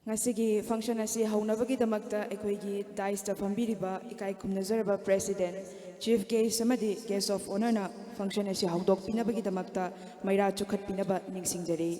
Ngasigi function asi haunabagidamagta aikoigi daista fambiriba ikai khumnazaraba president chief guest amadi guest of honor na function asi haudokpinabagidamagta maira chukhatpinaba ningsingjari.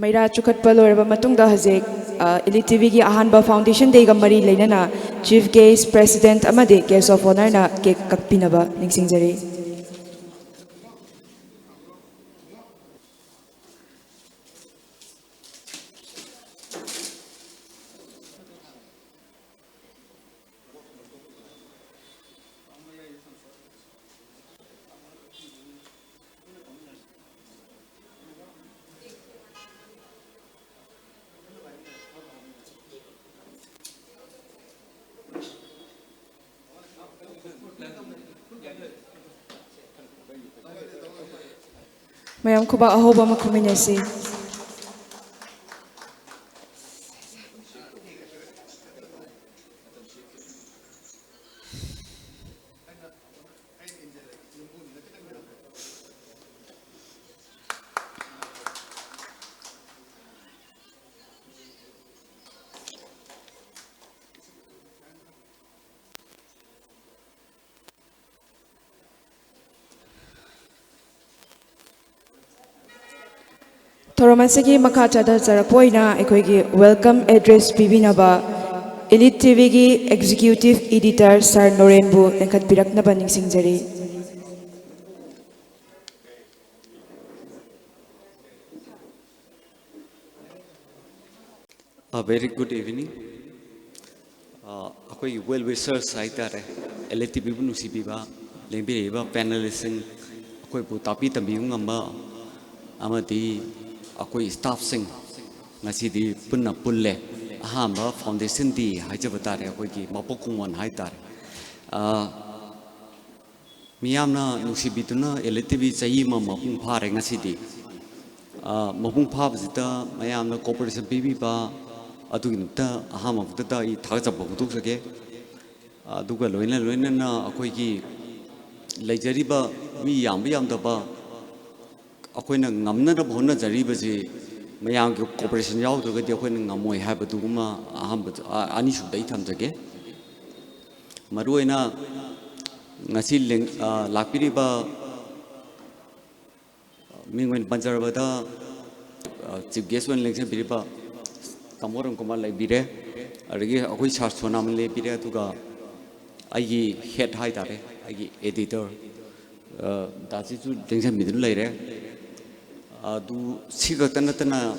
Maira chukhatpa loiraba matungda hazek ELITETV gi ahanba foundation day ga mari leinana chief guest president amade guest of honor na cake kakpinaba ningsingjari. Mayam kuba ahoba makuminasi. Thoromansigi makachada charapoina ekoigi welcome address pibinaba ELITETV gi executive editor Sir Norenbu enkhatpiraknaba ningsingjari. A very good evening. Akoi well wishers haitare ELITETV bu nusibiba lembiriba panelists akoi bu tapi tambiung amba amati akoi staff sing ngasidi punna pulle ahamba foundation di haijabatare akoi ki mapokungwan haitare miyamna nusibituna ELITETV chayi ma mapung phare ngasidi mapung phabjita mayamna cooperation bibiba aduginta ahama butata I thagajaba buduksage aduga loina na akoi ki leijariba mi yamdaba akoina ngamna da bhonna jaribaji mayam ki cooperation yaudga di akoina ngamoi habaduguma aham ani sudai thamjage maruina ngasi lakpiriba mingwen panjarabada chief guest one election piriba tamoram kumar laibire arigi akoi charge sonam lebire tuga agi head haitare agi editor dachi chu tension midun leire adu sigatanatana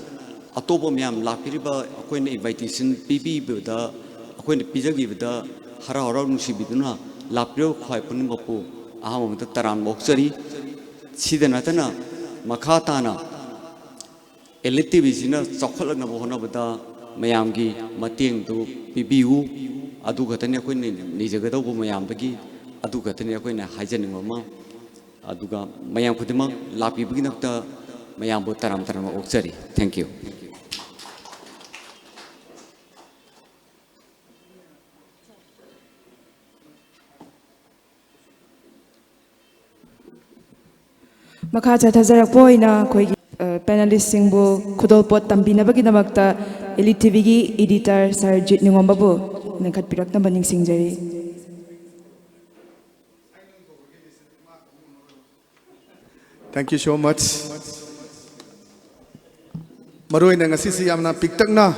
atobo myam lakpiriba akoina invitation pibibda akoina pijagibda hara hara nusibiduna laprio khwai pun mapu ahamamta taran moksari sidanatana makhatana ELITETV sina chokholna bohona bada mayamgi mateng du pibiu adu gatani akoina nijagada bo mayamdagi adu gatani akoina haijaningma aduga mayam khudima lapi biginakta mayam bo taram oksari. Thank you. Makhacha thajarakpoina khoigi panelist singbu khudolpot tambinabagidamagta ELITETV gi editor Sir Ningombabu nenkhatpiraknaba ningsingjari. Thank you so much. Marui na ngasi si yamna piktakna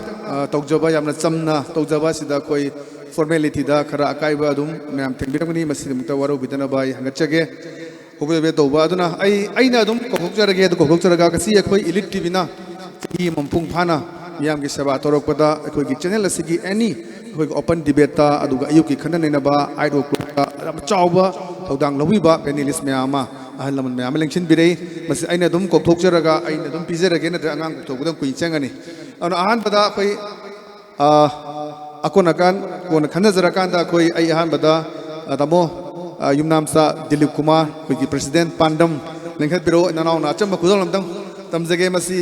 tawjaba yamna chamna tawjaba sida koi formality da khara akai ba dum myam tengbirakni masidum tawaro bidana bai hangachage hobe do ba aduna aina dum kokokjarage do kokokjaraga kasi akoi ELITETV na ki mampung phana myam gi seba torokpada akoi gi channel asigi any akoi open debate ta aduga ayuki khana nena ba idol chawba ꯊꯧꯗꯥꯡ ꯂꯧꯕꯤꯕ panelist ꯃꯌꯥꯝ ꯑꯃ ꯑꯍꯜ ꯂꯃꯟ ꯃꯌꯥꯝ ꯑꯃ ꯂꯦꯡꯁꯤꯟꯕꯤꯔꯛꯏ ꯃꯁꯤ ꯑꯩꯅ ꯑꯗꯨꯝ ꯀꯣꯛꯊꯣꯛꯆꯔꯒ ꯑꯩꯅ ꯑꯗꯨꯝ ꯄꯤꯖꯔꯒꯦ ꯅꯠꯇ꯭ꯔꯒ ꯑꯉꯥꯡ ꯀꯣꯛꯊꯣꯛꯄꯗ ꯀꯨꯏꯅ ꯆꯪꯒꯅꯤ ꯑꯗꯨꯅ ꯑꯍꯥꯟꯕꯗ ꯑꯩꯈꯣꯏ ꯑꯀꯣꯟ ꯑꯀꯥꯟ ꯀꯣꯟꯅ ꯈꯟꯅꯖꯔꯀꯥꯟꯗ ꯑꯩꯈꯣꯏ ꯑꯩ ꯑꯍꯥꯟꯕꯗ ꯇꯥꯃꯣ ꯌꯨꯝꯅꯥꯝꯆꯥ ꯗꯤꯂꯤꯞ ꯀꯨꯃꯥꯔ ꯑꯩꯈꯣꯏꯒꯤ ꯄ꯭ꯔꯁꯤꯗꯦꯟ ꯄꯥꯟꯗꯝ ꯂꯦꯡꯈꯠꯄꯤꯔꯛꯑꯣ ꯅꯅꯥꯎꯅ ꯑꯆꯝꯕ ꯈꯨꯗꯣꯜ ꯑꯃꯇꯪ ꯇꯝꯖꯒꯦ ꯃꯁꯤ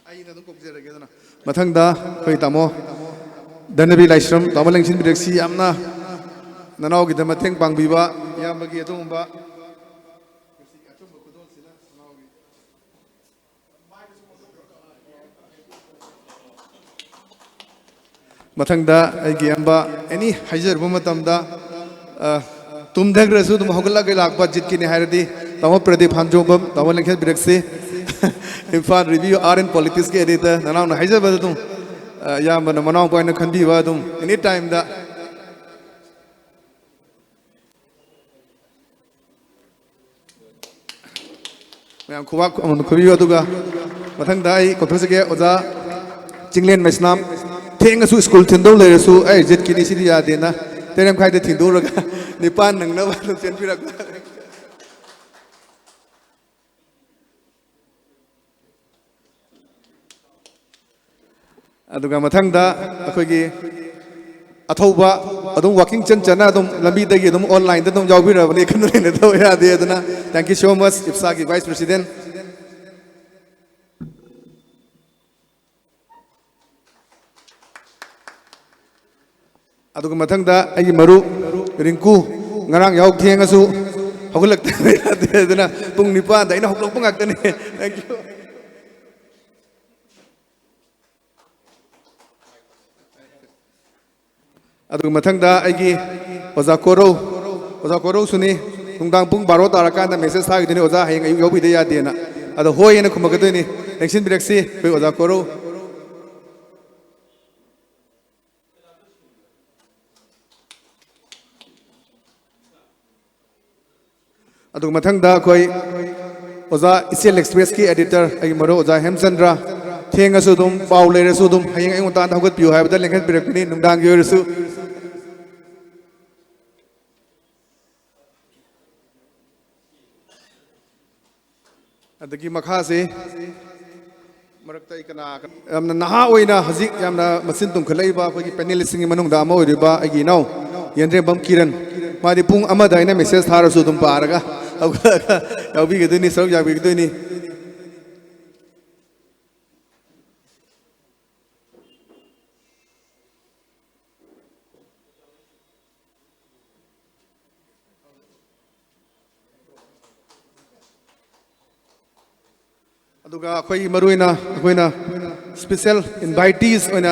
ꯑꯩꯅ ꯑꯗꯨꯝ ꯀꯣꯛꯆꯔꯒꯦ ꯑꯗꯨꯅ ꯃꯊꯪꯗ ꯑꯩꯈꯣꯏ ꯇꯥꯃꯣ ꯙꯅꯕꯤ ꯂꯥꯏꯁ꯭ꯔꯝ ꯇꯥꯃꯣ ꯂꯦꯡꯁꯤꯟꯕꯤꯔꯛꯁꯤ ꯌꯥꯝꯅ ꯅꯅꯥꯎꯒꯤꯗ ꯃꯇꯦꯡ ꯄꯥꯡꯕꯤꯕ ꯏꯌꯥꯝꯕꯒꯤ ꯑꯗꯨꯒꯨꯝꯕ ꯃꯊꯪꯗ ꯑꯩꯒꯤ ꯏꯌꯥꯝꯕ ꯑꯦꯅꯤ ꯍꯥꯏꯖꯔꯨꯕ ꯃꯇꯝꯗ ꯇꯨꯝꯊꯈ꯭ꯔꯁꯨ ꯑꯗꯨꯝ ꯍꯧꯒꯠꯂꯒ ꯂꯥꯛꯄ ꯖꯤꯠꯀꯤꯅꯤ ꯍꯥꯏꯔꯗꯤ ꯇꯥꯃꯣ ꯄ꯭ꯔꯗꯤꯞ ꯍꯥꯟꯖꯣꯡꯕꯝ ꯇꯥꯃꯣ ꯂꯦꯡꯈꯠꯄꯤꯔꯛꯁꯤ ꯏꯝꯐꯥꯜ ꯔꯤꯚꯤꯌꯨ ꯑꯥꯔ ꯑꯦꯟ ꯄꯣꯂꯤꯇꯤꯛꯁꯀꯤ ꯑꯦꯗꯤꯇꯔ ꯅꯅꯥꯎꯅ ꯍꯥꯏꯖꯕꯗ ꯑꯗꯨꯝ ꯏꯌꯥꯝꯕꯅ ꯃꯅꯥꯎꯄꯥ ꯑꯣꯏꯅ ꯈꯟꯕꯤꯕ ꯑꯗꯨꯝ ꯑꯦꯅꯤ ꯇꯥꯏꯝꯗ ꯃꯌꯥꯝ ꯈꯨꯕꯥꯛ ꯑꯃꯃꯝ ꯈꯨꯕꯤꯌꯨ ꯑꯗꯨꯒ ꯃꯊꯪꯗ ꯑꯩ ꯀꯣꯊꯣꯛꯆꯒꯦ ꯑꯣꯖꯥ ꯆꯤꯡꯂꯦꯟ ꯃꯩꯁꯅꯥꯝ ꯊꯦꯡꯉꯁꯨ ꯁ꯭ꯀꯨꯜ ꯊꯤꯟꯗꯧ ꯂꯩꯔꯁꯨ ꯑꯩ ꯖꯤꯠꯀꯤꯅꯤ ꯁꯤꯗꯤ ꯌꯥꯗꯦꯅ 8:30ꯗ ꯊꯤꯟꯗꯣꯛꯎꯔꯒ 9 ꯅꯪꯅꯕ ꯑꯗꯨꯝ ꯆꯦꯟꯕꯤꯔꯛꯄ ꯑꯗꯨꯒ ꯃꯊꯪꯗ ꯑꯩꯈꯣꯏꯒꯤ ꯑꯊꯧꯕ ꯑꯗꯨꯝ ꯋꯥꯀꯤꯡ ꯆꯠꯅ ꯑꯗꯨꯝ ꯂꯝꯕꯤꯗꯒꯤ ꯑꯗꯨꯝ ꯑꯣꯟꯂꯥꯏꯟꯗ ꯑꯗꯨꯝ ꯌꯥꯎꯕꯤꯔꯕꯅꯤ ꯈꯟꯅ ꯂꯩꯅ ꯇꯧꯕ ꯌꯥꯗꯦ ꯑꯗꯨꯅ ꯊꯦꯡꯛ ꯌꯨ ꯁꯣ ꯃꯆ ꯏꯞꯁꯥꯒꯤ ꯚꯥꯏꯁ ꯄ꯭ꯔꯁꯤꯗꯦꯟ ꯑꯗꯨꯒ ꯃꯊꯪꯗ ꯑꯩꯒꯤ ꯃꯔꯨꯞ ꯔꯤꯡꯀꯨ ꯉꯔꯥꯡ ꯌꯥꯍꯧ ꯊꯦꯡꯉꯁꯨ ꯍꯧꯒꯠꯂꯛꯇꯕ ꯌꯥꯗꯦ ꯑꯗꯨꯅ ꯄꯨꯡ 9ꯗ ꯑꯩꯅ ꯍꯧꯒꯠꯂꯛꯄ ꯉꯥꯛꯇꯅꯤ ꯊꯦꯡꯛ ꯌꯨ ꯑꯗꯨꯒ ꯃꯊꯪꯗ ꯑꯩꯒꯤ ꯑꯣꯖꯥ ꯀꯣꯔꯧꯁꯨꯅꯤ ꯅꯨꯡꯗꯥꯡ ꯄꯨꯡ 12 ꯇꯥꯔꯀꯥꯟꯗ ꯃꯦꯁꯦꯖ ꯊꯥꯈꯤꯗꯣꯏꯅꯤ ꯑꯣꯖꯥ ꯍꯌꯦꯡ ꯑꯌꯨꯛ ꯌꯥꯎꯕꯤꯗ ꯌꯥꯗꯦꯅ ꯑꯗꯣ ꯍꯣꯏ ꯍꯥꯏꯅ ꯈꯨꯝꯃꯛꯀꯗꯣꯏꯅꯤ ꯂꯦꯡꯁꯤꯟꯕꯤꯔꯛꯁꯤ ꯑꯩꯈꯣꯏ ꯑꯣꯖꯥ ꯀꯣꯔꯧ ꯑꯗꯨꯒ ꯃꯊꯪꯗ ꯑꯩꯈꯣꯏ ꯑꯣꯖꯥ ꯏꯆꯦꯜ ꯑꯦꯛꯁꯄ꯭ꯔꯦꯁꯀꯤ ꯑꯦꯗꯤꯇꯔ ꯑꯩꯒꯤ ꯃꯔꯨꯞ ꯑꯣꯖꯥ ꯍꯦꯝꯆꯟꯗ꯭ꯔ ꯊꯦꯡꯉꯁꯨ ꯑꯗꯨꯝ ꯄꯥꯎ ꯂꯩꯔꯁꯨ ꯑꯗꯨꯝ ꯍꯌꯦꯡ ꯑꯌꯨꯛ ꯉꯟꯇꯥꯗ ꯍꯧꯒꯠꯄꯤꯌꯨ ꯍꯥꯏꯕꯗ ꯂꯦꯡꯈꯠꯄꯤꯔꯛꯄꯅꯤ ꯅꯨꯡꯗꯥꯡꯒꯤ ꯑꯣꯏꯔꯁꯨ ꯑꯗꯒꯤ ꯃꯈꯥꯁꯤ ꯃꯔꯛꯇ ꯑꯩ ꯀꯅꯥ ꯌꯥꯝꯅ ꯅꯍꯥ ꯑꯣꯏꯅ ꯍꯧꯖꯤꯛ ꯌꯥꯝꯅ ꯃꯆꯤꯟ ꯇꯨꯝꯈꯠꯂꯛꯏꯕ ꯑꯩꯈꯣꯏꯒꯤ ꯄꯦꯅꯦꯂꯤꯁꯁꯤꯡꯒꯤ ꯃꯅꯨꯡꯗ ꯑꯃ ꯑꯣꯏꯔꯤꯕ ꯑꯩꯒꯤ ꯏꯅꯥꯎ ꯌꯦꯟꯗ꯭ꯔꯦꯝꯕꯝ ꯀꯤꯔꯟ ꯃꯥꯗꯤ ꯄꯨꯡ 1ꯗ ꯑꯩꯅ ꯃꯦꯁꯦꯖ ꯊꯥꯔꯁꯨ ꯑꯗꯨꯝ ꯄꯥꯔꯒ ꯍꯧꯒꯠꯂꯒ ꯌꯥꯎꯕꯤꯒꯗꯣꯏꯅꯤ ꯁꯔꯨꯛ ꯌꯥꯕꯤꯒꯗꯣꯏꯅꯤ ꯑꯗꯨꯒ ꯑꯩꯈꯣꯏꯒꯤ ꯃꯔꯨꯑꯣꯏꯅ ꯑꯩꯈꯣꯏꯅ ꯁ꯭ꯄꯦꯁꯦꯜ ꯏꯟꯚꯥꯏꯇꯤꯁ ꯑꯣꯏꯅ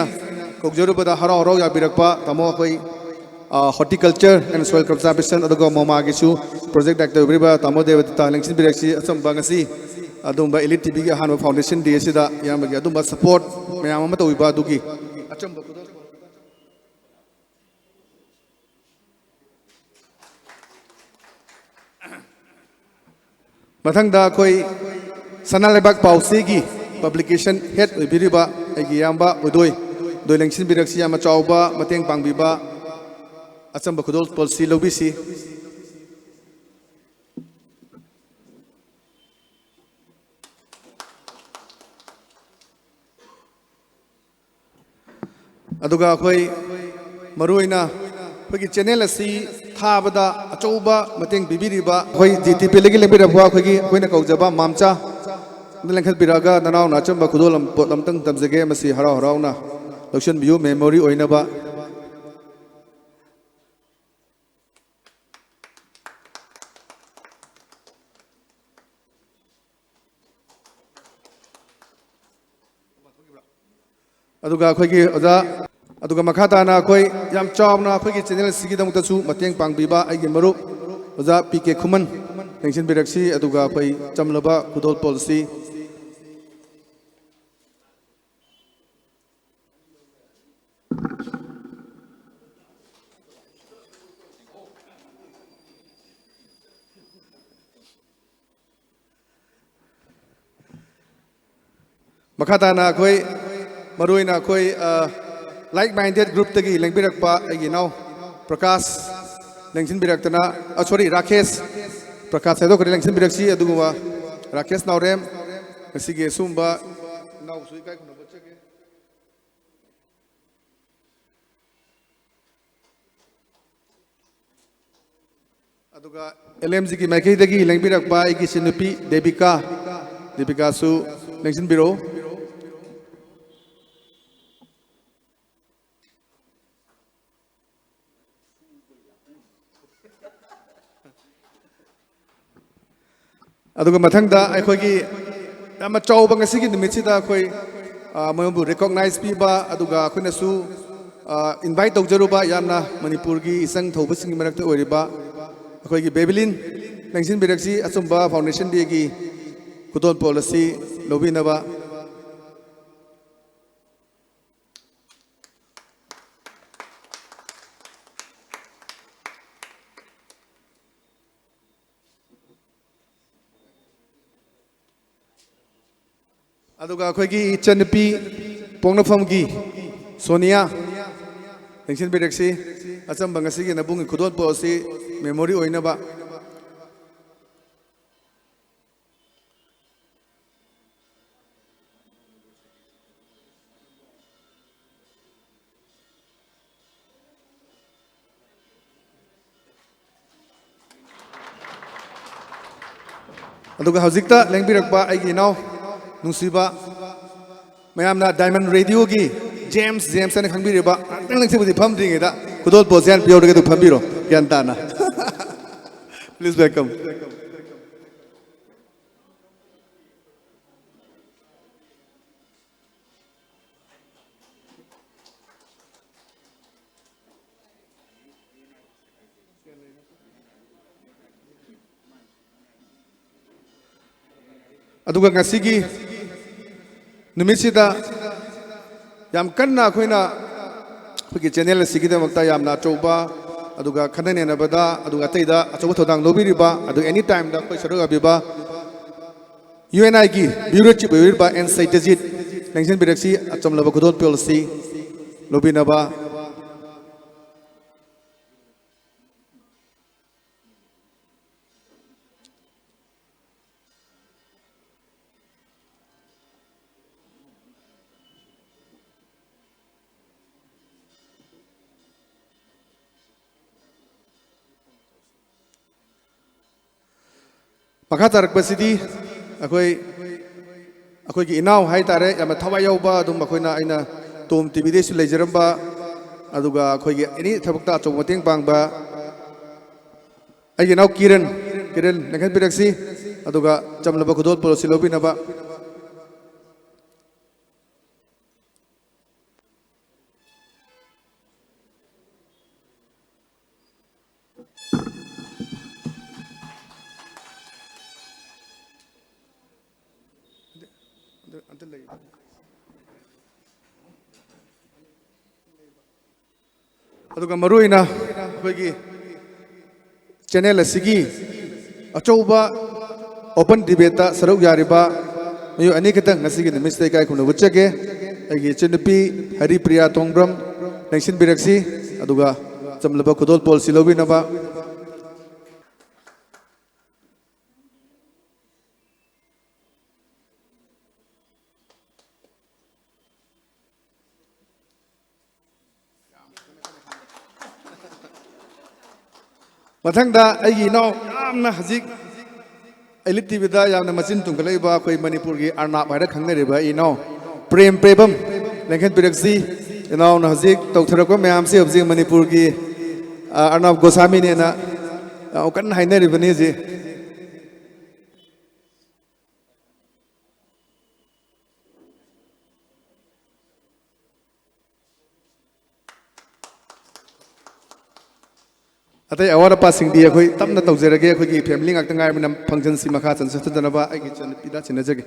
ꯀꯧꯖꯔꯨꯕꯗ ꯍꯔꯥꯎ ꯍꯔꯥꯎ ꯌꯥꯕꯤꯔꯛꯄ ꯇꯥꯃꯣ ꯑꯩꯈꯣꯏ ꯍꯣꯔꯇꯤꯀꯜꯆꯔ ꯑꯦꯟड ꯁꯣꯏꯜ ꯀꯟꯖꯥꯔꯕꯦꯁꯟ ꯑꯗꯨꯒ ꯃꯣꯃꯥꯒꯤꯁꯨ ꯄ꯭ꯔꯣꯖꯦꯛ ꯗꯥꯏꯔꯦꯛꯇꯔ ꯑꯣꯏꯕꯤꯔꯤꯕ ꯇꯥꯃꯣ ꯗꯦꯕꯗꯠꯇ ꯂꯦꯡꯁꯤꯟꯕꯤꯔꯛꯁꯤ ꯑꯆꯝꯕ ꯉꯁꯤ ꯑꯗꯨꯝꯕ ꯏꯂꯤꯠ ꯇꯤꯚꯤꯒꯤ ꯑꯍꯥꯟꯕ ꯐꯥꯎꯟꯗꯦꯁꯟ ꯗꯦ ꯑꯁꯤꯗ ꯏꯌꯥꯝꯕꯒꯤ ꯑꯗꯨꯝꯕ ꯁꯄꯣꯔꯠ ꯃꯌꯥꯝ ꯑꯃ ꯇꯧꯕꯤꯕ ꯑꯗꯨꯒꯤ ꯑꯆꯝꯕ ꯈꯨꯗꯣꯜ ꯃꯊꯪꯗ ꯑꯩꯈꯣꯏ ꯁꯅꯥ ꯂꯩꯕꯥꯛ ꯄꯥꯎꯆꯦꯒꯤ ꯄꯕ꯭ꯂꯤꯀꯦꯁꯟ ꯍꯦꯗ ꯑꯣꯏꯕꯤꯔꯤꯕ ꯑꯩꯒꯤ ꯏꯌꯥꯝꯕ ꯑꯣꯏꯗꯣꯏ ꯂꯦꯡꯁꯤꯟꯕꯤꯔꯛꯁꯤ ꯌꯥꯝꯅ ꯆꯥꯎꯕ ꯃꯇꯦꯡ ꯄꯥꯡꯕꯤꯕ ꯑꯆꯝꯕ ꯈꯨꯗꯣꯜ ꯄꯣꯜꯁꯤ ꯂꯧꯕꯤꯁꯤ ꯑꯗꯨꯒ ꯑꯩꯈꯣꯏ ꯃꯔꯨꯑꯣꯏꯅ ꯑꯩꯈꯣꯏꯒꯤ ꯆꯦꯅꯦꯜ ꯑꯁꯤ ꯊꯥꯕꯗ ꯑꯆꯧꯕ ꯃꯇꯦꯡ ꯄꯤꯕꯤꯔꯤꯕ ꯑꯩꯈꯣꯏ GTPLꯒꯤ ꯂꯦꯡꯕꯤꯔꯛꯄ ꯑꯩꯈꯣꯏꯅ ꯀꯧꯖꯕ ꯃꯥꯝꯆꯥ ꯂꯦꯡꯈꯠꯄꯤꯔꯛꯑꯒ ꯅꯅꯥꯎꯅ ꯑꯆꯝꯕ ꯈꯨꯗꯣꯜ ꯄꯣꯠ ꯑꯃꯇꯪ ꯇꯝꯖꯒꯦ ꯃꯁꯤ ꯍꯔꯥꯎ ꯍꯔꯥꯎꯅ ꯂꯧꯁꯤꯟꯕꯤꯌꯨ ꯃꯦꯃꯣꯔꯤ ꯑꯣꯏꯅꯕ ꯑꯗꯨꯒ ꯑꯩꯈꯣꯏꯒꯤ ꯑꯣꯖꯥ ꯑꯗꯨꯒ ꯃꯈꯥ ꯇꯥꯅ ꯑꯩꯈꯣꯏ ꯌꯥꯝ ꯆꯥꯎꯅ ꯑꯩꯈꯣꯏꯒꯤ ꯆꯦꯅꯦꯜ ꯑꯁꯤꯒꯤꯗꯃꯛꯇꯁꯨ ꯃꯇꯦꯡ ꯄꯥꯡꯕꯤꯕ ꯑꯩꯒꯤ ꯃꯔꯨꯞ ꯑꯣꯖꯥ PK ꯈꯨꯃꯟ ꯌꯦꯡꯁꯤꯟꯕꯤꯔꯛꯁꯤ ꯑꯗꯨꯒ ꯑꯩꯈꯣꯏ ꯆꯝꯂꯕ ꯈꯨꯗꯣꯜ ꯄꯣꯜꯁꯤ ꯃꯈꯥ ꯇꯥꯅ ꯑꯩꯈꯣꯏ मरुइना कोई लाइक माइंडेड ग्रुप तगी लेंबिरकपा आइगी नाउ प्रकाश लेंसिन बिरक्तना सॉरी राकेश प्रकाश है तो करे लेंसिन बिरक्सी अदुगुवा राकेश नाउरेम ngasiಗೆ sumba नाउ सुई काय खुना बच्चे अदुगा LMG की मैके दगी लेंबिरकपा आइगी सिनुपी देविका सु लेंसिन बिरो अदुगा मथंगदा अखोगी याम चौब ngasi gi nimitida khoi moyombu recognize piba aduga akhuna su invite tawjaruba yamna manipur gi isang thobasing marakta oriba akhoi gi babylin lengsin biraksi achumba foundation bi gi kudon policy lobinaba अदुगा अखोगी चनपी पोंगनफम की सोनिया लेंसिन बिरक्सी अचम बंगसी की नबुंग खुदोन पोसी memory ओइनबा अदुगा हजिकता लेंबिरकबा आइगी now नुसीबा मैमना diamond radio की James ने खंबीरेबा अंतंग लंगसेबुदी फमद्रिङेदा खुदोल पोजियान पियोरगे दु फमबिरो ग्यान ताना please welcome अदुगा ngasiगी नुमिसिदा याम कन्ना अखोइना अखोइगी channel सिगिदमक्ता यामना चौबा अदुगा खननेनबदा अदुगा तैदा अचौबा थोदांग लोबिरिबा अदु एनी टाइम दा कोइ सरुगा बिबा UNI की ब्यूरो चीफ ओइरिबा एन सैतजित लेंसिन बिरक्सी अचमलबा खुदोल पॉलिसी लोबिनबा मखा तारकपसिदी अखोई इनाव हाई तारे याम थवाई यौबा अदुम अखोइना आइना तोम टीवी देसु लेजरम्बा अदुगा अखोइगी एनी थबक्ता अचौ मतेंग पांगबा आइगी नाव किरण लेंखन बिरक्सी अदुगा चमलबा खुदोल पॉलिसी लोबिनबा अदुगा मरुइना अखोइगी चैनल असिगी अचौबा ओपन डिबेट सरुक यारिबा मयु अनी खतंग ngasiगी निमिस्ते काय खुनु बुच्चगे अगी चिनपी हरिप्रिया तोंग्रम लेंसिन बिरक्सी अदुगा चमलबा खुदोल पॉलिसी लोबिनबा मथंगदा आइगी नाउ यामना हजिक ELITETV दा यामना मचिन तुंगलेबा कोई मणिपुर की अर्नाब हाइरा खंगनेरेबा इनाउ प्रेमम लेंखन बिरक्सी इनाउ न हजिक तौथरको मैम से हजिक मणिपुर की अर्नाब गोस्वामी ने ना कन हाइनेरिबनी जी अतः अवर पासिंग दी अखोई तमना तौजरगे अखोई family ngak tangai manam function si makha chan sa tudanaba aigi chan pida chinajage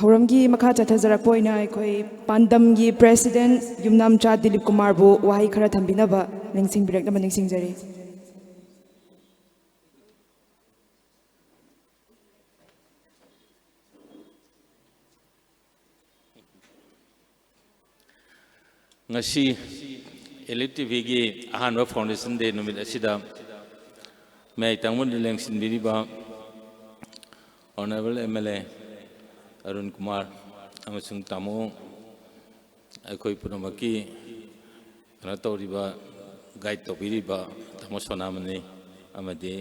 ꯊꯧꯔꯝꯒꯤ ꯃꯈꯥ ꯆꯠꯊꯖꯔꯛꯄ ꯑꯣꯏꯅ ꯑꯩꯈꯣꯏ ꯄꯥꯟꯗꯝꯒꯤ ꯄ꯭ꯔꯦꯁꯤꯗꯦꯟ ꯌꯨꯝꯅꯥꯝꯆꯥ ꯗꯤꯂꯤꯞ ꯀꯨꯃꯥꯔꯕꯨ ꯋꯥꯍꯩ ꯈꯔ ꯊꯝꯕꯤꯅꯕ ꯅꯤꯡꯁꯤꯡꯕꯤꯔꯛꯅꯕ ꯅꯤꯡꯁꯤꯡꯖꯔꯤ꯫ ngasi ELITETV gi ahanba foundation day numit asida mai tangmun election biriba honorable MLA Arun Kumar amasung tamo akoi punamaki kana tawriba guide tawbiriba tamo sonamani amadi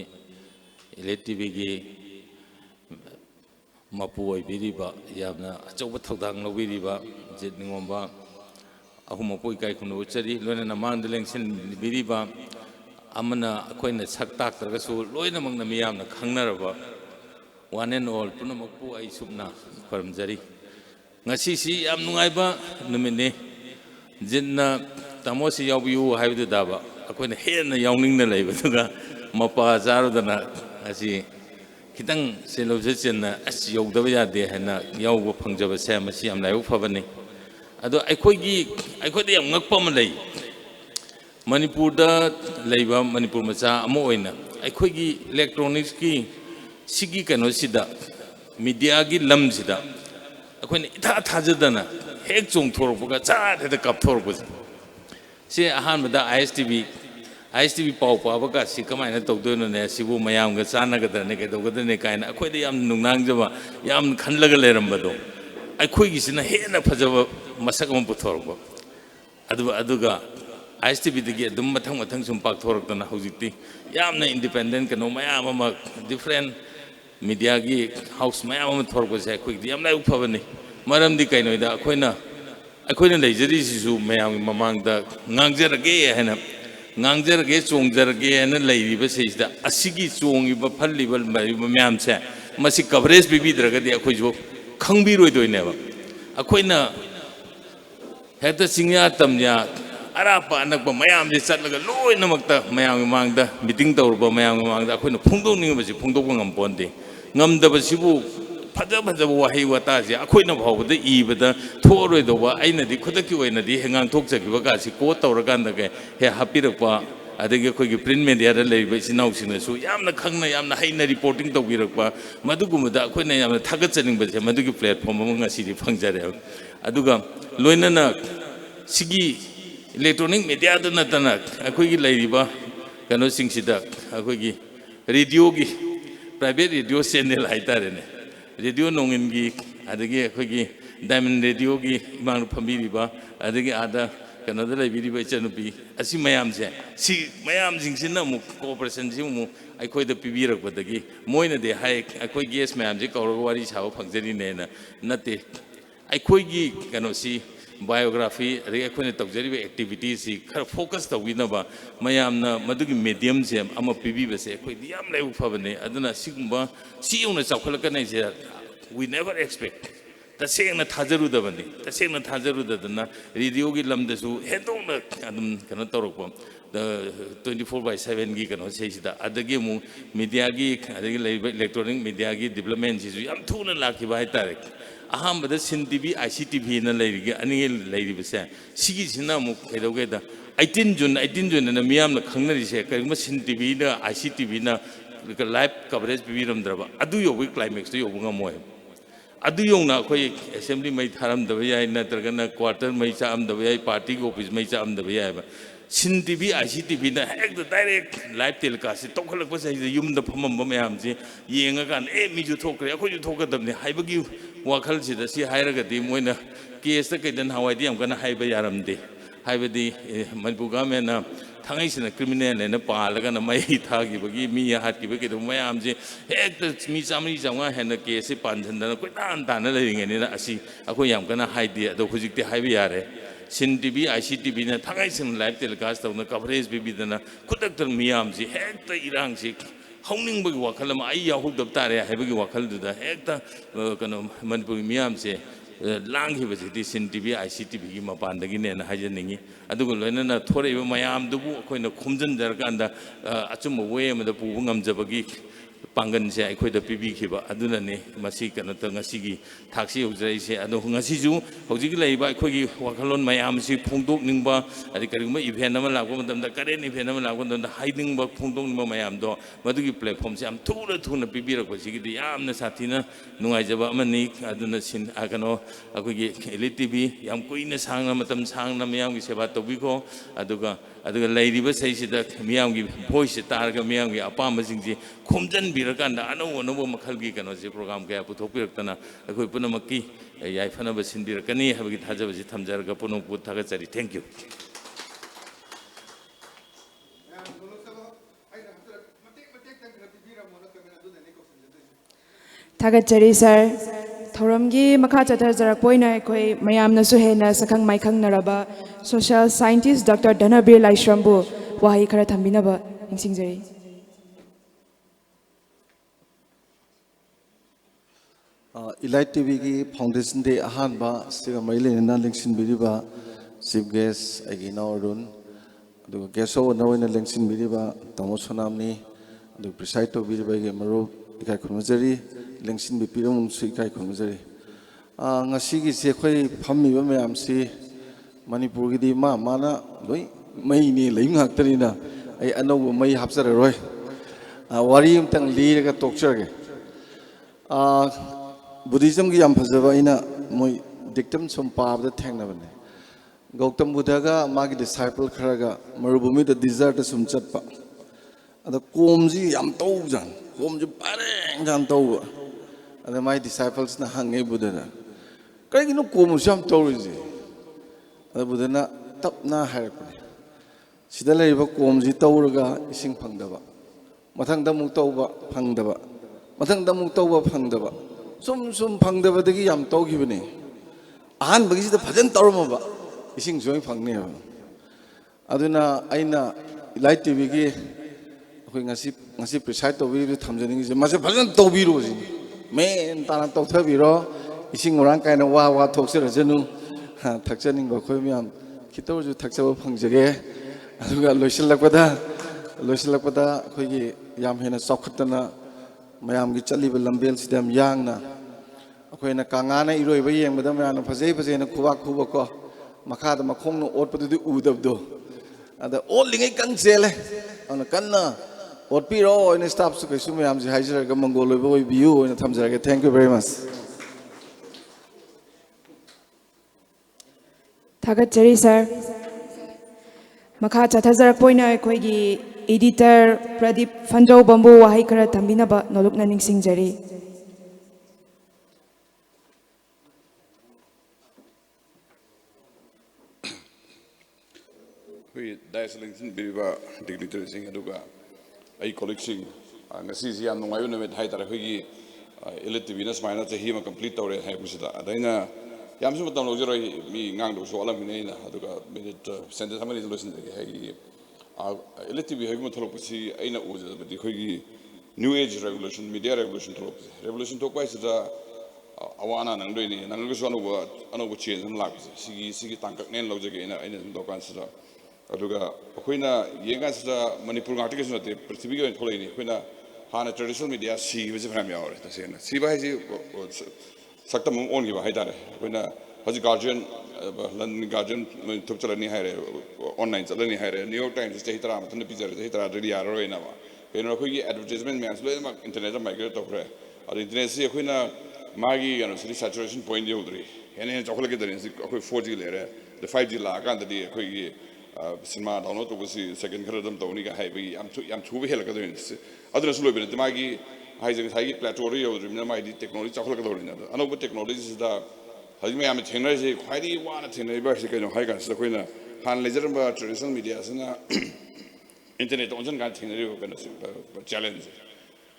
ELITETV gi mapu oibiriba yamna achauba thodang lobiriba jit ningomba ahuma poi kai khunu uchari loina namang delengsin biriba amana akoina saktak targasu loina mangna miyamna khangnaraba one and all punamakpu ai subna paramjari ngasi si yam nungaiba numine jinna tamosi yawbiu haibu daba akoina hena yawningna leibaduga mapa jarudana asi kitang selobjechenna as yawdaba yade hena yawbo phangjaba se masi am laibu fabani ado aikoida yam ngakpa ma lei Manipur da leiba Manipur macha amo oina aikoigi electronics ki sigi kano sida media gi lam sida akoina itha thajadana hek chong thorbuga cha da kap thorbu se ahan da ISTV pau pa ba si kamaina tawdoino ne sibu mayam ga chana ga ne ke dogada ne kaina akoida yam nungnang jaba yam khanlaga lerambado aikoigi sina hena phajaba masak am puthorbo aduga ISTV digi dum mathang sum pak thoraktana hojikti yamna independent kano mayam ama different media gi house mayam ama thorbo se aikoigi yamna uphabani maramdi kainoida akoina leijari sisu mayam mamangda ngangjarage hena ngangjarage chongjarage hena leiriba seisda asigi chongiba phalliba mayam se masi coverage bibidragadi akoijo khangbiroidoineba akoina hekta singya tamya arapa anakba mayam je chatlaga loinamakta mayam mangda meeting tawrba mayam mangda akoina phungdokningba phungdokba ngamponde ngamdaba sibu faja wahi wata je akoina bhawda ibada thoroidoba ainadi khudaki oinadi hengang thokjagiba ga si ko tawraganda ge he hapirakpa adagi akoigi print media da leiba sinausingasu yamna khangna yamna haina reporting tawbirakpa madugumada akoina yamna thagatchaninba je madugi platform ama ngasi ri phangjare aduga loinana sigi electronic media da natana akoigi leiriba kano singsida akoigi radio gi private radio channel haitarene radio nongin gi adagi akoigi diamond radio gi imang phambiriba adagi ada kano da leibiriba ichanupi asi mayamse si mayam jingsina mu cooperation ji mu aikoida pibirakbadagi moina de hai akoi gas mayam ji kawra wari chaw phangjari ne na nate aikoigi kano si biography रे अखोने तौजरिबे activities सी खर focus तौविनबा मयामना मदुगी medium से अमा PB बसे अखोइ दियाम लेउ फबने अदुना सिगुंबा सिउना चाखलकने जे we never expect तसेंगना थाजरुदबने radio गी लमदसु हेदोंना अदुम कनो तौरकपो 24/7 गी कनो सेसिदा अदगे मु मीडिया गी अदगे इलेक्ट्रॉनिक मीडिया गी डेवलपमेंट सिजु याम थुना लाखिबा हाइतारे अहमद सिन टीवी ICTV न लेरिगे अनि लेरिबसे सिगी सिना मु केदोगेदा 18 June न मियाम न खंगनरिसे करिमा सिन टीवी न ICTV न लाइव कवरेज बिबिरमद्रबा अदु योबि क्लाइमेक्स तो योबुगा मोय अदु योंना कोई असेंबली मै थारम दबे याय नत्रगना क्वार्टर मै चाम दबे याय पार्टी ऑफिस मै चाम दबे याय सिन टीवी ICTV न हेक डायरेक्ट लाइव टेलीकास्ट तोखलकपा से युम द फमम मयाम जे येंगा कान ए मिजु थोकरे अखोजु थोकदबने हाइबगी वाखल सिदा सि हाइरगदि मोइना केस कैदन हवाइदि हम कना हाइबा यारमदे हाइबदि मनिपुर गवर्नमेंट ना थांगैसिना क्रिमिनल ने पालगना मै थागिबगी मी हाटगिबे केदो मयाम जे हेक मी चामरी चांगा हेन केस पानजनदना कोइतान ताना लेरिङेने असि अखो याम कना हाइदि अदो हुजिकते हाइबा यारे सिन टीवी ICTV ने थांगैसिन लाइव टेलीकास्ट तौना कवरेज बिबिदना खुदक्तर मियाम जे हेक इरांग से हौनिंगबगी वाखल अमा आई याहुदब तारे हाइबगी वाखलदुदा हेक्ता कनो मनपुर मियाम से लांघिबसिदि सिन टीवी ICTV गी मपानदगिने न हाजनिंगी अदुगु लोइनना थोरेबा मयाम दुबु अखोइना खुमजन जरकांदा अचुम वे अमदा पुबु ngamjabagi ꯄꯥꯡꯒꯟꯁꯦ ꯑꯩꯈꯣꯏꯗ ꯄꯤꯕꯤꯈꯤꯕ ꯑꯗꯨꯅꯅꯤ ꯃꯁꯤ ꯀꯩꯅꯣꯇ ꯉꯁꯤꯒꯤ ꯊꯥꯛꯁꯤ ꯌꯧꯖꯔꯛꯏꯁꯦ ꯑꯗꯣ ꯉꯁꯤꯁꯨ ꯍꯧꯖꯤꯛ ꯂꯩꯔꯤꯕ ꯑꯩꯈꯣꯏꯒꯤ ꯋꯥꯈꯜꯂꯣꯟ ꯃꯌꯥꯝꯁꯤ ꯐꯣꯡꯗꯣꯛꯅꯤꯡꯕ ꯑꯗꯩ ꯀꯔꯤꯒꯨꯝꯕ ꯏꯚꯦꯟ ꯑꯃ ꯂꯥꯛꯄ ꯃꯇꯝꯗ ꯀꯔꯦꯟ ꯏꯚꯦꯟ ꯑꯃ ꯂꯥꯛꯄ ꯃꯇꯝꯗ ꯍꯥꯏꯅꯤꯡꯕ ꯐꯣꯡꯗꯣꯛꯅꯤꯡꯕ ꯃꯌꯥꯝꯗꯣ ꯃꯗꯨꯒꯤ ꯄ꯭ꯂꯦꯠꯐꯣꯝꯁꯦ ꯌꯥꯝ ꯊꯨꯅ ꯄꯤꯕꯤꯔꯛꯄꯁꯤꯒꯤꯗꯤ ꯌꯥꯝꯅ ꯁꯥꯊꯤꯅ ꯅꯨꯡꯉꯥꯏꯖꯕ ꯑꯃꯅꯤ ꯑꯗꯨꯅ ꯀꯩꯅꯣ ꯑꯩꯈꯣꯏꯒꯤ ELITE TV ꯌꯥꯝ ꯀꯨꯏꯅ ꯁꯥꯡꯅ ꯃꯇꯝ ꯁꯥꯡꯅ ꯃꯤꯌꯥꯝꯒꯤ ꯁꯦꯕꯥ ꯇꯧꯕꯤꯈꯣ ꯑꯗꯨꯒ ꯂꯩꯔꯤꯕ ꯁꯩꯁꯤꯗ ꯃꯤꯌꯥꯝꯒꯤ ꯚꯣꯏꯁꯁꯦ ꯇꯥꯔꯒ ꯃꯤꯌꯥꯝꯒꯤ ꯑꯄꯥꯝꯕꯁꯤꯡꯁꯤ ꯈꯣꯝꯖꯤꯟꯕꯤꯔꯀꯥꯟꯗ ꯑꯅꯧ ꯃꯈꯜꯒꯤ ꯀꯩꯅꯣꯁꯦ ꯄ꯭ꯔꯣꯒ꯭ꯔꯥꯝ ꯀꯌꯥ ꯄꯨꯊꯣꯛꯄꯤꯔꯛꯇꯅ ꯑꯩꯈꯣꯏ ꯄꯨꯝꯅꯃꯛꯀꯤ ꯌꯥꯏꯐꯅꯕ ꯁꯤꯟꯕꯤꯔꯛꯀꯅꯤ ꯍꯥꯏꯕꯒꯤ ꯊꯥꯖꯕꯁꯤ ꯊꯝꯖꯔꯒ ꯄꯨꯝꯅꯃꯛꯄꯨ ꯊꯥꯒꯠꯆꯔꯤ ꯊꯦꯡꯛ ꯌꯨ ꯊꯥꯒꯠꯆꯔꯤ ꯁꯔ ꯊꯧꯔꯝꯒꯤ ꯃꯈꯥ ꯆꯠꯊꯖꯔꯛꯄ ꯑꯣꯏꯅ ꯑꯩꯈꯣꯏ ꯃꯌꯥꯝꯅꯁꯨ ꯍꯦꯟꯅ ꯁꯛꯈꯪ ꯃꯥꯏꯈꯪꯅꯔꯕ ꯁꯣꯁꯤꯌꯦꯜ ꯁꯥꯏꯟꯇꯤꯁ ꯗꯣꯛꯇꯔ ꯙꯅꯕꯤꯔ ꯂꯥꯏꯁ꯭ꯔꯝꯕꯨ ꯋꯥꯍꯩ ꯈꯔ ꯊꯝꯕꯤꯅꯕ ꯅꯤꯡꯁꯤꯡꯖꯔꯤ ELITE TV की फाउंडेशन दे अहानबा सिगा मई लेना लेंसिन बिरिबा चीफ गेस्ट आइगी नावरुन अदुगा गेस्ट ओ नवैना लेंसिन बिरिबा तमो सोनामनी अदु प्रिसाइड तो बिरिबा गे मरो इकाय खुमजरी लेंसिन बिपिरम उनसु इकाय खुमजरी ngasi gi se khoi phammi ba mayam si manipur gi di mana loi mai ni lei ngak tari na ai anau mai hapsar roi wari umtang li ga tokchar ge Buddhism की याम फजबा इना मोई dictum sum पावदा थेंगना बने गौतम बुद्ध का मागी disciple Kharga मरुभूमि the desert sum चटपा अदा कोमजी याम तौ जान कोमजी पारे जान तौ अदा माई disciples ना हंगे बुद्ध ना कहीं किनो कोमजी याम तौ रिजे अदा बुद्ध ना तब ना है पने सिदा लेरिबा कोमजी तौ रगा इसिंग फंगदबा मथंग दमुक तौबा फंगदबा मथंग दमुक तौबा फंगदबा sum phangdabadagi yam tawgibane ahan bagisida phajan tawramaba ising joy phangne aduna aina ELITE TV gi akhoi ngasi preside tawbi thamjani gi mase phajan tawbiro ji men tana tawthabiro ising orang kaina wa thoksira janu thakchaning ba khoi myam khitawju thakchaba phangjage aduga loisilakpada akhoi gi yam hena chawkhatana mayam gi chaliba lambel sidam yangna akoina kangana iroiba yengbada mayana phajei na khuba ko makhada makhongno otpadu udabdo ada olingai kang chele ana kanna otpiro in staff su kaisu mayam ji haijaraga mangoloiba oi biu oina thamjaraga thank you very much ꯊꯥꯒꯠꯆꯔꯤ sir ꯃꯈꯥ ꯆꯠꯊꯖꯔꯛꯄ ꯑꯣꯏꯅ ꯑꯩꯈꯣꯏꯒꯤ editor Pradeep ꯐꯟꯖꯧꯕꯝꯕꯨ ꯋꯥꯍꯩ ꯈꯔ ꯊꯝꯕꯤꯅꯕ ꯅꯣꯂꯨꯛꯅ ꯅꯤꯡꯁꯤꯡꯖꯔꯤ We daisling biriba dignitaries aduga ai collection ngasi si yam nungai na met hai tar khoi ELITE TV na smaina che hi ma complete tawre hai busida adaina yam su matam lojero mi ngang do so alam ni na aduga minute sentence amani solution de hai ELITE TV hai ma tholok pusi aina uja badi khoi new age revolution media revolution tholok revolution to kwai sida awana nang doi ni nang go so anu change am lak sigi tangkak nen lojage ina aina dokan sida aduga akoina yenga sida manipur ngati ke sunate prithvi ge tholai ni akoina hana traditional media si bese phram yaure tasena si ba ji saktam on gi ba hai tare akoina haji guardian london guardian thup chalani haire online chalani haire new york times stay tara matna pizza stay tara ready yaro ina ba eno ko gi advertisement me aslo ma internet ma migrate to pre adu internet si akoina magi ano si saturation point yodri ene chokol ge darin si akoi 4G lere the 5G la kan da di akoi cinema download to was second kharadam to ni ga hai bi am thu be hela ka doin adra sulo be te magi hai jang hai plateau ri yo na mai di technology chakla ka doin na ano technology is da hai me am thenai je khwai di wa na thenai ba se ka no hai ka sa koina han leisure ba traditional media sana internet on jan ga thenai ri ko na challenge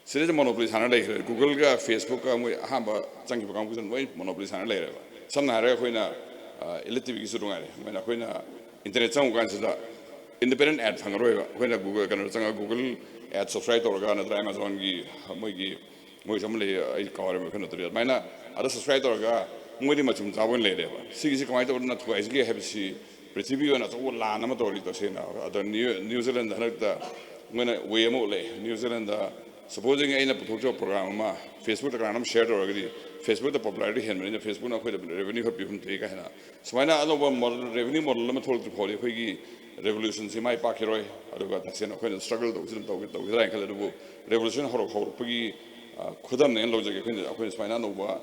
sire monopoly sana dai google ga facebook ga mo ha ba changi ba kam ku moi monopoly sana dai ba samna ra koina ELITE TV gi su rungai me na koina internet sang kan sida independent ad phangaroi when google kan changa google ad subscribe to ga na amazon gi moi samle ai kawar me kan to maina ada subscribe to ga moi di machum jabon le de ba sigi kamai to na thwai gi have si prithvi na to la na ma to ri to se na ada new zealand na ta ngena we mo le new zealand da supposing aina puthokcho program ma Facebook ta kanam share toragadi Facebook ta popularity hen mani Facebook na khoi revenue khot pi hum te ka hena smaina anoba model revenue model ma thol kholi khoi gi revolution si mai pa khiroi aduga tasen khoi struggle do sin to rai khala du revolution horo pagi khudam ne lo jage khoi smaina no ba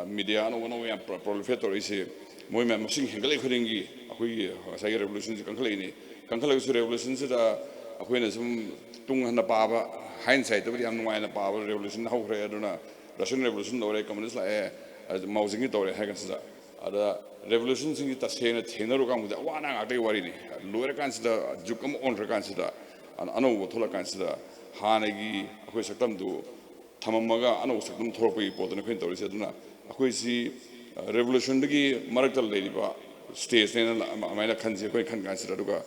media no ya proliferate isi moi ma machine hengle khoringi khoi sai revolution si kankhle ni kankhle su revolution si da khoi na sum tung han pa ba hindsight to yam nuai na power revolution how re aduna Russian revolution or communist like mousing it or haggans ada revolution sing ta sena thena ro kam da wana ngate wari ni lower consider jukam on consider an ano thola consider hanagi akoi saktam du thamamaga ano saktam thorpai podana khin tori se aduna akoi si revolution dagi maraktal lei ba stage ne amaina khanji koi khan consider duga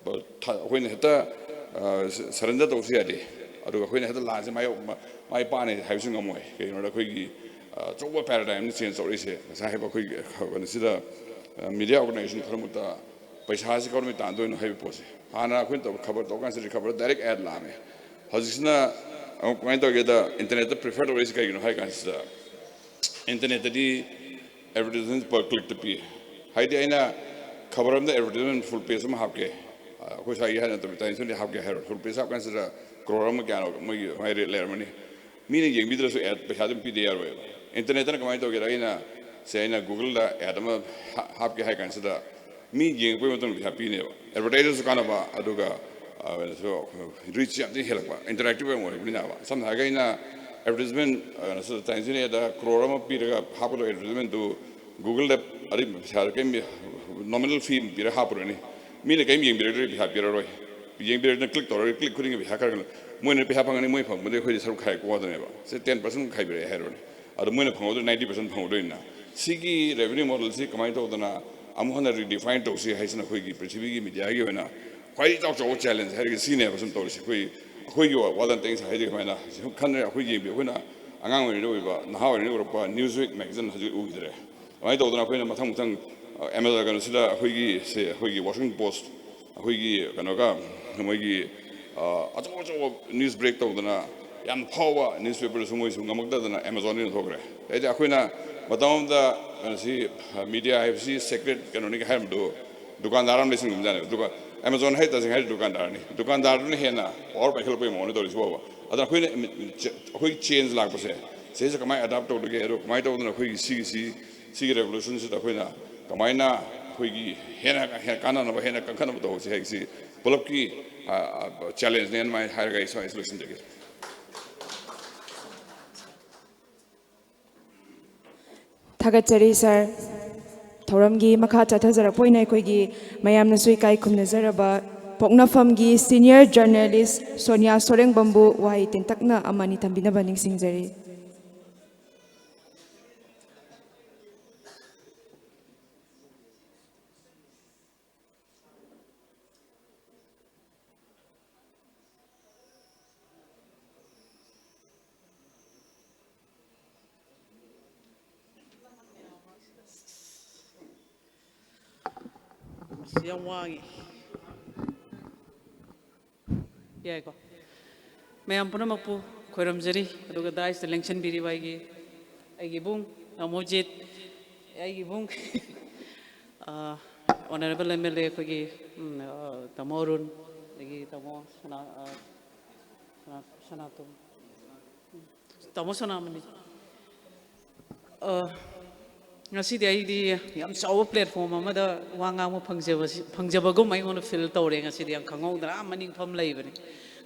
akoi ne heta surrender to si ade aduga khoi ne heta la se mai pa ne haibsing amoi ke no da khoi gi chowa paradigm ni change tori se sa heba khoi ne sida media organization kharamuta paisa se kormi tan do no haibi pose hana khoi to khabar to kan se khabar direct ad la me hajisna koi to ge da internet the preferred way se kai no hai kan se internet di advertisements per click to pi hai di aina khabar am the advertisement full page ma hapke khoi sai ha na to ta so ni hapke ha full page hap kan se program kya no mai le mani meaning yang bidra so ad pe hadum pdr we internet na kamai to ge raina se na google da ad ma hap ge hai kan se da mi yang pe maton happy ne advertisers kana ba aduga so reach up the help interactive mo ni na ba sam ha ga ina advertisement so time ne da program pi ga hapulo advertisement do google da ari sar ke nominal fee pi ra hapulo ni mi ne kai mi yang bi ra happy ro yang bi ra click to click kuring bi ha ka moi ne pe ha pang ni moi phang de khoi saru khai ko da ne ba se 10% khai bi ha ro ni adu moi ne phang do 90% phang do na sigi revenue model si kamai to da na amu hana redefine to si haisna khoi gi prithvi gi media gi na khoi taw chaw challenge ha gi si ne ba sum to si khoi gi wa dan teng sa ha gi mai na khan ne khoi gi bi khoi na angang wen ro ba na ha wen ro ba newsweek magazine ha gi u gi re mai to da na khoi na mathang mathang amazon ga no sida khoi gi se khoi gi washington post khoi gi kano ga moi gi acho news break to da na yam power newspaper su moi su ngamak da na amazon ni thok re ai da khoi na matam da si media have si secret kano ni ha do dukandar am lesing jane dukan amazon hai ta sing hai dukandar ni he na or ba khel pe mo ni to ri so ba ada khoi change lag pa se kamai adapt to ge ro kamai to na khoi si revolution se da khoi na kamai na khoi gi he na kana na ba he na kan kan to si hai si polop ki challenge ne mai hai ga so solution de ge Thagachari sir Thoramgi makha chathajarak poina aikoigi mayamna sui kai khumnazaraba poknafamgi senior journalist Sonia Soreng Bambu wahai tentakna amani thambinaba ningsingjari Siang wangi. Ya ko. Mayam puna mapu khoram jari aduga dai selection biri waigi aigi bung amojit aigi bung honorable MLA ko gi tamorun aigi tamo sanatum tamo sanamani ngasi dai di yam chaw platform amada wanga mo phangjaba go mai on fill tawre ngasi di ang khangau dra maning pham lai bani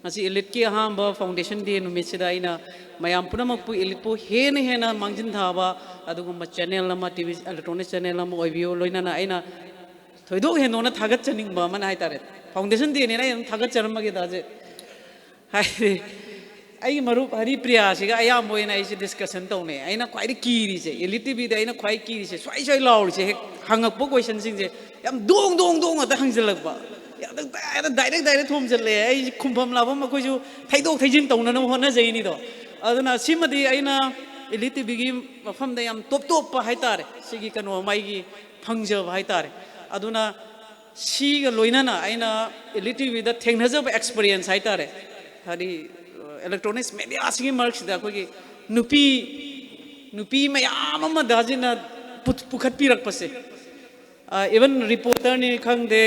ngasi elite ki hamba foundation di no mechida ina mayam punamak pu elite pu hena mangjin thaba adugum channel nama tv electronic channel nama oibio loina na aina thoido heno na thagat chaning ba man hai tare foundation di ne na thagat charma ge daje hai ai marup hari priya siga ayam boina isi discussion tawne aina kwai kiri je ELITETV da aina kwai kiri je swai laur je hangak po question sing je yam dong ata hangjalak ba ya da direct thom jale ai khumpham labam ko ju thaidok thaijin tawna na hona jai ni do aduna simadi aina ELITETV gi mafam da yam top pa hai tare sigi kano mai gi phangja hai tare aduna si ga loina na aina ELITETV da thengnaja experience hai tare hari electronics media asigi mark sida akhoi nupi mayam ama dajina pukhat pirak pase even reporter ni khangde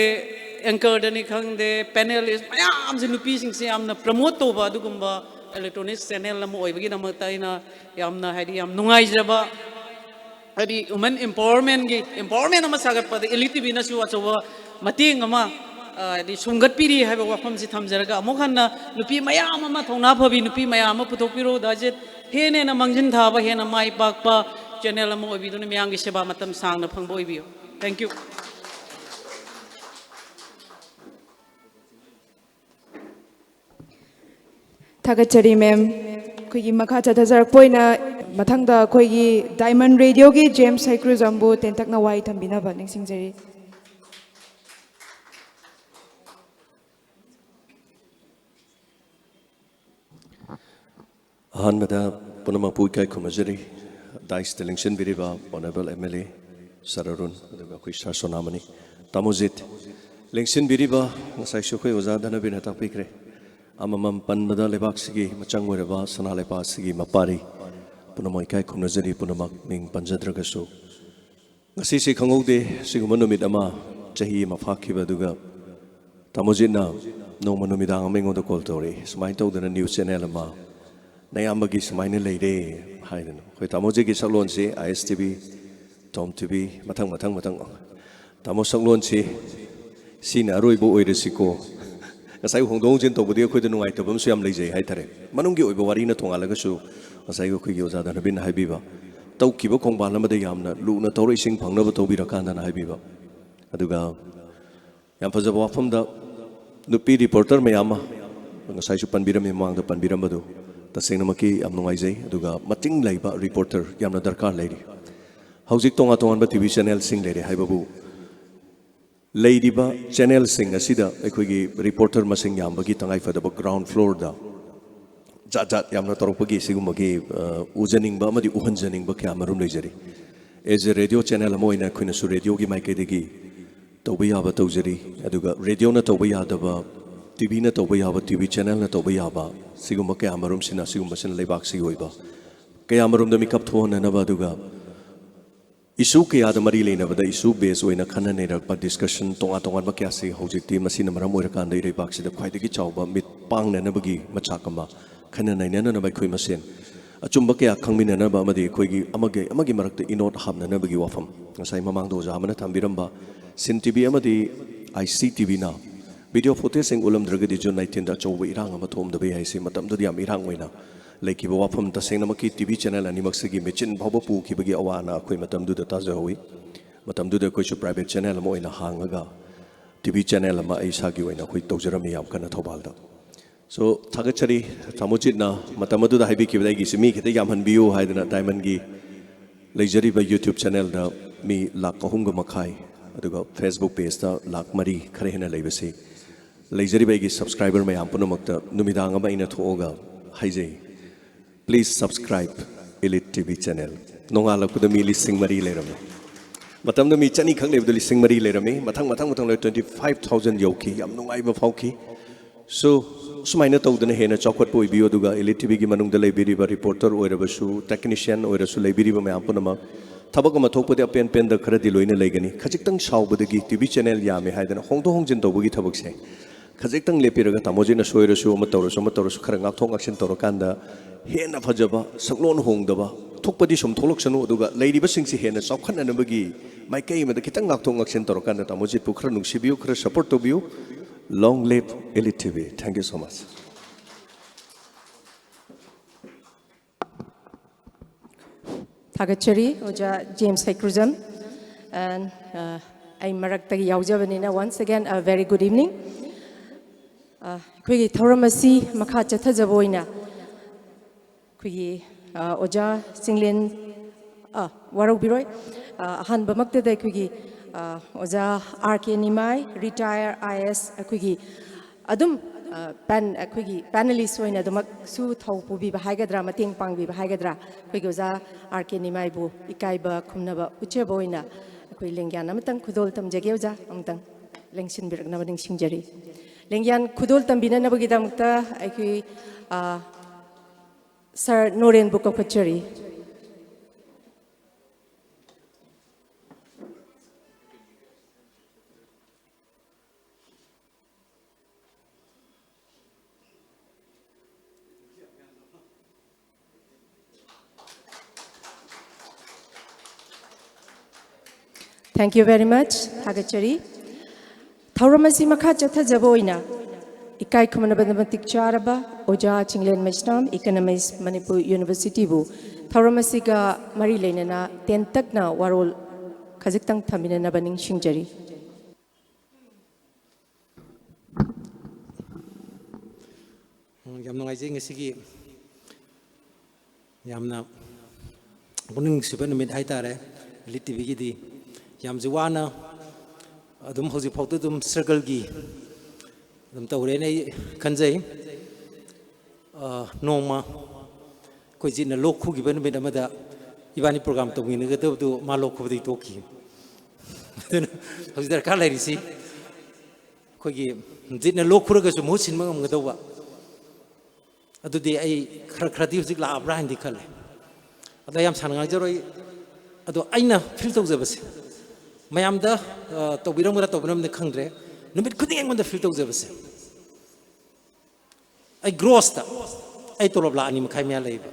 anchor ni khangde panelist mayam se nupi sing se amna promote to ba dugumba electronics channel lam oibagi namata ina yamna haidi yam nungai jaba hadi women empowerment ama sagat pa ELITETV na su achawa mating ama di sunggat piri haiba wafam si thamjaraga amokhanna nupi mayam ama thongna phabi nupi mayam ama puthokpiro dajet hene na mangjin thaba hena mai pakpa channel ama oibi dun miyang gi seba matam sangna phangbo oibiyo thank you Thagachari ma'am koigi makha chathajak poina mathangda koigi Diamond Radio gi James Haikru Zambu tentakna wai thambina ba ningsingjari Ahanmada Punamapui kai kumajari Dice Television Biriba Honorable MLA Sararun aduga koi Sonamani Tamuzit Lengsin Biriba ngasai sukoi ozadana bin hatakpikre amamam panbada lebak sigi machang wereba sana lepa sigi mapari Punamai kai kumajari punamak ming panjadragasu ngasi si khangaude siguma numit ama chahi mafakhiba duga Tamuzit na no manumidang amengoda call tori smai tawdana news channel ama Nayambagi samaina leire haiden khoi tamoji gi saklon si ISTV Tom TV matang tamo saklon si na roibo oiresiko ngasai hongdong jin tobudi khoi de nungai tabam su yam leijai haitare manungi oibo wari na thonga laga su ngasai ko khoi gi oza da bin haibiba taukiba khongban lamada yamna luna tawrei sing phangna ba tobira kanda na haibiba aduga yam fajaba wafam da nupi reporter mayama ngasai su panbiram mang da panbiram badu tasengna am nungaijai aduga mating laiba reporter yamna darkar leiri haujik tonga ba TV channel sing leire haibabu leidiba channel sing asida aikoigi reporter masing yambagi tangai fadaba ground floor da jat yamna torpagi sigumagi ujaning ba amadi uhanjaning ba kyamarum leijari as a radio channel amoina khina su radio gi maikadegi tawbiya ba tawjari aduga radio na tawbiya da ba TV na tawbiya ba TV channel na tawbiya ba sigumba kaya marum sina sigumba sina lebak si oiba kaya marum da mikap thona na ba duga issue kaya da mari leina ba da issue base oina khana ne pa discussion tonga ba kya si hojik ti masina maram oira kan dai lebak si da khwaidagi chawba mit pang na bagi machakama khana nai na ba khoi masen achumba kaya khangmina na ba amadi khoigi amagi marakta inot hamna na bagi wafam ngasai mamang do ja mana thambiramba sin TV amadi ICTV na video footage sing ulam dragadi June 19 da chawba irang ama thom da be haisi matam da yam irang oina leki ba wafam ta seng namaki TV channel ani maksigi mechin bhawba pu ki bagi awana khoi matam du da ta ja hoi matam du da koi chu private channel mo oina hangaga TV channel ama aisa gi oina khoi tawjarami yam kana thobal da so thagachari thamujit na matam du da haibi ki badai gi simi khite yam han biu haidana diamond gi leijari ba YouTube channel da mi lak kahunga makhai aduga Facebook page da lak mari khare hena leibasi leijari ba gi subscriber mayam punamakta numidang ama ina thoga haijai please subscribe ELITETV channel nonga kuda mi listing mari lerame matam da mi chani khang lebda listing mari lerame mathang le 25000 yoki yam nungai ba phauki so sumaina tawdana hena chokot poi bio duga ELITETV gi manung da leibiri ba reporter oirabasu technician oirasu leibiri ba mayam punama tabak ama thokpade pen da khara di loina leigani khajiktang shawbadagi TV channel yame haidana hongdong tawbagi thabak se khajiktang lepiraga tamojina soirasu ama tawrasu khara ngakthong action tawrakanda hena phajaba saklon hongdaba thokpadi som tholoksanu aduga leiriba singsi hena chawkhananabagi maikai mada kitang ngakthong action tawrakanda tamojit pu khara nungsibiu khara support tobiu long live ELITETV thank you so much Thagachari Oja James Haikru and I Maraktagi Yaujavanina once again a very good evening. Kwigi Thoramasi Makacha Tazaboina Kwigi Oja Singlin Warobiroi Han Bamakta de Kwigi Oja RK Nimai retire IS Kwigi Adum panelists oina damak su thaupu bi bahaigadra mating pang bi bahaigadra koi goza RK Nimai bu ikai ba khumna ba uche boina koi lengyan amatang khudol tam jageuja amtang lengsin birak na bading singjari lengyan khudol tam bina na bagi damta ai Sir Noren Bukokachari. Thank you very much, Hagachari. Thauramasi makha chatha jaboina. Ikai Kumanabanatik Charaba, Oja Chinglen Mestam, Economist, Manipur University Bu. Thauramasiga Mari Lenana, Tentakna, Warol, Kazakhtang Tamina Nabaning Shingjari. Yamnong Sigi Yamna Buning Supermid Haitare, ELITETV Yamzuana, Adum Hosi Potum Circle Gi, Dum Taurene Kanzai, Noma, Quizina Loku given with Amada, Ivani program to win to Maloko the Toki. How's their color, you see? Quigi didn't look as a motion Mangadova. Adu de ay creative la brand di kale adayam sanang jaro adu aina feel to zabase mayam da to biram ra to biram de khangre numit khuding ang da feel to zabase ay gross ta ay tolob la ani makai mya leiba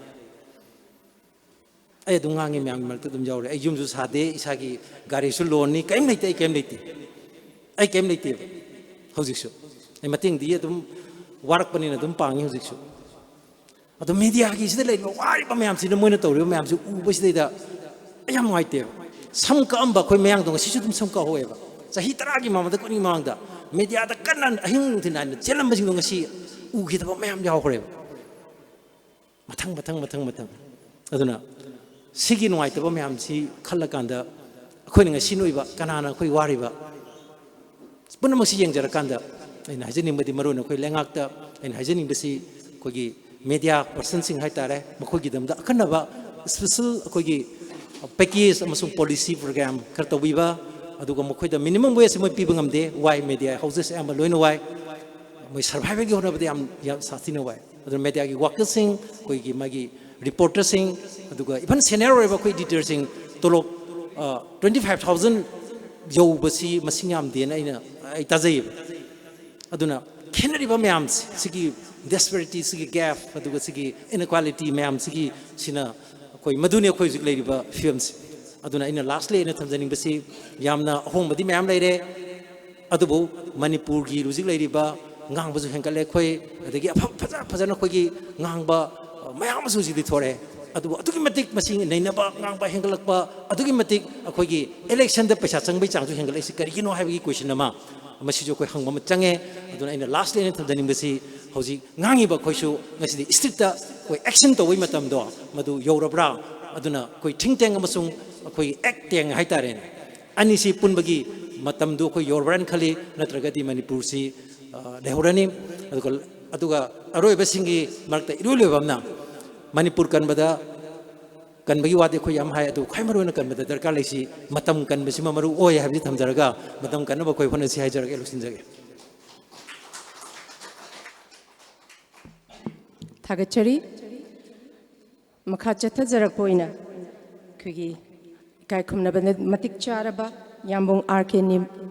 ay dunga ngi myam mal to dum jawre ay yum su sa de isa gi gari su loan ni kaim leite ay kaim leite hojik su ay mating di dum warak pani na dum pangi hojik su the media is the late, why am the monitor, ma'am, which they are. I am right there. Some come back when Mayang don't see them some however. So he tragi mamma the Kunimanga. Media the Kanan, Hington, and the Chelambas you see, who hit about Mam Yahore. Matang. I don't know. Sigin white about Mam, see Kalakanda, Queen a Sinuiva, Kanana, Kuiwariva. Spunamasi Yang Jarakanda, and Hazening with the Maruna, Kuilangakta, and Hazening the sea, Kogi. Media person sing haitare makogi dam da kanaba special kogi package amasung policy program karto biba aduga makoi da minimum wage mo pibangam de why media houses am loina why mo survival gi hona bade am ya sathina why adu media gi workers sing kogi magi reporters sing aduga even scenario ba koi editor sing tolo 25000 yo basi masing am de na ina ai tajai aduna khenari ba myam sigi disparity sigi gap aduga sigi inequality myam sigi sina koi maduni koi zik leiba films aduna ina lastly ina thamjaning basi yamna hong badi myam leire adubu manipur gi ruzik leiba ngang bazu henkale koi adagi phajana koi gi ngang ba myam su ji thore adubu adugi matik masing neina ba ngang ba hengalak ba adugi matik koi gi election da paisa changbai changju hengalai si kari kino habi question ama masijo koi hangba change aduna ina lastly ina thamjaning basi Hosi Nangi ba Koishu, Messi Stricta, Koi action to Wimatam do, Madu Yorabra, Aduna, Koi Tingtang Amasung, Koi acting Haitaren. Anisi Punbagi, Matam do Koi Yorban Kali, Natragati Manipursi, Dehorani, Aduga, Aroy Basingi, Marta Irulevamna, Manipur Kanbada, Kanbagi Wadi Koyam Hayatu, Kaimaruna Kanbada, Kalisi, Matam Kanbasimaru, Oy Habitam Zaraga, Matam Kanaba Koi Honasi Hajar Elusinjag. Hagachari Makachata Zarapoina Kugi Kaikumna Matik Charaba Yambong RK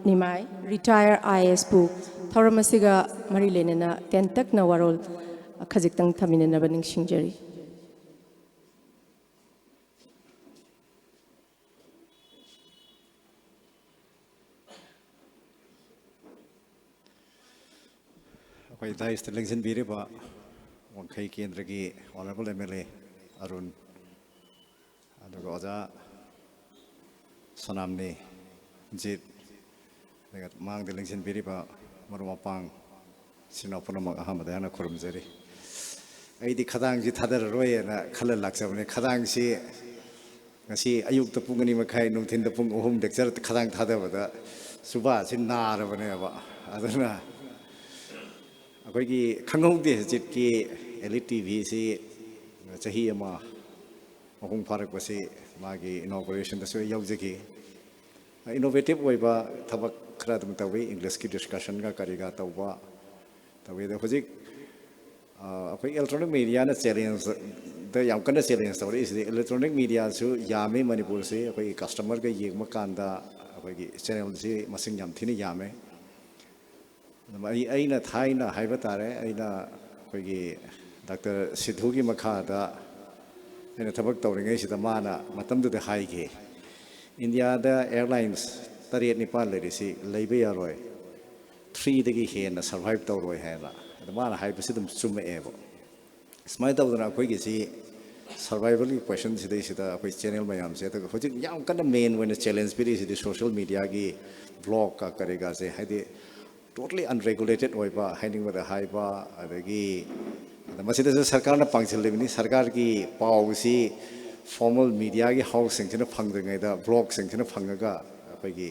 Nimai Retire IS Pu Tauramasiga Marilenina Tentak Nawarol Kazakhstan Tamina Nabaning Shingjari. Okay, that is the Lingson Biriba. Kai Kendragi, Honorable MLA Arun Adugoza Sonamni Jit Mang the Lingson Biriba Marumapang Sinoponama Hamadana Kurumzeri. I the Kadang Jitadar Roy and Kala Laxam, Kadang si Ayuk the Pungani Makai, Nutin the Pung home, the Kadang Tada, Subas in Nara, whenever. Adana. Akoigi Kangong de Jitki ELITETV si Chahi ama Mahung Parak basi magi inauguration dasu yaujaki innovative waiba thabak khara dum tawi English ki discussion ga kariga tawba tawi de hojik ꯑꯩꯈꯣꯏ electronic ꯃꯦꯗꯤꯌꯥꯅ ꯆꯦꯂꯦꯟꯖꯗ ꯌꯥꯝ ꯀꯟꯅ challenge ꯇꯧꯔꯛꯏꯁꯤꯗꯤ electronic ꯃꯦꯗꯤꯌꯥꯁꯨ ꯌꯥꯝꯃꯤ ꯃꯅꯤꯄꯨꯔꯁꯤ ꯑꯩꯈꯣꯏꯒꯤ ꯀꯁꯇꯃꯔꯒ ꯌꯦꯡꯕ ꯀꯥꯟꯗ ꯑꯩꯈꯣꯏꯒꯤ ꯆꯦꯅꯦꯜꯁꯤ ꯃꯁꯤꯡ ꯌꯥꯝ ꯊꯤꯅ ꯌꯥꯝꯃꯦ ꯑꯩꯅ ꯊꯥꯏꯅ ꯍꯥꯏꯕ ꯇꯥꯔꯦ ꯑꯩꯅ ꯑꯩꯈꯣꯏꯒꯤ ꯗꯥꯛꯇꯔ ꯁꯤꯙꯨꯒꯤ ꯃꯈꯥꯗ ꯑꯩꯅ ꯊꯕꯛ ꯇꯧꯔꯤꯉꯩꯁꯤꯗ ꯃꯥꯅ ꯃꯇꯝꯗꯨꯗ ꯍꯥꯏꯈꯤ ꯏꯟꯗꯤꯌꯥꯗ ꯑꯦꯌꯔꯂꯥꯏꯟꯁ 7-9 ꯂꯩꯔꯤꯁꯤ ꯂꯩꯕ ꯌꯥꯔꯣꯏ 3ꯗꯒꯤ ꯍꯦꯟꯅ ꯁꯔꯚꯥꯏꯚ ꯇꯧꯔꯣꯏ ꯍꯥꯏꯅ ꯑꯗ ꯃꯥꯅ ꯍꯥꯏꯕꯁꯤ ꯑꯗꯨꯝ ꯆꯨꯝꯃꯛꯑꯦꯕ ꯁꯨꯃꯥꯏꯅ ꯇꯧꯗꯅ ꯑꯩꯈꯣꯏꯒꯤꯁꯤ ꯁꯔꯚꯥꯏꯚꯦꯜꯒꯤ ꯀ꯭ꯋꯦꯁꯟꯁꯤꯗꯩꯁꯤꯗ ꯑꯩꯈꯣꯏ ꯆꯦꯅꯦꯜ ꯃꯌꯥꯝꯁꯦ ꯑꯗꯨꯒ ꯍꯧꯖꯤꯛ ꯌꯥꯝ ꯀꯟꯅ ꯃꯦꯟ ꯑꯣꯏꯅ ꯆꯦꯂꯦꯟꯖ ꯄꯤꯔꯤꯁꯤꯗꯤ ꯁꯣꯁꯤꯌꯦꯜ ꯃꯤꯗꯤꯌꯥꯒꯤ ꯕ꯭ꯂꯣꯒꯀ ꯀꯔꯤꯒꯥꯁꯦ ꯍꯥꯏꯗꯤ totally unregulated ꯑꯣꯏꯕ ꯍꯥꯏꯅꯤꯡꯕꯗ ꯍꯥꯏꯕ ꯑꯗꯒꯤ ꯃꯁꯤꯗꯁꯨ ꯁꯔꯀꯥꯔꯅ ꯄꯥꯡꯁꯤꯜꯂꯤꯕꯅꯤ ꯁꯔꯀꯥꯔꯒꯤ ꯄꯥꯎꯁꯤ ꯐꯣꯔꯃꯦꯜ ꯃꯤꯗꯤꯌꯥꯒꯤ ꯍꯥꯎꯁꯁꯤꯡꯁꯤꯅ ꯐꯪꯗ꯭ꯔꯤꯉꯩꯗ ꯕ꯭ꯂꯣꯒꯁꯤꯡꯁꯤꯅ ꯐꯪꯉꯒ ꯑꯩꯈꯣꯏꯒꯤ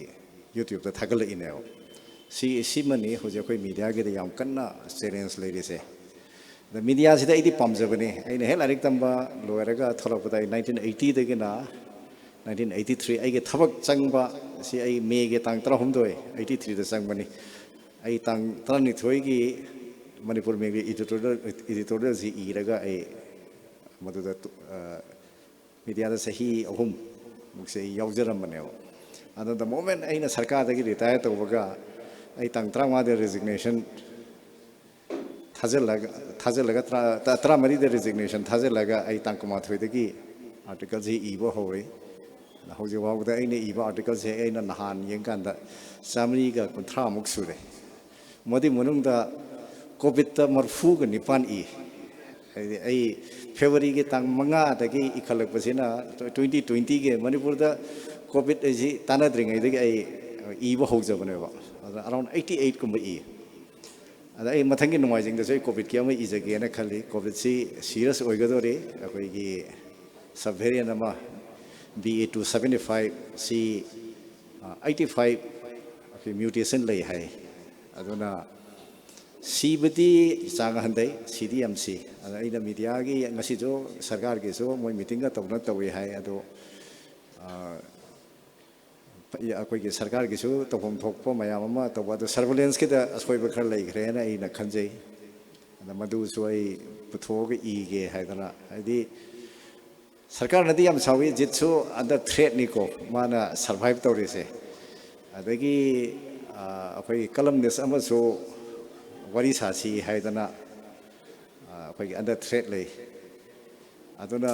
ꯌꯨꯇ꯭ꯌꯨꯕꯇ ꯊꯥꯒꯠꯂꯛꯏꯅꯦꯕ ꯁꯤꯃꯅꯤ ꯍꯧꯖꯤꯛ ꯑꯩꯈꯣꯏ ꯃꯤꯗꯤꯌꯥꯒꯤꯗ ꯌꯥꯝ ꯀꯟꯅ ꯆꯦꯂꯦꯟꯖ ꯂꯩꯔꯤꯁꯦ ꯑꯗ ꯃꯤꯗꯤꯌꯥꯁꯤꯗ ꯑꯩꯗꯤ ꯄꯥꯝꯖꯕꯅꯤ ꯑꯩꯅ ꯍꯦꯛ ꯂꯥꯏꯔꯤꯛ ꯇꯝꯕ ꯂꯣꯏꯔꯒ ꯊꯣꯛꯂꯛꯄꯗ ꯑꯩ 1980 1983 ꯑꯩꯒꯤ ꯊꯕꯛ ꯆꯪꯕ ꯁꯤ ꯑꯩ ꯃꯦꯒꯤ ꯇꯥꯡ 13 83ꯗ ꯆꯪꯕꯅꯤ ꯑꯩ ꯇꯥꯡ 12ꯒꯤ ꯃꯅꯤꯄꯨꯔ ꯃꯦꯒꯤ ꯏꯗꯤꯇꯣꯔꯤꯌꯦꯜꯁꯤ ꯏꯔꯒ ꯑꯩ ꯃꯗꯨꯗ ꯃꯤꯗꯤꯌꯥꯗ ꯆꯍꯤ 3 ꯑꯩ ꯌꯥꯎꯖꯔꯝꯕꯅꯦꯕ ꯑꯗꯣ ꯗ ꯃꯣꯃꯦꯟ ꯑꯩꯅ ꯁꯔꯀꯥꯔꯗꯒꯤ ꯔꯤꯇꯥꯌꯔ ꯇꯧꯕꯒ ꯑꯩ ꯇꯥꯡ 35ꯗ ꯔꯤꯖꯤꯒꯅꯦꯁꯟ ꯊꯥꯖꯤꯜꯂꯒ 13ꯗ ꯔꯤꯖꯤꯒꯅꯦꯁꯟ ꯊꯥꯖꯤꯜꯂꯒ ꯑꯩ ꯇꯥꯡ 19ꯗꯒꯤ आर्टिकल इब हौरे हौजिक अने इब आर्टिकल से अना नहान येंकांदा 150 सूरे मदी मनुंगदा कोविड मरफूग निपान ई फेब्रुवरी के तंग मंगा दगी इखलकपसिना 2020 के मणिपुर दा कोविड एजी तानाद्रिंगैदगी आई इब हौजबनेबा अराउंड 88 कुंब ई अदा आई मथंगी नुमाइजिंगदसु कोविड के अमा इजगेना खली कोविड सी सीरियस ओइगदोरे अखोइगी सब वेरिएंट अमा BA275 सी 85 म्यूटेशन लई है अदुना सीबदी चांग हंदै CDMC अदा मीडिया की ngasi जो सरकार की जो मोय मीटिंग का तौना तवे है अदो अखोई की सरकार की जो तौफम थोकपो मयाम अमा तौबा अदो सर्वेलेंस की दा असोइब खर लैख्रेना अइना खंजै अदा मदु सो अइ पुथोग इगे हैदना हाइदि सरकार नदी हम सावी जितसु अंदर थ्रेट निको माना सर्वाइव तौरीसे अदगी अखोई कलमनेस अमसो वरी सासी हैदना अखोई अंदर थ्रेट ले अदुना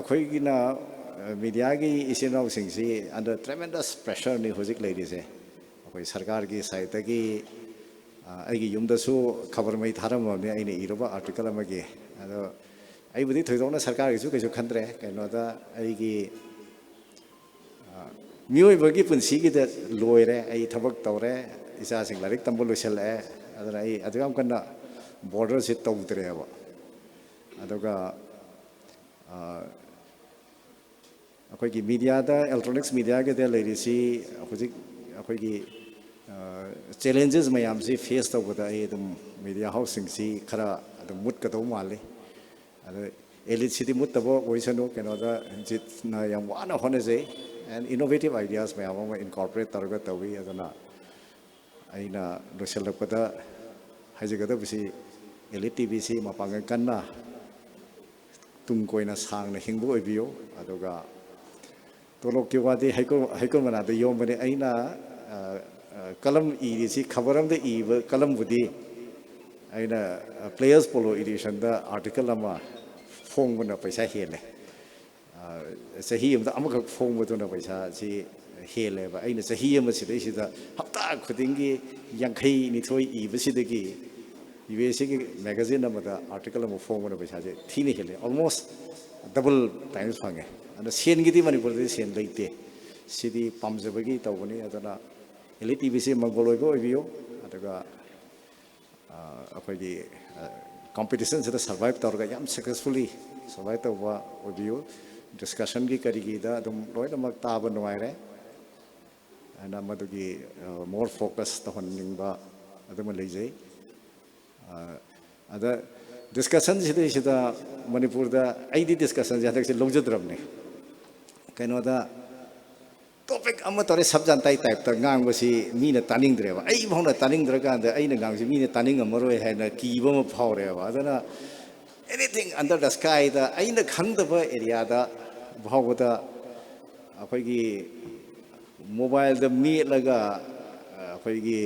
अखोईगिना मीडिया की इसिनाउ सिंगसी अंडर ट्रेमेंडस प्रेशर नि होजिक लेदिसे अखोई सरकार की साइड तगी आइगी युमदसु खबर मै थारमने आइने इरोबा आर्टिकल अमगे अदो आई बुद्धि थोइदोना सरकार की कैसे खंद्रे कहोदा आई मियोबगी पुंसी की लोरे आई थबक तौरे इसा सिंग लारिक तंबो लोइसले अदना आई अदगाम कन्ना बॉर्डर से तौद्रेबा अदुगा अखोइगी मीडिया दा इलेक्ट्रॉनिक्स मीडिया के दे लेरिसी अखोजिक अखोइगी चैलेंजेस मयाम से फेस तौबदा आई दम मीडिया हाउसिंग सी खरा अदम मुट का तौ माले एलिट सिटी मुतबो ओइसनो केनोदा जितना याम वाना होनेजे एंड इनोवेटिव आइडियाज मयाम अमा इनकॉर्पोरेट तरगा तवी अदना आइना लोसलपदा हाइजगदा बिसी एलिट टीवी सी मपांग कन्ना तुम कोइना सांगना हिंगबो ओइबियो अदुगा तोलोक के वादे हाइको मनादे योमबने आइना कलम इरिसी खबरम दे इब कलम बुदी आइना प्लेयर्स पोलो एडिशन दा आर्टिकल अमा फोंगबना पैसा हेले सही अमदा अमखक फोंगबदुना पैसा सी हेलेबा आइना सही अमा सिदैसिदा हप्ता खुदिंगी 52 इबसिदगी यूएसए की मैगजीन अमदा आर्टिकल अमा फोंगबना पैसा जे थीने हेले ऑलमोस्ट डबल टाइम्स फंगे अना सेनगिदी मणिपुर दे सेन लैते सिदी पामजबगी तौबनी अदना एलिट टीवी से मंगोलोइबो ओइबियो अदगा अखोइगी competition से survive तौरगा याम successfully survive तौबा ओबियो discussion की करिगी दा दम लोइना मक ताब नवाइरे अना मदुगी more focus तहनिंगबा अदम लेजै अदा discussion सिदा मणिपुर दा आइदी discussion जादक से लौजद्रबने कनोदा top topic ama tore subjantai type ta ngang basi mina taning dreba ai bhongna taning draga anda ai na ngang si mina taning amaroi hai na ki ba ma phawre ba adana anything under the sky da ai na khang da ba area da bhawda akhoi gi mobile da mi laga akhoi gi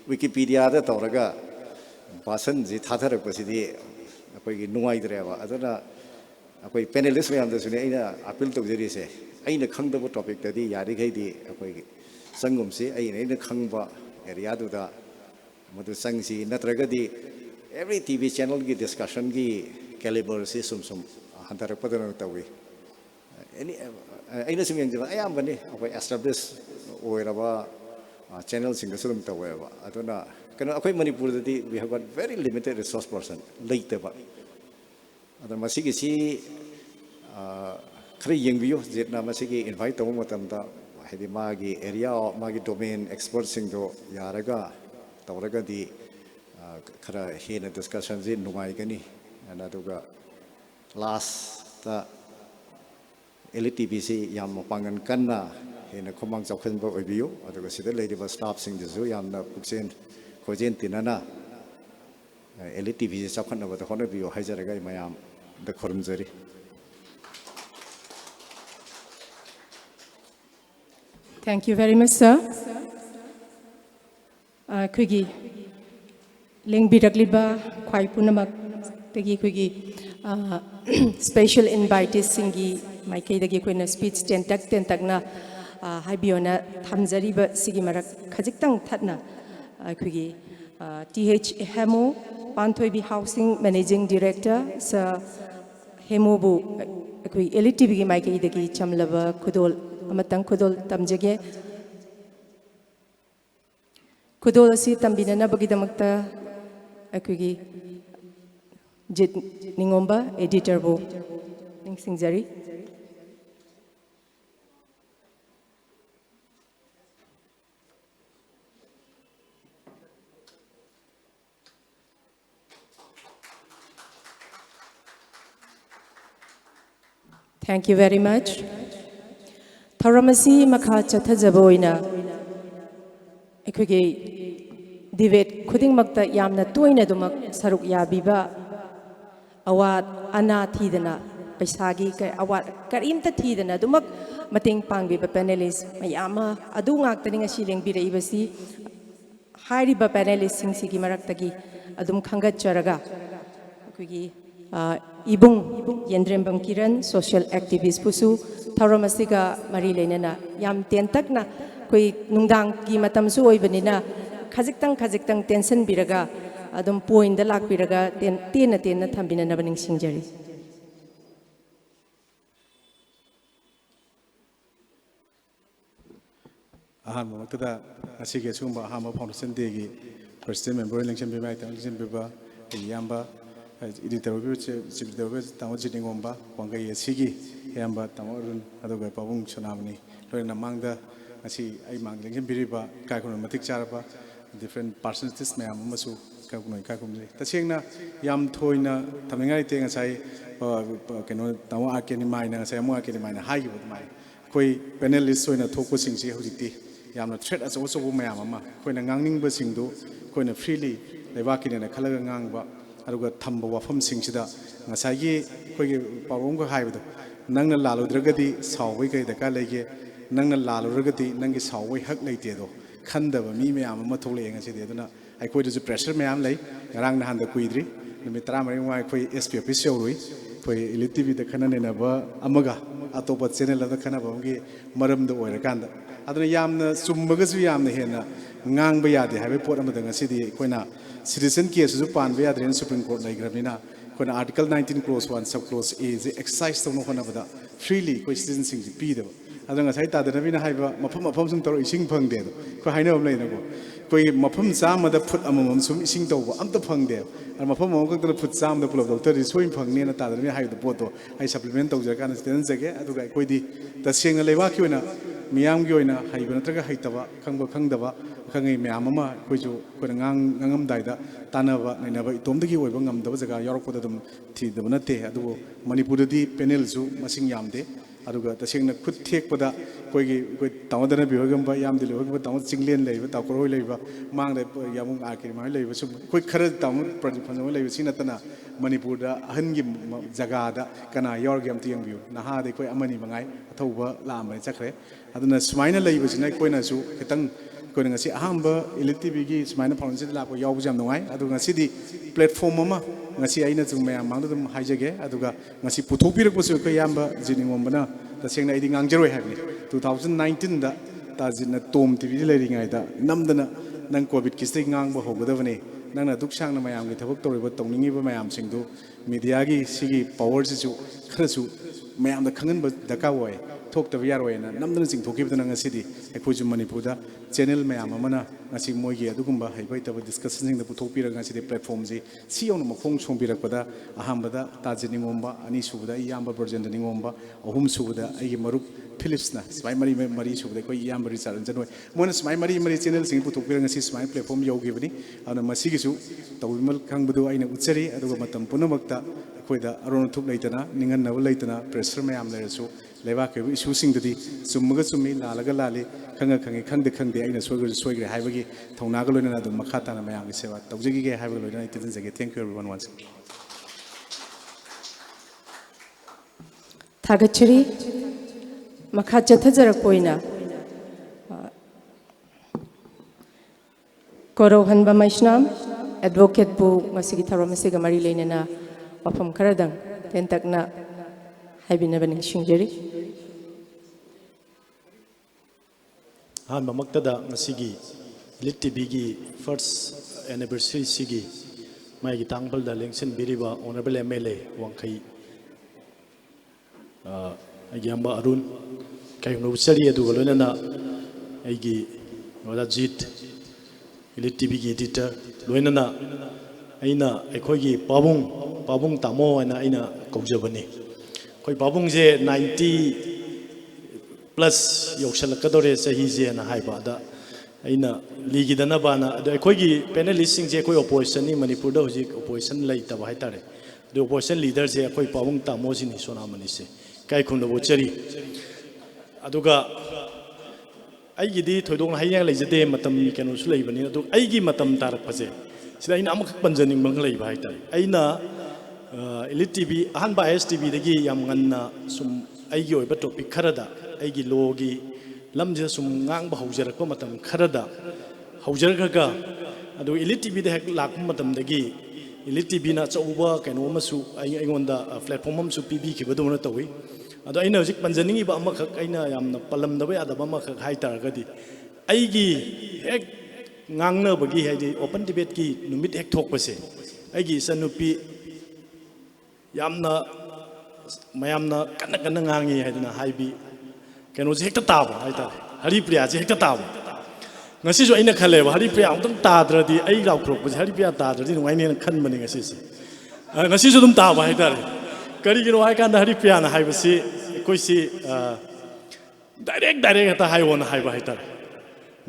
wikipedia da tawraga basan ji thatharak basidi akhoi gi nuai dreba adana akhoi panelist mayam da sune aina appeal tawjari se aina khangdaba topic tadi yari gaidi akhoi sangum si aina khangba area du da madu sangsi natragadi every TV channel gi discussion gi caliber si sum hantar padana tawi any aina sim yang jaba ayam bani akhoi establish oiraba channel singa sum tawi ba aduna kana akhoi Manipur dadi we have got very limited resource person later ba adama masigi si khari yengbiyo jetna masigi invite tawo matamda hedi magi area magi domain expert sing do yaraga tawraga di khara hena discussion ji numai gani anaduga last ta ELITETV si yam pangan kanna hena khomang chawkhan ba oibiyo aduga sida leidiba staff sing ju yamna puksen khojen tinana ELITETV si chawkhan ba hona biyo haijaraga mayam da khorumjari. Thank you very much, sir. Kuigi lengbirakliba khwai punamak tagi kuigi special invitees singi maikei dagi koina speech tentak na haibiona thamjariba sigi marak khajiktang thatna kuigi TH Hemo Panthoibi Housing Managing Director Sir Hemo bu kui ELITETV gi maikei dagi chamlaba khudol amatang khudol tamjage khudol asi tambinana bagidamakta akugi jit ningomba editor bo singjari. Thank you very much. Tharamasi makha chathajaboina ekhige debate khuding makta yamna toina dumak saruk yabiba awat ana thidana paisagi ka awat karimta thidana dumak mating pangbiba panelist mayama adu ngaktani ngasi lengbira ibasi hairiba panelist singsigi maraktagi adum khangatcharaga ekhige ibung yendrembam kiran social activist pusu tharamasiga mari leinana yam tentakna koi nungdang gi matam su oibanina khajik tension biraga adum point da lak biraga ten thambina nabaning singjari. ahan mo tada asige sumba ahama foundation de gi first member election be mai election be ba yamba editor be chief de be tawo jiting omba wangai asigi yamba tamorun adoga pabung chunamni loina mangda asi ai mang election biriba kai kono matik charaba different personalities mayam masu ka kunoi ka kumle tasengna yam thoina thamingai te ngasai keno tawo akeni mai na ngasai mo akeni mai na hai gi mai koi panelist soina thokko singsi hojiti yamna threat aso mayam ama koina ngangning ba singdu koina freely leibakini na khalaga ngangba aduga thamba wafam singsida ngasai gi koi pawong ko haibdo nangna laludragadi sawai kai daka lege nangna laluragadi nangi sawai hak leite do khandaba mi mayam ama thole ngasi de duna ai koi du pressure mayam lei ngarang na handa kuidri numi 13 wai koi SP office yaurui koi ELITETV da khana ne na ba amaga atopa channel da khana ba ngi maram da oira kanda aduna yamna summaga su yamna hena ngang ba yade haibe pot amada ngasi di koina citizen case su pan ba yadren supreme court lai grabina koina article 19 clause 1 sub clause a je exercise to no khona bada freely koi citizen sing ji pi da aduna sai ta da na haiba mafam sung toro ising phang de ko haina om lai na ko koi mafam chama da phut amam sum ising to ba am ta phang de mafam mo ka phut cham da pulo doctor ri soin phang ne na ta da hai da poto ai supplement to jaka na student jage aduga koi di ta seng leiwa ki na miyam gi oina haiba natraga haitaba khangdaba khangai miyam ama koiju koi ngangam daida tanaba nainaba itomdagi oiba ngamdaba jaga yorokpoda dum thi dabana te adu Manipur di panel ju masing yamde aduga tasengna khut thek pada koi tamadana bihogam ba yam dil hogam tamad chinglen leiba takoroi leiba mang le yamung akir mai leiba sum koi khara tamud project phang leiba sinatana manipur da ahangi jaga da kana yor gam tiang biu naha de koi amani mangai athoba la mai chakre aduna smaina leiba sina koi na su kitang koi ngasi ahamba ELITETV gi smaina foundation la ko yaw jam ngai aduga ngasi di platform ama ngasi aina chung mayam mang dum haijage aduga ngasi puthopirek pasu ko yamba jiningom bana tasengna idi ngangjroi habni 2019 da tajina tom tv leiringai da namdana nang covid kistai ngangba hogadavani nangna duksangna mayam gi thabak toriba tongningi ba mayam singdu media gi sigi power sisu kharasu mayam da khangan ba daka wai thok ta yar wai na namdana sing thokib da ngasidi ekhoju manipur da channel mayam amana ngasi moigi adugumba haibai ta discussion sing da puthopira ngasi platform ji siong ma khong chombirak pada ahambada tajiningomba ani subda yamba version da ningomba ahum subda ai marup Philips na smai mari subda ko yamba richard janoi mona smai mari channel sing puthopira ngasi smai platform yogi bani ana masigi su tawmal khangbudu aina uchari aduga matam punamakta koida aron thup leitana ningan na leitana pressure mayam leresu leba ke issue sing dudi summaga summi lalaga lali khanga khangde aina soigre haibagi thaunaga loina dum makhata na mayam gi sewa tawjigi ge haibaga loina ititin jage thank you everyone once Thagachiri makha chathajarak poina Koro hanba maishnam advocate bu masigi tharam masiga mari leinena wafam karadang tentakna haibina bani shingjeri han mamaktada ngasigi ELITETV gi first anniversary sigi mai gi tangbal da lengsen biriba honorable MLA wangkai agamba arun kai no sari adu golona na aigi wada jit ELITETV gi editor loina na aina ekhogi pabung tamo na aina kaujabani koi pabung je 90 plus yoksalakadore sahi je na haiba da aina ligi dana bana ado ekhogi panelist sing je koi opposition ni manipur da hoji opposition lai ta bai tare the opposition leader je koi pabung tamo sin hi sona mani se kai khun do chari aduga aigi di thoidong hayang leijade matam kenu su leibani adu aigi matam tarak pase sida ina amak panjaning bang lei bai tare aina ELITETV ahanba STV dagi yam nganna sum aigi oiba topic kharada aigi logi lamje sum ngang ba haujarak matam kharada haujarga adu ELITETV de hek lak matam dagi ELITETV na chauba kaino masu aingonda platform am su pb khibadona tawi adu aina hojik panjaningi ba amakak aina yamna palam da ba adaba amakak haitaragadi aigi hek ngangna bagi haidi open debate ki numit hek thokpase aigi sanupi yamna mayamna kana ngangi haidina haibi keno je hekta taba haita haripriya je hekta taba ngasi jo aina khale ba haripriya amtam tadradi ai raw krok ba haripriya tadradi ngai ne khan mani ngasi jo dum taba haita kari gino hai kan haripriya na haibasi koisi direct ta haiwon haiba haita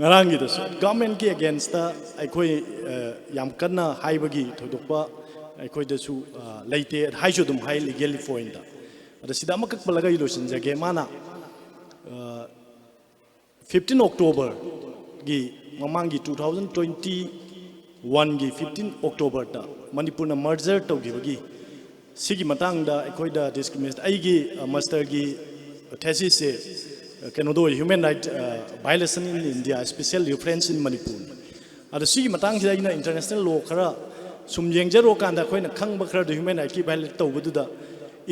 ngarang gi da government ki against the aikoi yam kana haibagi thodokpa aikoi da su leite haijo dum hai legally point da sida makak balaga ilosin jage mana 15 October gi mamangi 2021 gi 15 October ta Manipur na merger to gi bagi sigi matang da aikoi da discrimination aigi master gi thesis se keno do human right violation in India special reference in Manipur ada sigi matang sida ina international law khara sum yengjaro kanda khoina khangba khara da human right ki violate to budu da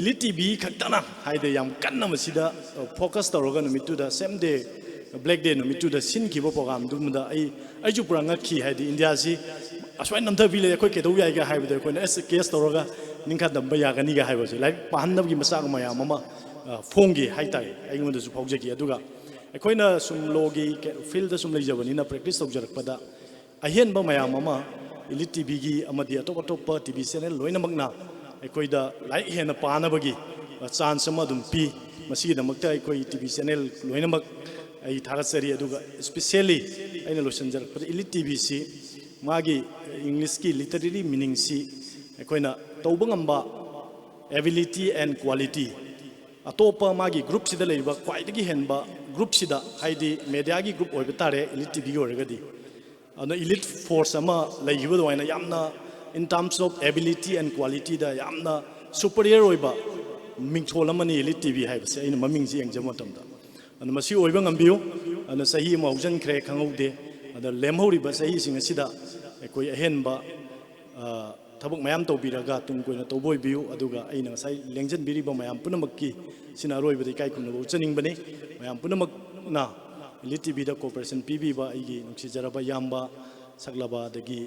ELITETV khaktana haide yam kanna masida focus toroga numitu da same day black day numitu da sin ki bo program dumda ai ju puranga ki haide India si aswai namtha vile khoi ke do yai ga haibu da khoina es case toroga ningkha damba ya ga ni ga haibu si like pahanna gi masa ma ya mama fongi haitai aingonda su phawjagi aduga ekhoina sum logi field da sum leijabani na practice tawjarakpada ahen ba maya mama ELITETV gi amadi atop TV channel loina magna ekoida lai hena pana bagi chance ma dum pi masi da makta ekoi TV channel loina mak ai thagasari aduga especially aina lotion jarakpada ELITETV si magi English ki literary meaning si ekoina tawbangamba ability and quality अतोपा मागी group सिदा लेबा क्वाइदगी हेनबा group सिदा हाइदी media की group ओइबा तारे Elite TV ओरगदी अन Elite force अमा लेगिबो दोइना यामना in terms of ability and quality दा यामना सुपीरियर ओइबा मिंगथोल अमनी इलिट टीवी हाइबसे इन ममिंग जी एंगजम मतमदा अन मसी ओइबा ngambio अन सही मौजन खरे खंगौदे अन लेमहौरिबा सही सिंग सिदा एकोय अहेनबा थबक मैम तौबीरगा तुम कोई तौबोइबियु अदुगा अइना साइ लेंजनबिरिबा मैम पुनमक्की सिना रोइबदि काई खुनबो चनिंगबने मैम पुनमक ना इलिट टीवीदा कोऑपरेशन पीबीबा आइगी नुक्सिजरबा यामबा सकलबा दगी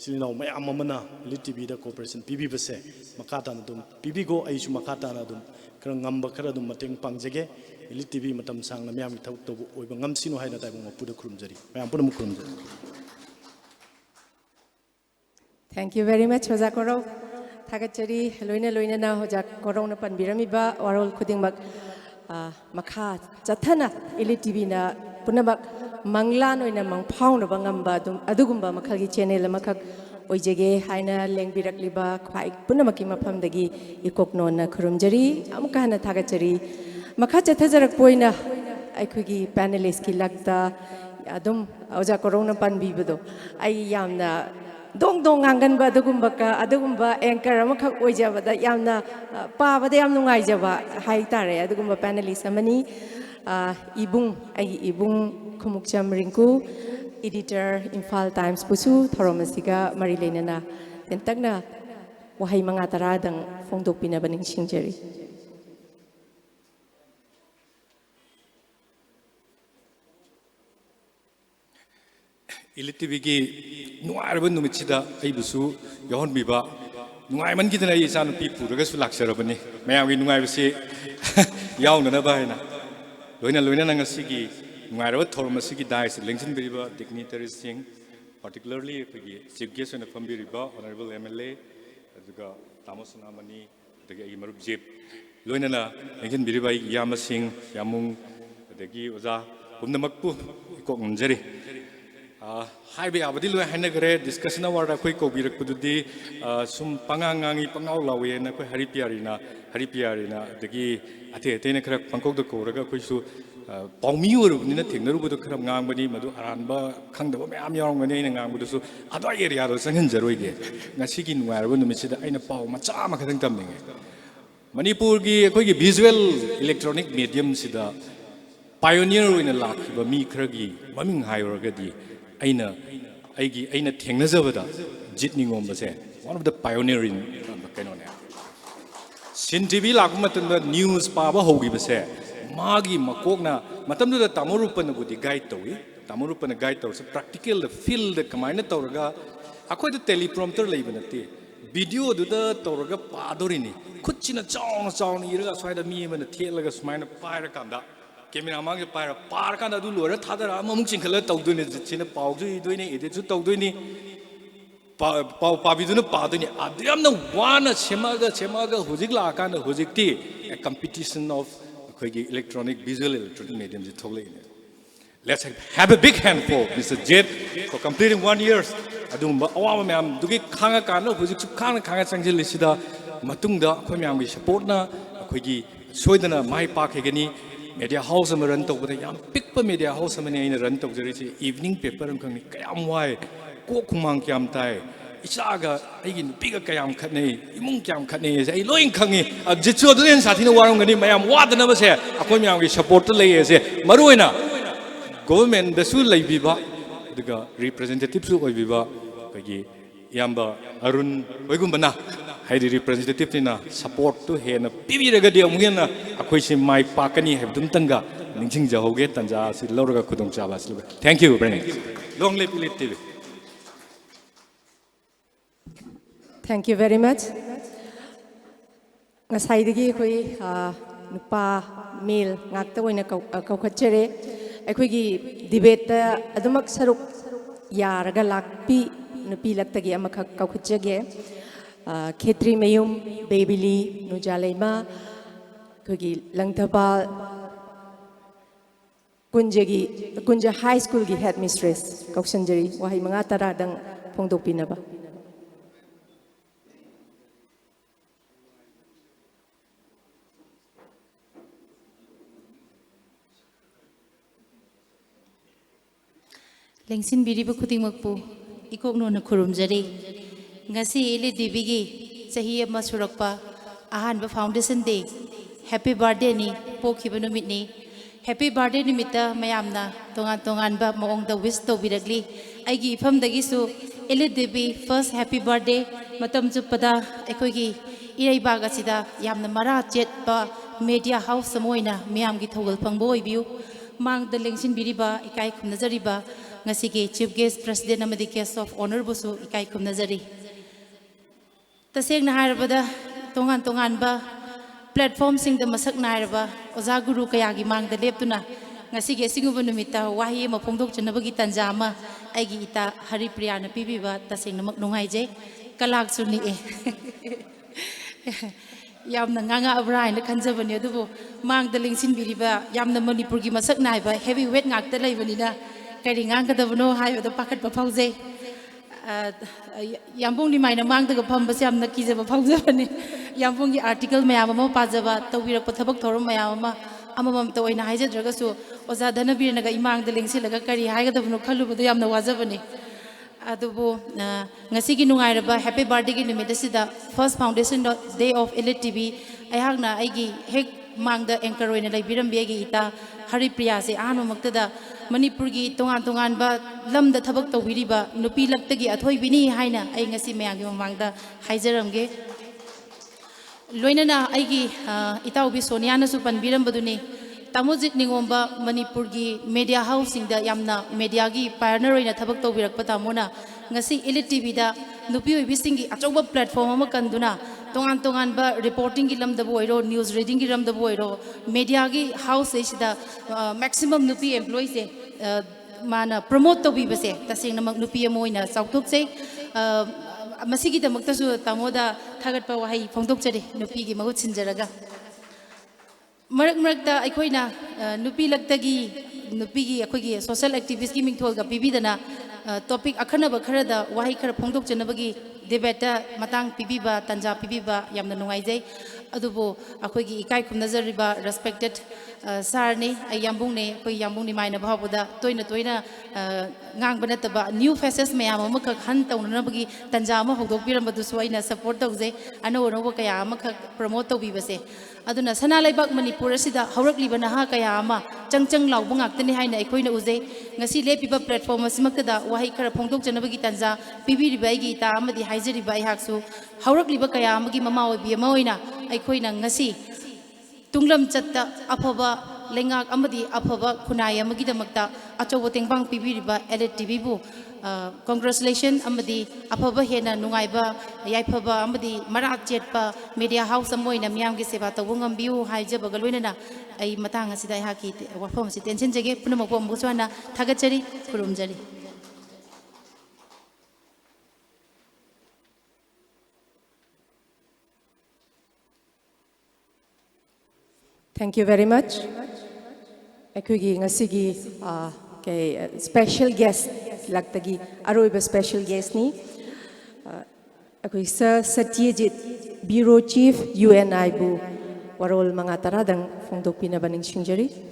सिनाव मैम अमना इलिट टीवीदा कोऑपरेशन पीबीबसे मकातान दुम पीबीगो आइसु मकातान दुम खर ngamba खर दुम मतेंग पांगजगे इलिट टीवी मतम सांगना मैम थबक तौबो ओइबा ngamsino हाइना ताइबो मपुदा खुरुमजरी मैम पुनमक खुरुमजरी Thank you very much, Hoja Korau. Thagachari, loina na Hoja Korau na panbiramiba, warol kudingmak makha chathana ELITETV na punabak manglan oina mangphau na bangamba adugumba makhagi channel makhak oijege haina lengbirak liba khwai punamaki maphamdagi ikokno na khurumjari amka na thagachari makha chathajarak poina aikhugi panelist ki lagta adum Hoja Korau na panbibado ai yamna dong dong ngangan ba adugumba anchor amakak oijabada yamna paabada yam nungai jaba hai tare adugumba panelist amani ibung khumukcham rinku editor Imphal Times pusu thoromasiga marilenana tentakna wahai manga tara dang phongdok pinabaning singjeri ELITETV की नुआरब नुमिचिदा आइबुसु यहन बिबा नुआय मन गिदना इसा नुपी पुरगसु लाक्सरबनी मयाम की नुआयबसे यावना बायना लोइना नंगसिगी नुआरब थोरमसिगी dice लेंसन बिरिबा dignitaries सिंग particularly की chief guest ने फंबिरिबा honourable MLA अदुगा तामोसना money दगे आई मरुब जेब लोइना लेंसन बिरिबा याम सिंग यामुंग दगी ओजा पुनमकपु को नजरी हाइबे आबदी लोय हाइनगरे डिस्कशन अवार्ड अखोय कोबिरकपुदुदी सुम पंगांगांगी पंगाव लावे न अखोय हरिपियारिना दगी अथे अथेने खरा पंकोक द कोरगा अखोयसु पाउमी ओरबनिना थेंगनरुबदो खरा ngangbani मदु अरानबा खंगदबा मयाम यावंगने इन ngangbदुसु अदो एरिया दो संगनजरोइगे ngasiगी नुआरबो नुमिसिदा आइना पाउ मचा मा खदंग तमनिगे मणिपुर की अखोयगी विजुअल इलेक्ट्रॉनिक मीडियम सिदा पायोनियर ओइना लाखिबा मी खरगी ममिंग हाइरगदी aina थेंगनजबदा जितनिंगोमबसे one of the pioneering कनोने सिन टीवी लागमतन न्यूज़ पाबा होगिबसे मागी मकोकना मतमदुदा तामोरुपनबुदी गाइड तोई तामोरुपन गाइड तोरसे प्रैक्टिकल द फील्ड कमाइना तोरगा अखोयद टेलीप्रॉम्प्टर लेबनते वीडियो दुदा तोरगा पादोरिनी खुचिना चाउन इरगा स्वाइदा मी मन थेलगा सुमाइना पायरा कांदा कैमरा मांगे पार का ना लोर थादरा ममुंग चिंखल तौदोने जिने पाउजु इदोने एदेजु तौदोने पाउ पाबिदुने पादोने आदियामना वाना सेमागा हुजिक लाकान हुजिकती a competition of अखोयगी इलेक्ट्रॉनिक विजुअल इलेक्ट्रॉनिक मीडियम जि थोगलेने let's have a big hand for Mr. Jet for completing 1 year adumba awama myam dugi khanga kana huzik su khanga changjillisida matungda akhoi myam gi support na अखोयगी सोइदना my पाखेगनी media house ama run tawbada yam pikpa media house amani aina run tawjari chi evening paper am khangni kayam wai ko khumang kyam tai isaga aigi nupiga kayam khatnei imung kyam khatnei ai loin khangi jitsu adulen sathina warang gani mayam wadana ba se akoi myam gi support to lei se maruina government da su lei biba duga representative su oi biba kagi yamba arun oigumbana haidi representative tina support to hena pibiragadi amugena akhoi si mai pakani hebdum tanga ningching jahoge tanja si lorga khudong chaba si thank you very much long live ELITETV Thank you very much. Ngasaidagi khoi nupa mil ngakta oina kaukhatchere aikhoigi debate ta adumak saruk yaraga lakpi nupi laktagi amakha kaukhatchege Khetri Mayum Babili Nujalaima Kogi Langtabal Kunja High School gi headmistress Kauksanjari Wahai Mangatara dang Pongdok Pinaba ꯂꯦꯡꯁꯤꯟꯕꯤꯔꯤꯕ ꯈꯨꯗꯤꯡꯃꯛꯄꯨ ꯏꯀꯣꯛꯅꯣꯅ ꯈꯨꯔꯨꯝꯖꯔꯤ ngasi ELITETV gi chahi ama surakpa ahanba foundation day happy birthday ni pokhiba numit ni happy birthday nimita mayamna tongan tongan ba maongda wish to biragli aigi ifam dagi su ELITETV first happy birthday matam chupada ekoi gi irei baga sida yamna mara jet ba media house samoina miyam gi thogal phangbo oibiu mang da lengsin biriba ikai khumnajariba ngasi gi chief guest president amadi guest of honor busu ikai khumnajari taseng na harabada tongan tongan ba platform sing da masak na haraba oza guru kaya gi mang da leptuna ngasi gi singuba numita wahi ma phongdok chanabagi tanjama aigi ita haripriya na pibiba taseng namak nungai je kalak suni e yamna nganga abrai na khanjabani adubo mang da lingsin biriba yamna manipur gi masak nai ba heavy weight ngak ta laibani na kari ngang ka dabno hai da pakat pa phauze yambung ni mai na mang da pham ba yamna ki jaba phaujabani yambung gi article mayam ma pajaba tawira pa thabak thorum mayam ma amamam to oina haijadraga su oza dhanabir naga imang da lingsilaga kari haiga dabno khaluba da yamna wajabani adubo ngasi gi nungai raba happy birthday gi numit sida first foundation day of ELITETV ayhagna aigi hek mangda anchor oina laibiram begi ita haripriya se anu maktada manipur gi tongan tongan ba lamda thabak tawiriba nupi laktagi athoi bini haina ai ngasi mayagi mangda haijaramge loinana aigi itaubi sonia na su panbiram baduni tamojit ningomba manipur gi media housing da yamna media gi pioneer oina thabak tawbirak patamona ngasi ELITETV da nupi oibising gi achoba platform ama kanduna tongan tongan ba reporting gi lam da boiro news reading gi ram da boiro media gi house is da maximum nupi employees e mana promote to bi base tasing namak nupi amoina sautok se masigi da makta su tamoda thagat pa wahi phongdok chare nupi gi mahut sinjaraga marak marak da aikoina nupi laktagi nupi gi akogi social activist gi mingthol ga pibidana topic akhana ba khara da wahi khara phongdok chanabagi debate matang pibiba tanja pibiba yamna nungai jai adubo akogi ikai khumnajariba respected sarni ayambung ne koi yambung ni maina bhabuda toina toina ngang banataba new faces mayam amakak han tawnabagi tanja ama hodok piram badu soina support tawje ano no kaya amakak promote tawbibase aduna sana laibak manipur asida haurakliba naha kaya ama changchang laubung aktani haina aikoina uje ngasi lepiba platform asimaktada wahi khara phongdok janabagi tanja pibiriba igi ta amadi haijariba ihaksu haurakliba kaya amagi mama obi ama oina aikoina ngasi tunglam chatta afaba lengak amadi afaba khunai amagi damakta achobo tengbang pibiriba ELITETV bu congratulations amadi afaba hena nungaiba yaifaba amadi marat chetpa media house amoina miyam gi seba tawungam biu haijaba galoina ai matang asida haki wafam si tension jage punamak pom buswana thagachari kurumjari Thank you very much. Akogi ngasigi special guest laktagi aroiba special guest ni akoi Sir Satyajit Bureau Chief UNI bu warol mga taradang phongdok pinabaning singjari.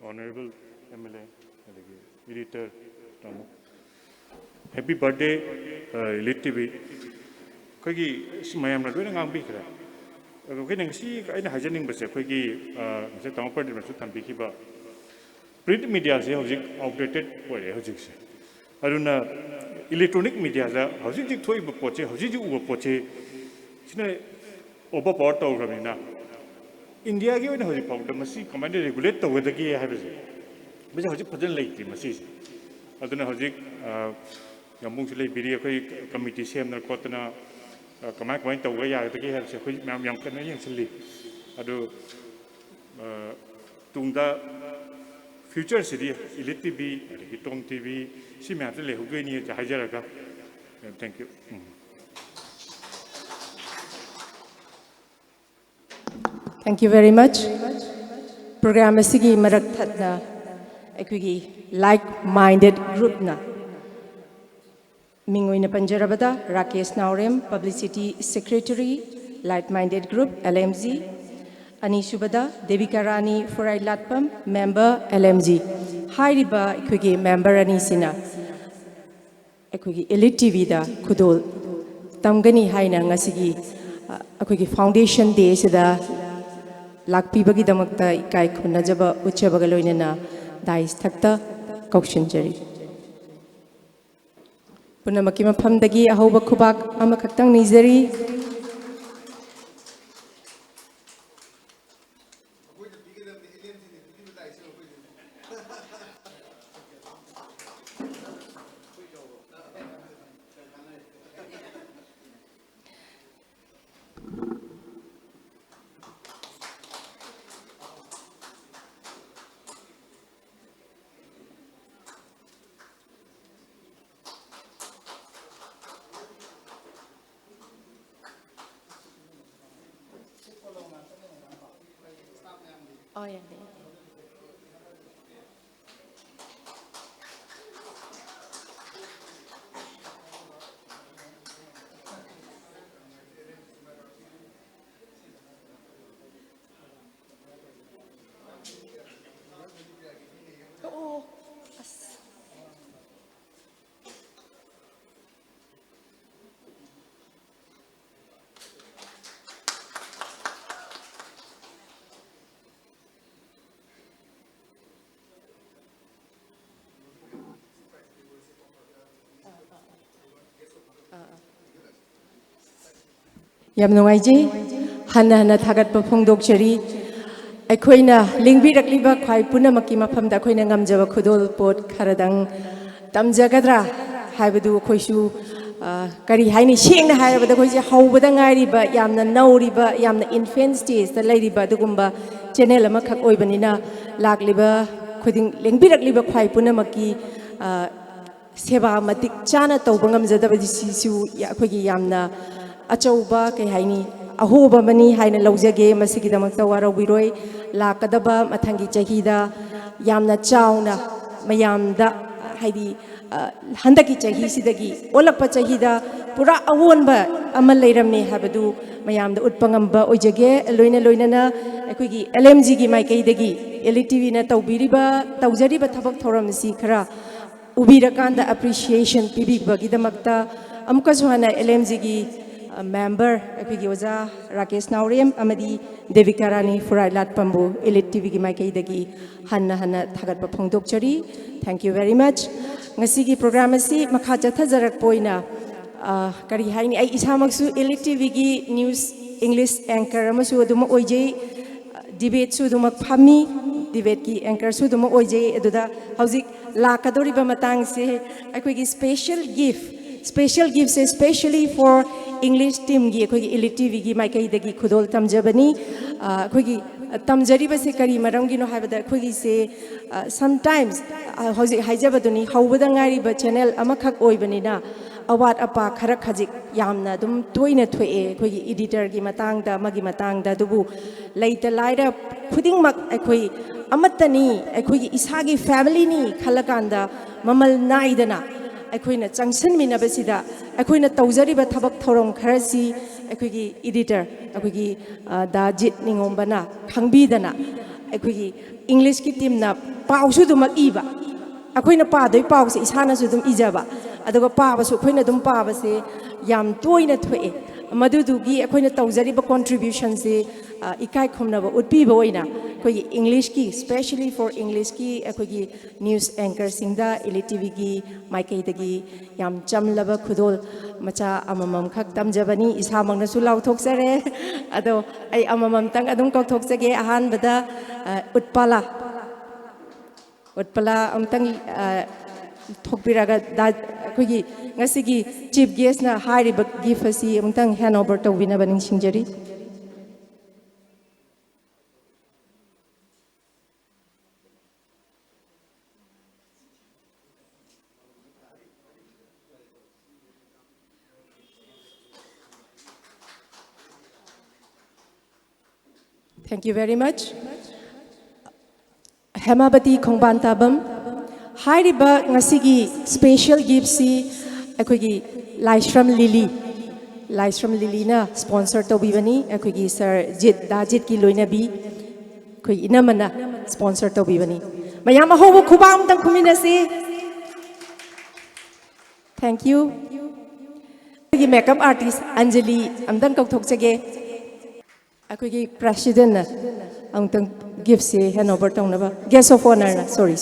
Honorable MLA, Editor, happy birthday, ELITETV. Kagi mayam na doon ang bikra. Kaya nang si ay na hajaning base kagi sa tamang party na sutan bikiba. Print media se hojik outdated pore hojik se. Aruna electronic media sa hojik jik thoi boche hojik jik ubo poche. Sina oba power to ramina. India की वजह से powder मसी command regulate तो वह दगी है बस बस हज़ी फजल नहीं थी मसी से अदुना हज़ी यमुंग से ले बिरी कोई कमिटी से हमने कोतना कमांड कमांड तो वह यार दगी है से कोई मैम यंग करने यंग से ले अदु तुंगा फ्यूचर से दी ELITETV टोम टीवी सी मैम से ले हो गई नहीं है जहाज़ रखा thank you Thank you very much. program asigi marak thatna aikugi like minded group na mingoina panjarabada Rakesh Naurem publicity secretary like minded group LMG Ani Subada Devika Rani Furai Latpam member LMG hairiba aikugi member ani sina aikugi Elite TV da khudol tamgani haina ngasigi aikugi foundation day sida lakpibagi damakta ikai khunajaba uchabaga loinana dais thakta kaukshinjari punamaki mafamdagi ahoba khubak amakhaktang nizari Oh, yeah. Oh, yam nungaiji hana hana thagat pa phongdok chari aikoina lingbi rakliba khwai punamaki mafamda aikoina ngamjaba khudol pot kharadang tamjagadra haibadu khoisu kari haini sengna hairabada khoisi haubada ngairiba yamna nauriba yamna infant stage da lairiba dugumba channel ama khak oibanina lakliba khuding lingbi rakliba khwai punamaki seba matik chana tawba ngamjadabadi sisu aikoigi yamna achauba kai haini ahoba mani haina laujage masigi damakta warabiroi lakadaba mathangi chahida yamna chauna mayamda haidi handaki chahi sidagi olakpa chahida pura awonba amal leiramne habadu mayamda utpangamba oijage loina loinana aikoigi LMG gi maikai dagi ELITETV na tawbiriba tawjariba thabak thoramsi khara ubirakanda appreciation pibigba damakta amkasu hana LMG gi member aikoigi oja Rakesh Naurem amadi Devika Rani Furai Latpambu ELITETV gi maikai dagi hanna hanna thagat pa phongdokchari thank you very much ngasigi program asi makha chathajarak poina kari haini ai isamaksu ELITETV gi news English anchor amasu aduma oijei debate su aduma phami debate ki anchor su aduma oijei aduda hauzik lakadoriba matang se aikoigi special gifts especially for English team gi aikoigi ELITETV gi maikai dagi khudol tamjabani aikoigi tamjariba se kari marangino haibada aikoigi se sometimes hauzik haijabaduni haubada ngariba channel amakhak oibanina awat apa khara khajik yamna dum toina thoe aikoigi editor gi matangda magi matangda dubu leita laira khuding mak aikoi amatani aikoigi isagi family ni khalakanda mamal naidana aikoina changsan minabasida aikoina tawjariba thabak thorom kharasi aikoigi editor aikoigi dajit ningombana khangbidana aikoigi English ki team na pausu dumak iba akoina padoi pause isana su dum ijaba aduga paba su akoina dum paba se yam toina thoe madudugi akoina tawjariba contribution se ikai khomnaba utpiba oina akoigi English ki especially for English ki akoigi news anchor singda ELITETV gi maikai dagi yam chamlaba khudol macha amamam khak tamjabani isamangna su lau thoksare ado ai amamam tang adum kok thoksage ahan bada utpala amtang thokpiraga da akoigi ngasigi chief guest na hairiba gift asi amtang handover tawina baning singjari Thank you very much. Hemabati Khongbantabam, Hairiba Ngasigi special gifts Equigi Lystrom Lily. Lystrom Lilina sponsor to Bivani, Equigi Sir Jit Dajit Kiloinabi, Qui Inamana sponsor to Bivani. Mayama Hobo Kubam Dam Kuminasi. Thank you. The makeup artist Anjali, I'm done Kok Toksage. Equigi President, I'm done gifts hand over to Nava. Guest of honor, sorry.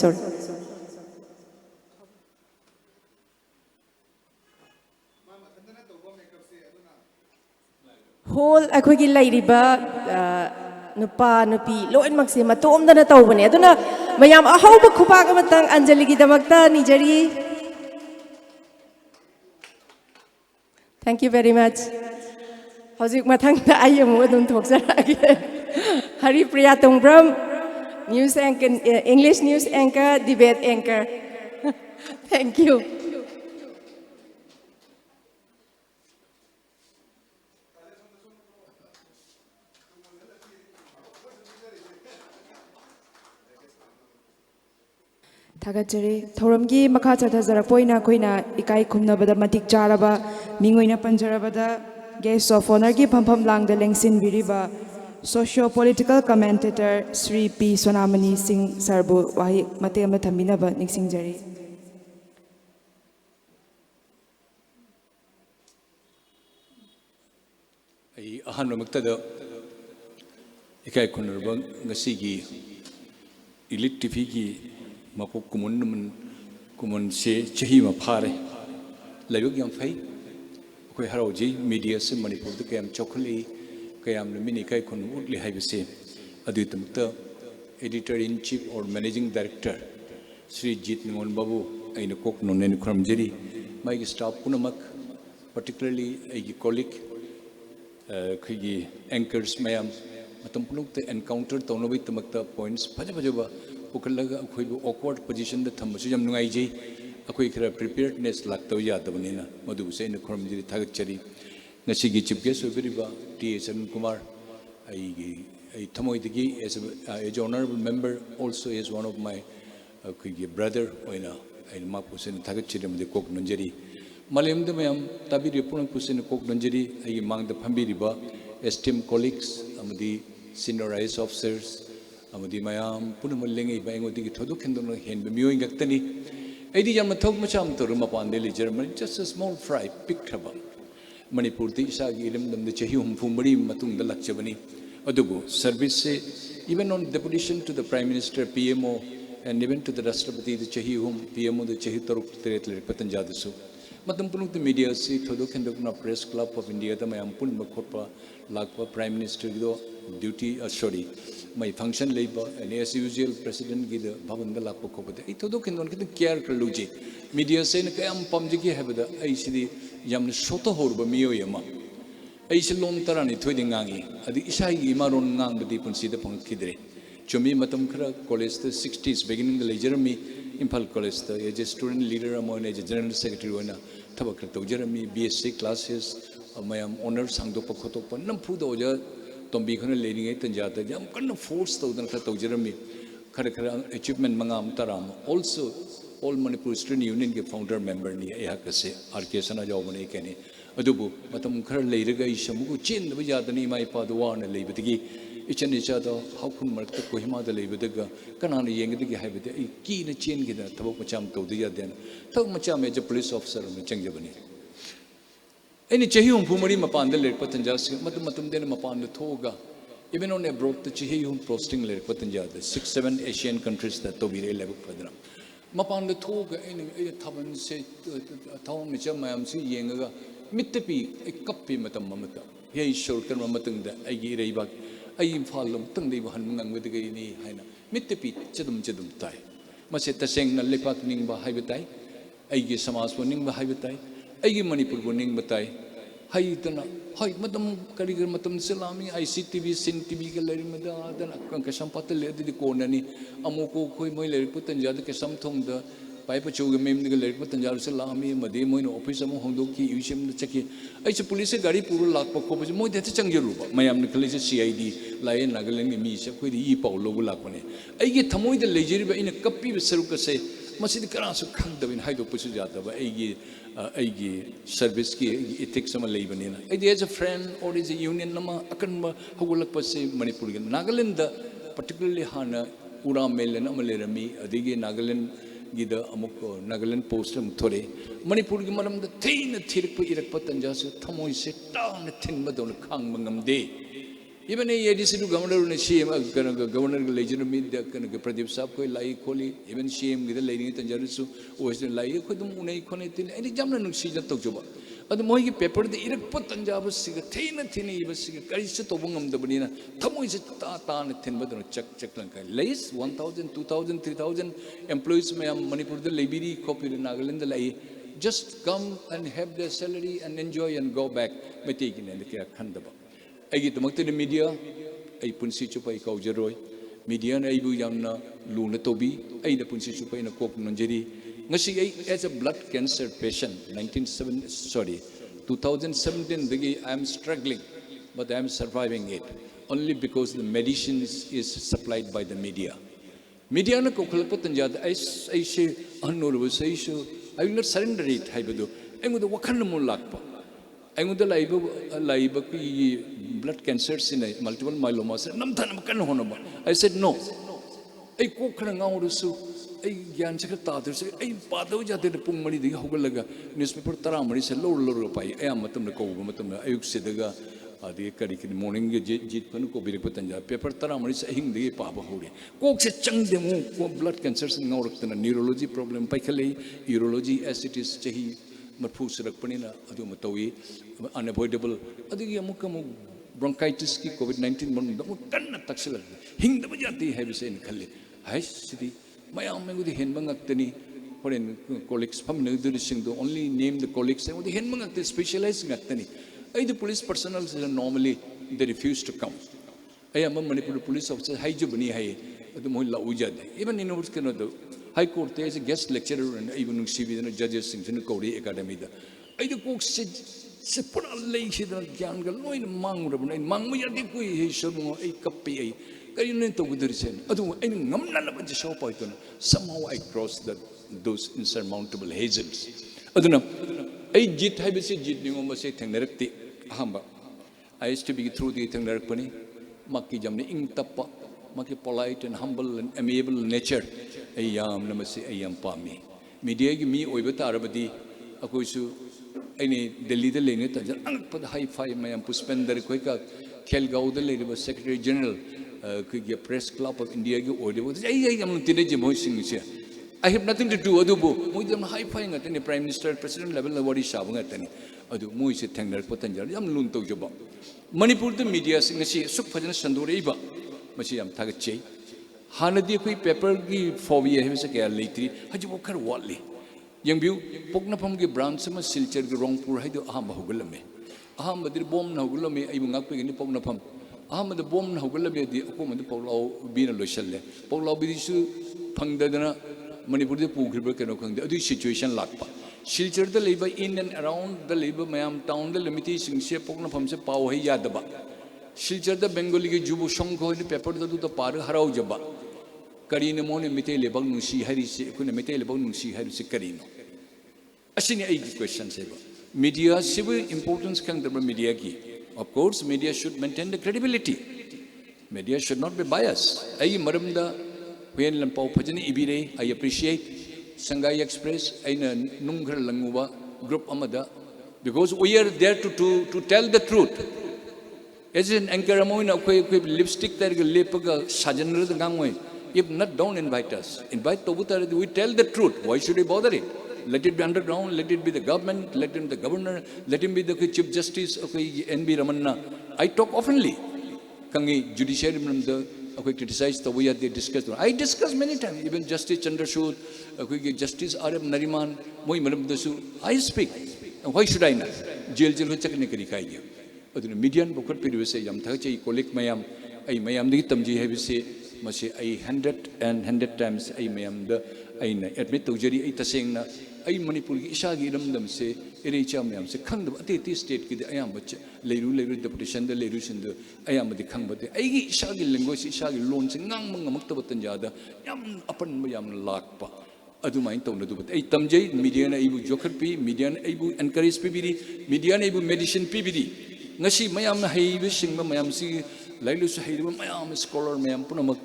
Whole Aquigi Lady Nupa Nupi, Loin Maxima, Tom than a Tobani. I don't know. Mayam, a hope of Kupagamatang, Anjali Damakta, Nijari. Thank you very much. How's it, Matang? I am wouldn't talk again. Hari Priyatung Bram, news anchor, English news anchor, debate anchor. Thank you. Tagajari, Thoramgi, Makata Zarapoina, Quina, Ikai Kumnabada Matik Jaraba, Mingoina Panjarabada, guest of honor Gi Pampam Lang, the Lengsin Biriba, socio-political commentator Sri P. Sonamani Singh Sarbu, Wahi Matema Taminaba, Nixing Jari. Ahan Maktada Ikai Kunurban, Gasigi, ELITETV Mapu Kumun se Chahima Pare, Layuk Yam Fay, Kuharoji, Media Sim Manipur, the Kam Chokali, Kayam Mini Kai Kun Woodley Havese, Adutamta, Editor in Chief or Managing Director, Sri Jit Ngon Babu, Aina Kok Nonen Kramjeri, my staff Punamak, particularly a colleague, Kigi anchors Mayam, Matampuluk the encounter Tonobit Makta points, Pajabajaba. Awkward position the Tamusam Nuaiji, a quick preparedness like Toya Davanina, Madu say in the Kromjiri Tagachari, Nasigi Chief Guest of Viriba, T.S. Kumar, a Tamoidigi as a honorable member, also is one of my brother, in Mapus and Tagachiri, the Kok Nunjeri. Malayam the Mayam, Tabi Punapus in the Kok Nunjeri, among the Pambiriba, esteemed colleagues, the senior IAS officers. Amadi Mayam, Punamalling, Bangodi, Todukandon, Hen, Mewing Actani, Edi Yamatok Macham to Rumapandeli, German, just a small fry, picked up. Manipur, the Isagirim, the Chehum, Fumari, Matung, the Lakchavani, Adubu, service, even on deputation to the Prime Minister, PMO, and even to the Rastrapati, the Chehum, PMO, the Chehitoruk, the Patanjadasu. Matampun, the media, see Todukandokna Press Club of India, the Mayampun Makopa, Lakpa, Prime Minister, duty, my function labor and as usual president gida bhavanda lakpo khobade I todo kendon kid care kaluji media say na kayam pamjigi habada ai sidi yamna soto horba miyo yama ai silon tarani thoidingangi adi isai gi maron ngang badi punsi da pangkidre chumi matam khara college the 60s beginning the lejerami Imphal college the as a student leader among as a general secretary ona thabak tawjerami BSc classes mayam honors sangdo pakhotok nampu do ja Tombi Kana leading it and Jata, Jam kind of forced to Jeremy, Karakara achievement Mangam Taram. Also, all Manipur Student Union founder member ni Ayakase, Arkesana Jovani Kenny, Adubu, Matam Kar Ladega Ishamu, Chin, the Vijatani, my Paduan, and Labadigi, each and each other, how can Mark Kohima the Labadaga, Kanani Yangadigi Habit, a key in a chain gida, Tabokmacham to the Yadan, Tokmacham as a police officer in Changjabani. Any Chehum Pumari Mapan the Lake Patanjas, Matamatum then Mapan the Toga, even on a brought the Chehum posting Lake Patanja, the 6-7 Asian countries that Tobi level Padram. Mapan the Toga, any Tavan say, Town Michamayamsi Yanga, Mitapi, a copy Matamamata. Here is shorter Mamatung, the Agi Rebak, Ayim Falum, Tundi Hanang with the Gani Hina, Mitapi, Chedum Tai. Maseta Seng Lepak Ningba Habitai, Agi Samas Ningba Habitai. Agi Manipur winning batai. Haitana, Hait Madam Karigan Matam Salami, ICTV, Sin TV, Larimada, then Kankasam Patel, the Konani, Amoko, Koimoy, Putanja, the Kasam Tonga, pai pa chu mem ni le pa tanjar se la mi ma de moi no office am hong do ki UCM na cheki ai se police gari puru lak pa ko pa moi de chang jeru ba mayam ni kale se CID lai Nagaland mi se khoi di i pau lo lak pa ne ai ge thamoi de le jeri ba ina kapi be saru ka se masi di kara su khang da bin hai do pa su ja da ba ai ge service ki ethics sama le bani na ai as a friend or as a union nama akan ma hogulak pa se Manipur ge Nagaland da particularly hana ura mel na male rami adige Nagaland gida amuk Nagaland post am thore Manipur gi maram da thein thirik pa irak pa tanja se thamoi se ta na thin ma don khang mangam de even a ADC governor ne CM governor legend mi da kan Pradeep sahab ko lai kholi even CM gida leini tanja su was lai khudum unai khone tin ani jamna nu si ja tok joba adu moi gi paper de irak pa tanja ba si ga thein thin i ba si ga kari se to bangam da bani na thamoi se ta na thin ba don chak lang kai lais 1000 2000 3000 employees me Manipur the library copy in Nagaland the lai just come and have their salary and enjoy and go back me taking and the khanda ba ai gi tamak te media ai punsi chu pai kau jeroi media na ai bu yamna lu na tobi ai da punsi chu pai na kok nanjeri ngasi ai as a blood cancer patient 2017 digi I am struggling but I am surviving it only because the medicines is supplied by the media na ko khalpa tanja ai se anur bu sai so I will not surrender it hai bedu ai mu da wakhan mo lakpa ai mu da laiba ki blood cancers in multiple myeloma se nam than kan hono ba I said no ai ko khana ngau su ai gyan se ta der se ai pa do ja de pung mari de hogalaga newspaper tara mari se lo pai ai amatum na ko matum na ayuk se daga adi kari ki morning ge jit pan ko birik patanja paper tara mari se hing de pa ba hore ko se chang de mo ko blood cancers ngau rak na neurology problem pai khale urology ascites chahi marfu sirak panina adu matawi unavoidable adi amuk bronchitis ki COVID-19 mon da kan na taksila hing da bajati hai bise in khalle hai sidi mayam me gudi hen bangak tani foreign colleagues pam ne du sing do only name the colleagues gudi hen bangak te specialized ngaktani ai the police personnel normally they refuse to come ai am Manipur police officer hai jo bani hai adu moi la uja de even in our kind of high court there is a guest lecturer and even cv the judges sing in Kauri academy da ai the cook se pura lei se da gyan ga loin mang ra bani mang mu ya de ku he so mo ai kapi ai kari ne to gudur sen adu ai ngam na la ba show pa ito somehow I crossed those insurmountable hazels aduna ai jit hai bese jit ni mo se thengnarakti hamba I used to be through the thengnarak pani makki jamne ing tappa makki polite and humble and amiable nature ai yam namase ai yam pami media gi mi oiba tarabadi akoi su aini Delhi da lene ta jan ang pad high five mayam puspender koi ka khelgaon da lene ba secretary general ki press club of India gi ode bo ai am tine je moi sing se I have nothing to do adu bo moi jam high five ngatani prime minister president level na wadi shabu ngatani adu moi se thengnar patanjar yam lun to joba Manipur the media sing si suk phajana sandore ba masi yam thagat chei hanadi koi paper gi phobia he se kya leitri haji bo khar wali yang biu pokna pham gi branch ma silchar gi rongpur haido aham hogulame aham badir bom na hogulame ai bu ngak pe gi pokna pham aham da bom na hogulame di ko ma poklau bi na loisalle poklau bi su phangdadana Manipur de pugriba keno khangde adu situation lakpa silchar da leiba in and around the leiba mayam town the limiti sing se pokna pham se paw hai yadaba silchar da Bengali gi jubu song ko ni paper da du da par harau jaba karine mo ne mite lebang nusi hari se ko ne mite lebang nusi hari se karino asini ai question se ba media civil importance kang da media gi of course media should maintain the credibility media should not be biased ai maram da when lampau phajani ibire I appreciate Sangai Express aina nungghar languba group amada because we are there to tell the truth as an anchor amoina koi lipstick there lepaga sajanra the gangway if not don't invite us invite tobutar we tell the truth why should we bother it let it be underground let it be the government let him the governor let him be the chief justice okay NB Ramanna I talk oftenly kangi judiciary the criticize the way they discuss. I discuss many times. Even Justice Chandrashud, Justice R.M. Nariman, Moi Madam Dasu. I speak. And why should I not? Jail chakne kari kai. Aduna median bokar piru se yam tha chai colleague mayam ai mayam di tamji have se mase ai 100 times ai mayam the aina admit tawjari ai tasengna ai Manipur gi isa gi ramdam se ere cham yam se khang da ati state ki ayam bach leiru deputation da leiru sin da ayam di khang bate ai gi isa gi language isa gi loan se ngang mang mak tabatan jada yam apan yam lakpa adu main taw na du bat ai tamjai media na ibu jokhar pi media na ibu encourage pi biri media na ibu medicine pi biri ngasi mayam na haibe singma mayam si lailu su haibe mayam scholar mayam punamak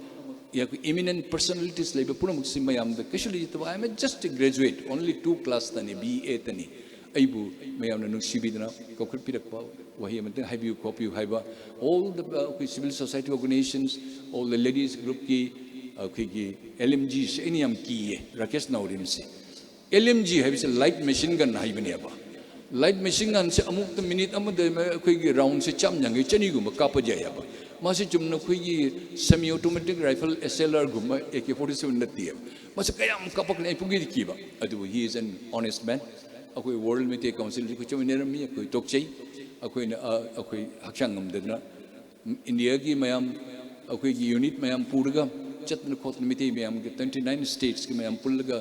ya eminent personalities laibe punamak si mayam da kashuli to I am just a graduate only 2 class tani BA tani aibu mayam na nung sibidna kokhar pirakpa wahi amte haibu copy haiba all the civil society organizations all the ladies group ki ki LMG se any am ki Rakesh Naurim se LMG haibse light machine gun haibani aba light machine gun se amuk the minute amade ki round se cham jangai chani gum ka pa jaya ba ma se chumna ki semi automatic rifle SLR gum AK47 nati ma se kayam kapak nei pugi ki ba adu he is an honest man akoi world mete council ko chominer mi akoi tokchei akoi na akoi hakchang ngam dedna India ki mayam akoi ki unit mayam purga chatna khotna mite mayam ke 29 states ki mayam pulga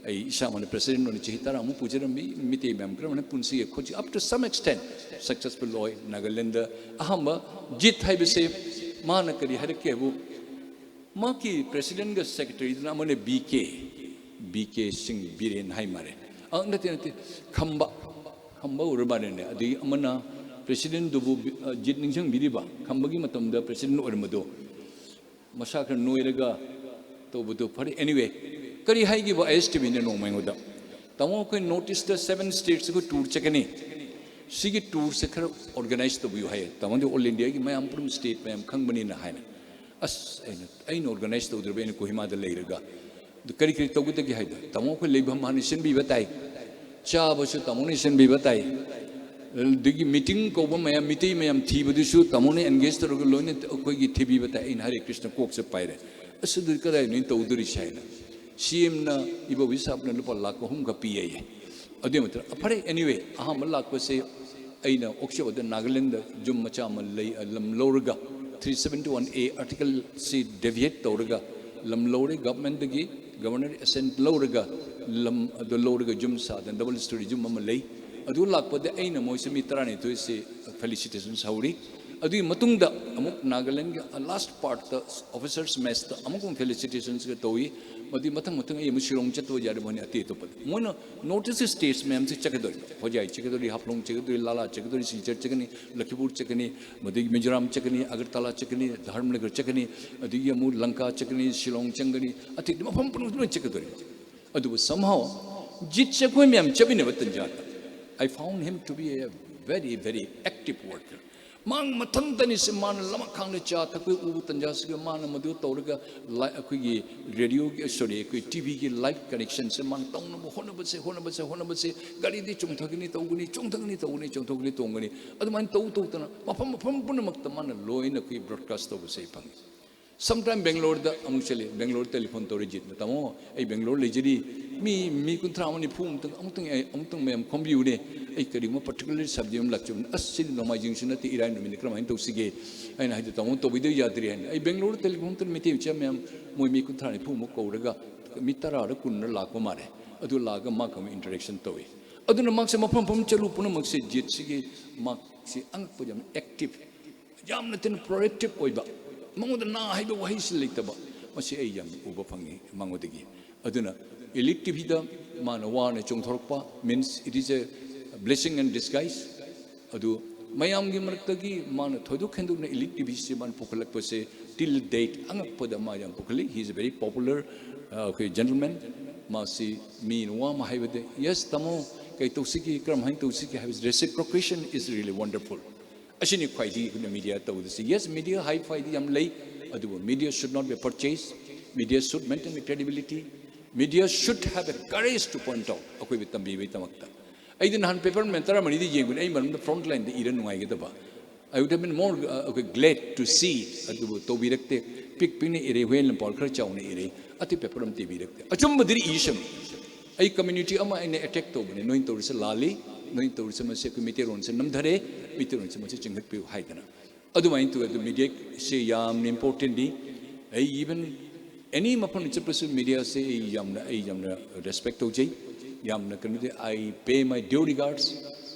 ai isa man president on chihitara mu pujaram mi mite mayam kram punsi khoji up to some extent successful loy Nagaland ahamba jit haibse mana kari harke bu ma ki president ga secretary na mane BK Singh Biren hai mare nati khamba urbane ne adi amana president dubu jit ningsang biriba khamba gi matam da president ormado masakar noiraga to budu pari anyway kari hai gi ba STV ne no mangoda tamo ko notice the 7 states ko tour chekani sigi tour se khar organize to bu hai tamo de all India gi mayam prum state mayam khangbani na hai as ain organize to udre ben ko hima da leiraga kari to gude gi hai da tamo ko lebam manishin bi batai cha ba su tamo ne sin bi batai digi meeting ko ba mayam miti mayam thi bu su tamo ne engage to ro loine ko gi thibi batai in Hare Krishna kok se paire as du kada ni to udri shaina CM na ibo wisap na lupa lakh hum ka piye ade matra apare anyway aham lakh ko se aina oksho da Nagaland jum macha mal lei lam lorga 371A article se deviate tawrga lam lore government gi governor assent lorga lam do lorga jum sa da double story jum mal lei adu lakh pa de aina moi se mitrani to se felicitations hauri adu matung da amuk Nagaland last part the officers mess the amuk felicitations ga toyi madi matang ai musirong chatwa jar bani ati to pad mono notice states mem se chakadori hojai chakadori haplong chakadori lala chakadori silchar chakani Lakshmipur chakani madi Mizoram chakani Agartala chakani Dharmnagar chakani adi amu Lanka chakani Shillong changani ati mafam pun chakadori adu somehow jit chakoi mem chabine watan jata I found him to be a very active worker mang matantani se man lama khang cha ta koi u tanja se man madu tawrga koi gi radio gi sorry koi TV gi live connection se man tong no hona ba se gari di chung thagni tawguni tongani adu man taw tana mafam pun makta man loina koi broadcast to se pang sometime Bangalore da actually Bangalore telephone to rigid tamo ai Bangalore lejiri mi kun tramani phum amtung mem kombiu ne ai kari mo particular subject lakchum asil no ma jing sunati irai no min kram to sige ai na hide tamo to video yadri ai Bangalore telephone to meti cha mem moi mi kun thrani phum ko raga mitara ra kun la ko mare adu la ga ma kam interaction to wi adu na mak se mapam pam chalu puna mak se jet sige mak si ang po jam active jam na tin proactive oiba mangoda na haiba wahi silektaba masi ai yam uba phangi mangodagi aduna ELITETV da mana wana chongthorpa means it is a blessing in disguise adu mayam gi marakagi mana thodu khendu na ELITETV se man pokalak pase till date angakpada mayam pokali he is a very popular gentleman masi mean wa ma haibade yes tamo kai tosiki kram hain tosiki have reciprocation is really wonderful ashini kwaidi the media to this yes media high faidi am lay adu media should not be purchased media should maintain credibility media should have a courage to point out akoi bitambi bitamakta ai din han paper men tara mani di yengun ai man the front line the iran ngai gedaba I would have been more glad to see adu to birakte pick pin ere when pol khar chaune ere ati paper am tv rakte achum badiri isham ai community ama ine attack to bane noin to rise lali noin to rise ma se committee ron se namdhare meter ron se ma se chinghat pe haidana adu main to adu media se yam important ni ai even any mapon chapter media say yamna respect ojay yamna kanute I pay my due regards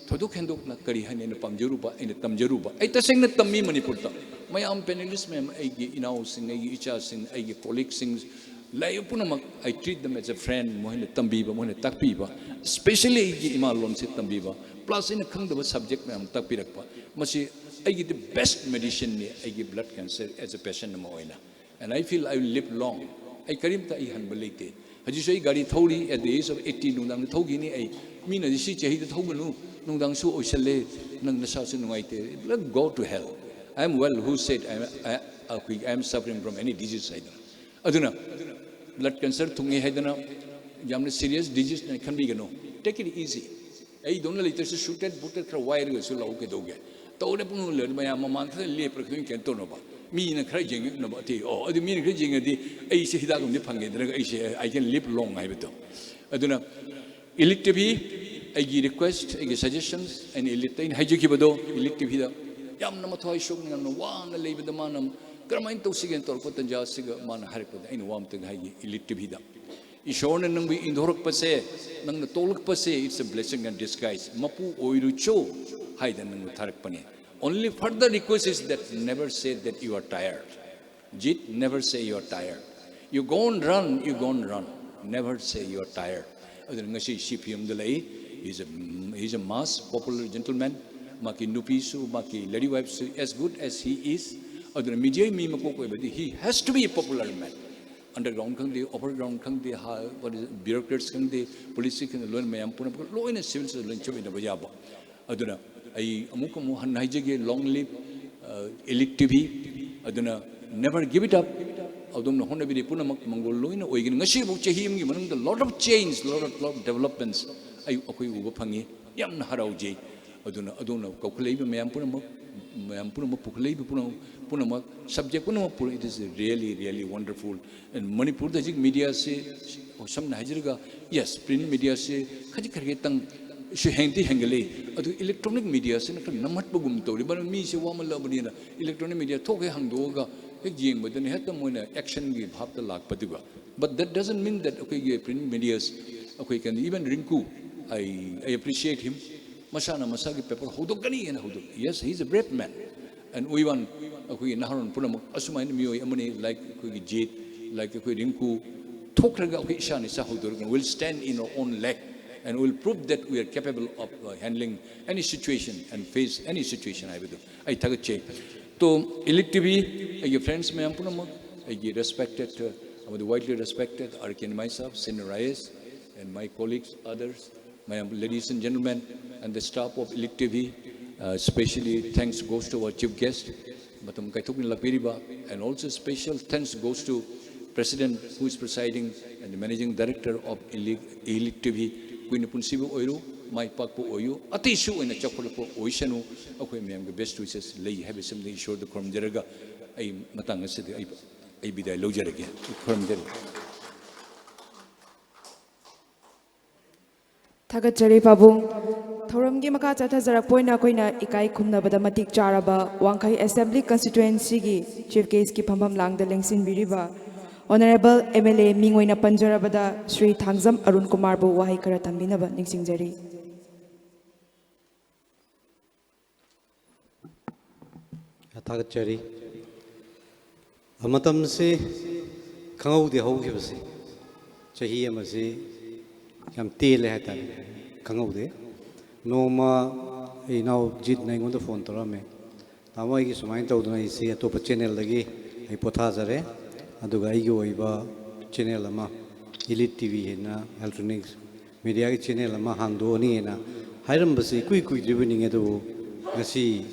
thoduk hendok na kari han in pamjeruba in tamjeruba ai taseng na tammi Manipur ta mayam panelists mem ai gi inau sing ai icha sing ai gi colleagues sing lai punamak I treat them as a friend mohine tambiba mohine takpiba especially gi imalon se tambiba plus in a khangdaba subject mem takpirakpa masi ai gi the best medicine ni ai gi blood cancer as a patient ma oina and I feel I will live long ai karim ta I han balite haji sei gari thori at the age of 80 nungdang thogi ni ai mina ji si chehi ta thoganu nungdang su oisale nang na sa su nungaite let go to hell I am well who said I am suffering from any disease aduna blood cancer thungi haidana yamna serious disease na khan bi gano take it easy ai don't let it shooted booted kra wire ga su lau ke doge tawre pun le ma ma man thale le pra khin ken to no ba mi na khra jing no ba ti oh adi mi na khra jing adi ai se hida gum ni phange dra ai se I can live long hai beto aduna ELITETV ai gi request ai gi suggestions and ELITETV hai ju ki bodo ELITETV da yamna ma thoi shok ngam no wa na le bida manam kramain to sigen tor ko tanja siga man har ko ai no wam tang hai gi ELITETV da ishon nang bi indorok pase nang na toluk pase it's a blessing and disguise mapu oiru cho hai da nang tharak pane only further request is that never say that you are tired jit never say you are tired you go and run never say you are tired adun ngasi CPM de lai he's a mass popular gentleman maki nupisu maki lady wives as good as he is adun media mi mako ko badi he has to be a popular man underground khang de overground khang de what is bureaucrats khang de police khang loan mayam puna loina civil loan chobi na bajaba aduna ai amukamu han haijege long live ELITETV aduna never give it up adum hona bi puna mangol loina oigin ngasi bu chehim gi manung the lot of change lot of developments ai akoi uba phangi yamna harauje aduna kauklei mayam puna puklei puna subject puna it is really wonderful and Manipur the media se samna hajirga yes print media se khaji kharge tang she hengti hengale adu electronic media se na namat bugum tori ban mi se wamal labani na electronic media thoke hangdoga ek jing badani heta moina action gi bhap ta lak padiga but that doesn't mean that okay print media okay can even Rinku I appreciate him masana masagi paper hodogani and hodog yes he is a brave man and we want okay naharon puna asumai mioi amani like okay jit like okay Rinku thokraga okay ishani sa hodog will stand in our own leg and will prove that we are capable of handling any situation and face any situation I will do I tagache to ELITETV your friends may ampuna I respected widely respected Arkin myself Senator Reyes and my colleagues others my ladies and gentlemen and the staff of ELITETV especially thanks goes to our chief guest matam kaituk ni lapiriba and also special thanks goes to president who is presiding and the managing director of ELITETV Queen Punsibu Oiru, my Paku Oyu, Atishu in a Chapulapo Oishanu, okay, ma'am, the best wishes, lay have something short the Krom Jeraga, I Matanga City, I be the loger again, Krom Jeraga. Tagachari Pabung, Thoramgi Makata Tazarapoina Koina, Ikai Kumna Badamatik Jaraba, Wankai Assembly Constituency, Chief Case Kipambam Lang, the Lengsin Biriba. Honorable MLA Mingwina Panjarabada Sri Thangzam Arun Kumar Bu Wahi Kara Tambinaba Ningsingjari. Tagachari Amatam se Kangau de Hogibasi Chahi Amasi Yam Tele Hatan Kangau de Noma now Jit Nang on the phone to Rame Tamai is mind out when I see a top channel lagi Hypothazare aduga aigi oiba channel ama ELITETV na electronics media channel ama hangdo ni na hairam basi kui drivening edu ngasi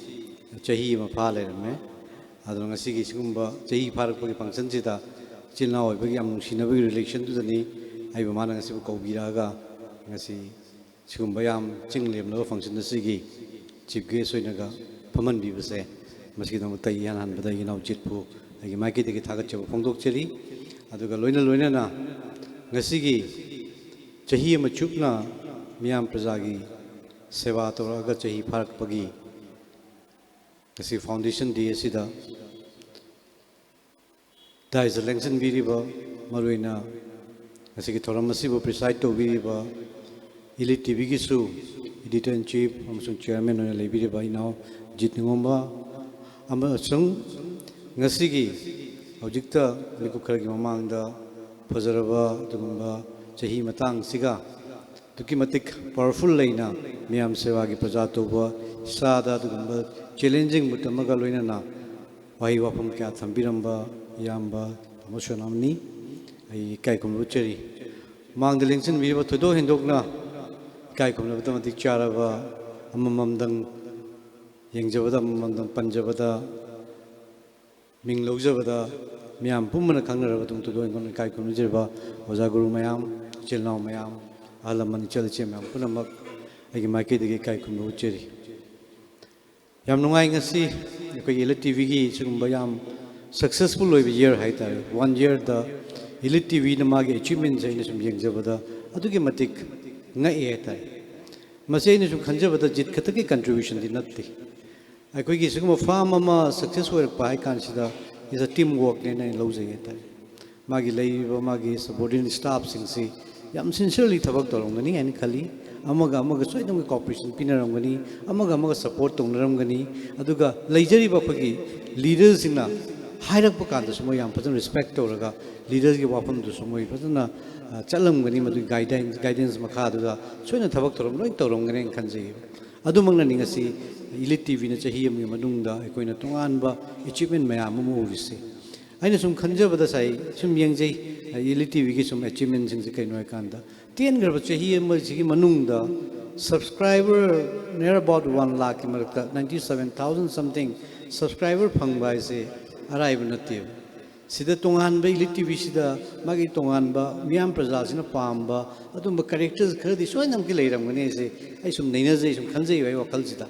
chahi ma phale me adu ngasi gi sigumba chahi pharak pagi function sida chilna oiba gi am sinabagi relation tu ni ai ba mana ngasi ko biraga ngasi sigumba yam chinglem no function sigi chief guest oinaga phaman bi base maski dam tai yan han bada ginau chitpu I make it a target of Pondok Chili, Aduga Loina Nasigi, Chahi Machupna, Miam Prazagi, Sevato Chahi Park Pagi, Kasi Foundation Dia Sida. There is a Lengson Biriba, maruina ngasigi thoram masibu preside to biriba ELITETV gi su editor in chief amasung chairman oina lebiriba inao jitningomba amasung ngasigi hojikta likukharagi mamangda fazaraba tugumba chahi matang siga tuki matik powerful leina miyam sewa gi praja toba sada tugumba challenging mutamaga loina na wahi wapam kya thambiramba yamba tamoshonamni ai kai kum rucheri mangda lengsin biriba thodo hindokna kai kum na batamatik charaba amamamdang yengjabada amamamdang panjabada minglojabada miyam pumana khangnaraba tung thodo hindokna kai kum rucheriba oja guru mayam chilnaw mayam alamani chalche mayam punamak ai maike de kai kum rucheri yam nungai ngasi ko ELITETV gi sugumba yam successful over year hai ta 1 year the ELITETV na magi achievements ai na sum yengjabada adugi matik ngai hai ta masai na sum khanjabada jit khataki contribution di natti ai ko gi sugumba farm ama successful pa hai kan sida is a team work ne na lojai hai ta magi leiba magi subordinate staff sing si yam sincerely thabak torongani ani khali amaga amaga soidam cooperation pinaramgani amaga support tongnaramgani aduga leijari ba khagi leaders ina hairak pa kan sumo yam pajan respect toraga leaders gi wafam du sumo pajana chalamgani madu guidance makha aduga soina thabak torom loi toromgani khanji adumangna ningasi ELITETV na chahi am manungda ekoina tonganba achievement mayam mu urisi aina sum khanjabada sai sum yengjei ELITETV gi sum achievement sing kai noi kanda ten garba chahi am gi manungda subscriber near about 1 lakh marakta 97,000 something subscriber phangbai se arrive native sida tongan ba ELITETV sida magi tongan ba miyam praja sina pamba adum characters khadi soinam ki leiram gane se ai sum neina jei sum khanjei wai wakal sida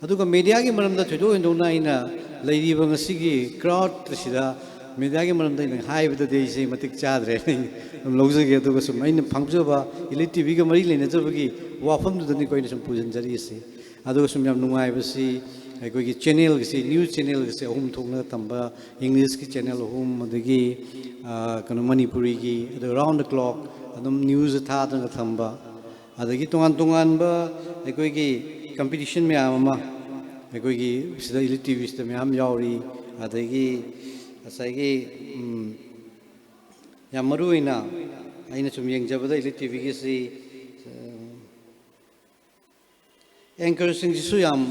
aduga media gi maramda thodo indona ina leiri ba ngasigi crowd sida media gi maramda ina haibda de se matik chadre lojage aduga sum aina phangjoba ELITETV ga mari leina jabagi wafam du dani koina sum pujan jari se aduga sum yam nungai ba si ai channel gi news channel gi hum thongna tamba English ki channel hum adagi kano Manipuri gi around the clock adum news tha dang thamba adagi tongan ba ai competition me ama ai sida ELITETV sida me am yauri adagi asai yamaruina aina sum yengjabada ELITETV gi si anchors sing su yam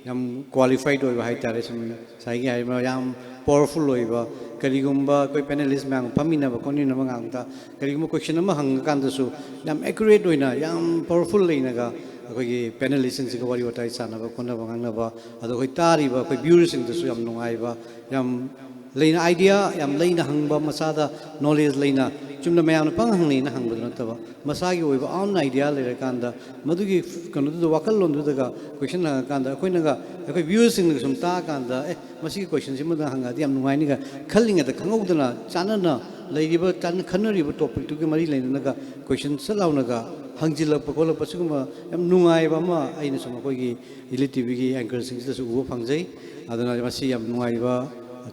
yam qualified oi hai tare sum sai gi ai yam powerful oi ba karigumba koi panelist mang pamina ba koni na mang ta karigumba question ma hang kan da su yam accurate oina yam powerful leina ga koi panelist sing ga wari watai sana ba kona ba ngang na ba ado koi tari ba koi viewers sing da su yam nungai ba yam leina idea yam leina hangba masada knowledge leina chumna mayam pang hang leina hang ba nataba masagi oi ba own idea le kanda madugi kanu du wakal lon du daga question na kanda koi na ga koi viewers sing sum ta kanda masi question sim da hanga yam nungai ni ga khallinga da khangau dana chana na leiriba tan khanari ba topic tu gi mari leina na ga question salaw na ga hangjilak pa kolak pa siguma yam nungai ba ma aina sum koi gi ELITETV gi anchor sing da su u phangjai adana masi yam nungai ba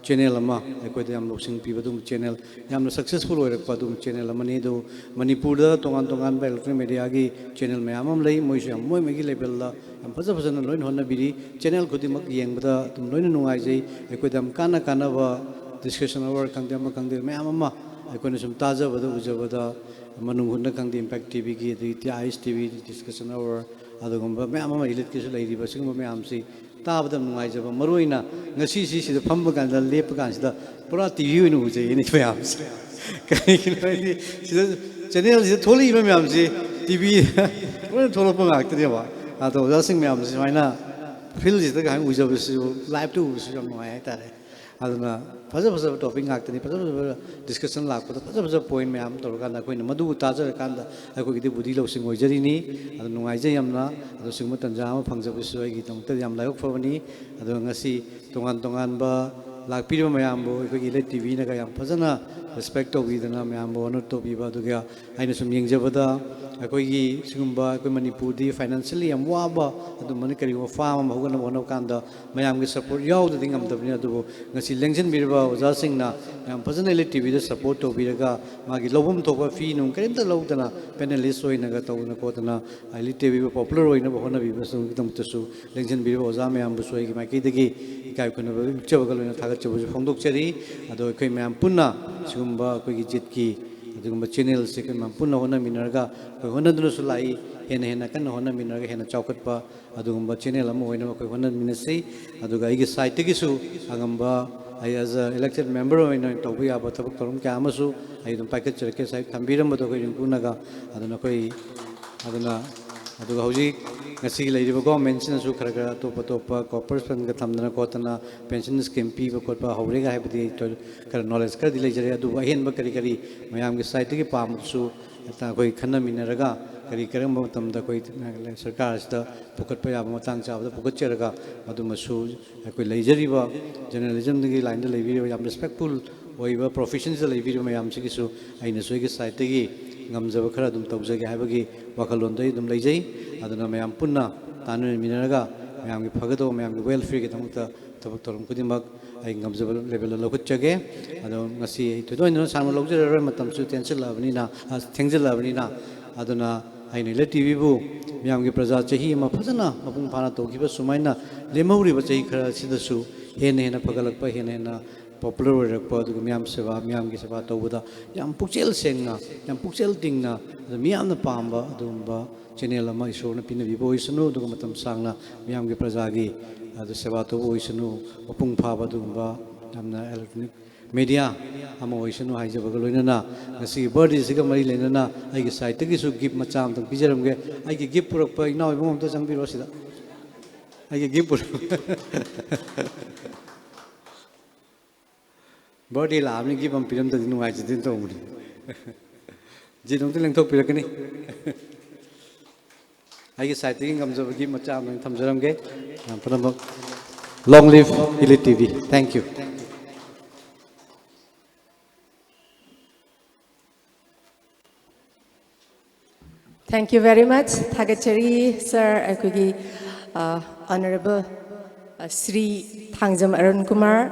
channel ama ekoi yam losing pi badum channel yam successful oi rakpa dum channel amani do Manipur da tongan ba electronic media gi channel me amam lei moi yam moi megi level la yam phaja loin honna biri channel khudi mak yengbada tum loin nungai jai ekoi dam kana ba discussion hour kang dam me amama ekoi na sum taja bada ujabada manung hunna kang di impact TV gi di IS TV discussion hour adugumba me amama elite ki su lei ri ba singum me amsi tabadam nungai jaba maruina ngasi si sida phamba kan da lep kan sida pura TV nu je ni phyam kai ki sida channel sida tholi ba myam si TV pura tholo pa ngak te ba ado ja sing myam si maina feel sida ga ujaba si live tu si jam ngai ta re aduna phaja topic ngak te ni phaja discussion lak pa phaja point myam tor kan da koi na madu ta jar kan da ai ki budi lo sing oi jari ni ado nungai je yamna ado sing ma tanja ma phangja bi soi gi tong te yam laik phawani ado ngasi tongan ba lak pi ma yam bo ki ELITETV na ga yam phaja na respect to bi dana myam bo honor to bi ba do ga aina sum yengjabada akoi gi singumba akoi Manipur di financially yam wa ba adu mani kari wa farm ma hugana wono kan da mayam gi support yaw da dingam da ni adu ngasi lengjen bi ba oja sing na ꯌꯥꯝ ꯐꯖꯅ ELITETV support ꯇꯧꯕꯤꯔꯒ ꯃꯥꯒꯤ ꯂꯧꯐꯝ ꯊꯣꯛꯄ ꯐꯤ ꯅꯨꯡ ꯀꯔꯤꯝꯇ ꯂꯧꯗꯅ panelist ꯑꯣꯏꯅꯒ ꯇꯧꯗꯅ ꯈꯣꯠꯇꯅ ELITETV ꯄꯣꯄꯨꯂꯔ ꯑꯣꯏꯅꯕ ꯍꯣꯠꯅꯕꯤꯕꯒꯤꯗꯃꯛꯇꯁꯨ ꯂꯦꯡꯖꯟꯕꯤꯔꯤꯕ ꯑꯣꯖꯥ ꯃꯌꯥꯝꯕꯨꯁꯨ ꯑꯩꯒꯤ ꯃꯥꯏꯀꯩꯗꯒꯤ ꯏꯀꯥꯏ ꯈꯨꯝꯅꯕ ꯎꯠꯆꯕꯒ ꯂꯣꯏꯅ ꯊꯥꯒꯠꯆꯕꯁꯨ ꯐꯣꯡꯗꯣꯛꯆꯔꯤ ꯑꯗꯣ ꯑꯩꯈꯣꯏ ꯃꯌꯥꯝ ꯄꯨꯟꯅ ꯁꯤꯒꯨꯝꯕ ꯑꯩꯈꯣꯏꯒꯤ ꯖꯤꯠꯀꯤ ꯑꯗꯨꯒꯨꯝꯕ ꯆꯦꯅꯦꯜꯁꯦ ꯑꯩꯈꯣꯏ ꯃꯌꯥꯝ ꯄꯨꯟꯅ ꯍꯣꯠꯅꯃꯤꯟꯅꯔꯒ ꯑꯩꯈꯣꯏ ꯍꯣꯠꯅꯗꯨꯅꯁꯨ ꯂꯥꯛꯏ ꯍꯦꯟꯅ ꯀꯟꯅ ꯍꯣꯠꯅꯃꯤꯟꯅꯔꯒ ꯍꯦꯟꯅ ꯆꯥꯎꯈꯠꯄ ꯑꯗꯨꯒꯨꯝꯕ ꯆꯦꯅꯦꯜ ꯑꯃ ꯑꯣꯏꯅꯕ ꯑꯩꯈꯣꯏ ꯍꯣꯠꯅꯃꯤꯟꯅꯁꯤ ꯑꯗꯨꯒ ꯑꯩꯒꯤ ꯁꯥꯏꯠꯇꯒꯤꯁꯨ ꯑꯉꯝꯕ ꯑꯩ ꯑꯦꯖ ꯑ ꯏꯂꯦꯛꯇꯦꯠ ꯃꯦꯝꯕꯔ ꯑꯣꯏꯅ ꯇꯧꯕ ꯌꯥꯕ ꯊꯕꯛ ꯊꯧꯔꯝ ꯀꯌꯥ ꯑꯃꯁꯨ ꯑꯩ ꯑꯗꯨꯝ ꯄꯥꯏꯈꯠꯆꯔꯛꯀꯦ ꯁꯥꯏꯠ ꯊꯝꯕꯤꯔꯝꯕꯗꯣ ꯑꯩꯈꯣꯏ ꯔꯤꯡꯀꯨꯅꯒ ꯑꯗꯨꯒ ꯍꯧꯖꯤꯛ ꯉꯁꯤꯒꯤ ꯂꯩꯔꯤꯕ ꯒꯣꯚꯔꯟꯃꯦꯟꯠꯁꯤꯅꯁꯨ ꯈꯔ ꯑꯇꯣꯞꯄ ꯀꯣꯔꯄꯣꯔꯦꯠ ꯐꯟꯒ ꯊꯝꯗꯅ ꯈꯣꯠꯇꯅ ꯄꯦꯟꯁꯟ ꯁ꯭ꯀꯤꯝ ꯄꯤꯕ ꯈꯣꯠꯄ ꯍꯧꯔꯦꯒ ꯍꯥꯏꯕꯗꯤ ꯈꯔ ꯅꯣꯂꯦꯖ ꯈꯔꯗꯤ ꯂꯩꯖꯔꯦ ꯑꯗꯨꯕꯨ ꯑꯍꯦꯟꯕ ꯀꯔꯤ ꯃꯌꯥꯝꯒꯤ ꯁꯥꯏꯠꯇꯒꯤ ꯄꯥꯝꯕꯁꯨ ꯑꯩꯈꯣꯏ ꯈꯟꯅꯃꯤꯟꯅꯔꯒ ꯀꯔꯝꯕ ꯃꯇꯝꯗ ꯑꯩꯈꯣꯏ ꯁꯔꯀꯥꯔ ꯑꯁꯤꯗ ꯄꯨꯈꯠꯄ ꯌꯥꯕ ꯃꯇꯥꯡ ꯆꯥꯕꯗ ꯄꯨꯈꯠꯆꯔꯒ ꯃꯗꯨꯃꯁꯨ ꯑꯩꯈꯣꯏ ꯂꯩꯖꯔꯤꯕ ꯖꯔꯅꯦꯂꯤꯖꯝꯒꯤ ꯂꯥꯏꯟꯗ ꯂꯩꯕꯤꯔꯤꯕ ꯌꯥꯝ ꯔꯦꯁꯄꯦꯛꯐꯨꯜ ꯑꯣꯏꯕ ꯄ꯭ꯔꯣꯐꯦꯁꯟꯁꯤꯗ ꯂꯩꯕꯤꯔꯤꯕ ꯃꯌꯥꯝꯁꯤꯒꯤꯁꯨ ꯑꯩꯅꯁꯨ ꯑꯩꯒꯤ ꯁꯥꯏꯠꯇꯒꯤ ꯉꯝꯖꯕ ꯈꯔ ꯑꯗꯨꯝ ꯇꯧꯖꯒꯦ ꯍꯥꯏꯕꯒꯤ ꯋꯥꯈꯜꯂꯣꯟꯗ ꯑꯩ ꯑꯗꯨꯝ ꯂꯩꯖꯩ ꯑꯗꯨꯅ ꯃꯌꯥꯝ ꯄꯨꯟꯅ ꯇꯥꯟꯅꯃꯤꯟꯅꯔꯒ ꯃꯌꯥꯝꯒꯤ ꯐꯒꯗꯕ ꯃꯌꯥꯝꯒꯤ ꯋꯦꯜꯐꯤꯌꯔꯒꯤꯗꯃꯛꯇ ꯊꯕꯛ ꯊꯧꯔꯝ ꯈꯨꯗꯤꯡꯃꯛ ꯑꯩ ꯉꯝꯖꯕ ꯂꯦꯚꯦꯜꯗ ꯂꯧꯈꯠꯆꯒꯦ ꯑꯗꯣ ꯉꯁꯤ ꯑꯩ ꯊꯣꯏꯗꯣꯛ ꯁꯥꯡꯅ ꯂꯧꯖꯔꯔꯣꯏ ꯃꯇꯝꯁꯨ ꯊꯦꯡꯖꯤꯜꯂꯛꯑꯕꯅꯤ나 ꯑꯗꯨꯅ ꯑꯩꯅ ELITETVꯕꯨ ꯃꯤꯌꯥꯝꯒꯤ ꯄ꯭ꯔꯖꯥ ꯆꯍꯤ ꯑꯃ ꯐꯖꯅ ꯃꯄꯨꯡ ꯐꯥꯅ ꯇꯧꯈꯤꯕ ꯁꯨꯃꯥꯏꯅ ꯂꯦꯝꯍꯧꯔꯤꯕ ꯆꯍꯤ ꯈꯔ ꯑꯁꯤꯗꯁꯨ ꯍꯦꯟꯅ ꯐꯒꯠꯂꯛꯄ ꯍꯦꯟꯅ ꯄꯣꯄꯨꯂꯔ ꯑꯣꯏꯔꯛꯄ ꯑꯗꯨꯒ ꯃꯤꯌꯥꯝꯒꯤ ꯁꯦꯕꯥ ꯇꯧꯕꯗ ꯌꯥꯝ ꯄꯨꯛꯆꯦꯜ ꯁꯦꯡꯅ ꯌꯥꯝ ꯄꯨꯛꯆꯦꯜ ꯇꯤꯡꯅ ꯃꯤꯌꯥꯝꯅ ꯄꯥꯝꯕ ꯑꯗꯨꯒꯨꯝꯕ ꯆꯦꯅꯦꯜ ꯑꯃ ꯏꯁꯣꯔꯅ ꯄꯤꯅꯕꯤꯕ ꯑꯣꯏꯁꯅꯨ ꯑꯗꯨꯒ ꯃꯇꯝ ꯁꯥꯡꯅ ꯃꯤꯌꯥꯝꯒꯤ ꯄ꯭ꯔꯖꯥꯒꯤ ꯁꯦꯕꯥ ꯇꯧꯕ ꯑꯣꯏꯁꯅꯨ ꯃꯄꯨꯡ ꯐꯥꯕ ꯑꯗꯨꯒꯨꯝꯕ ꯌꯥꯝꯅ ꯏꯂꯦꯛꯇ꯭ꯔꯣꯅꯤꯛ ꯃꯦꯗꯤꯌꯥ ꯑꯃ ꯑꯣꯏꯁꯅꯨ ꯍꯥꯏꯖꯕꯒ ꯂꯣꯏꯅꯅ ꯉꯁꯤꯒꯤ ꯕꯔꯊꯗꯦꯁꯤꯒ ꯃꯔꯤ ꯂꯩꯅꯅ ꯑꯩꯒꯤ ꯁꯥꯏꯠꯇꯒꯤꯁꯨ ꯒꯤꯐ ꯃꯆꯥ ꯑꯃꯇꯪ ꯄꯤꯖꯔꯝꯒꯦ ꯑꯩꯒꯤ ꯒꯤꯐ ꯄꯨꯔꯛꯄ ꯏꯅꯥꯎ ꯏꯕꯨꯡ ꯑꯝꯇ ꯆꯪꯕꯤꯔꯣ ꯁꯤꯗ ꯑꯩꯒꯤ ꯒꯤꯐ ꯕꯔꯊꯗꯦ ꯂꯥꯛꯑꯕꯅꯤ ꯒꯤꯐ ꯑꯃ ꯄꯤꯔꯝꯗꯗꯤ ꯅꯨꯡꯉꯥꯏꯖꯗꯦꯅ ꯇꯧꯕꯅꯤ ꯖꯤꯠ ꯑꯃꯇ ꯂꯦꯡꯊꯣꯛꯄꯤꯔꯛꯀꯅꯤ ꯑꯩꯒꯤ ꯁꯥꯏꯠꯇꯒꯤ ꯉꯝꯖꯕ ꯒꯤꯐ ꯃꯆꯥ ꯑꯃꯇꯪ ꯊꯝꯖꯔꯝꯒꯦ ꯄꯨꯝꯅꯃꯛ ꯂꯣꯡ ꯂꯤꯚ ELITETV thank you Thank you very much. Thagachari sir, aikogi honorable Sri Thangjam Arun Kumar,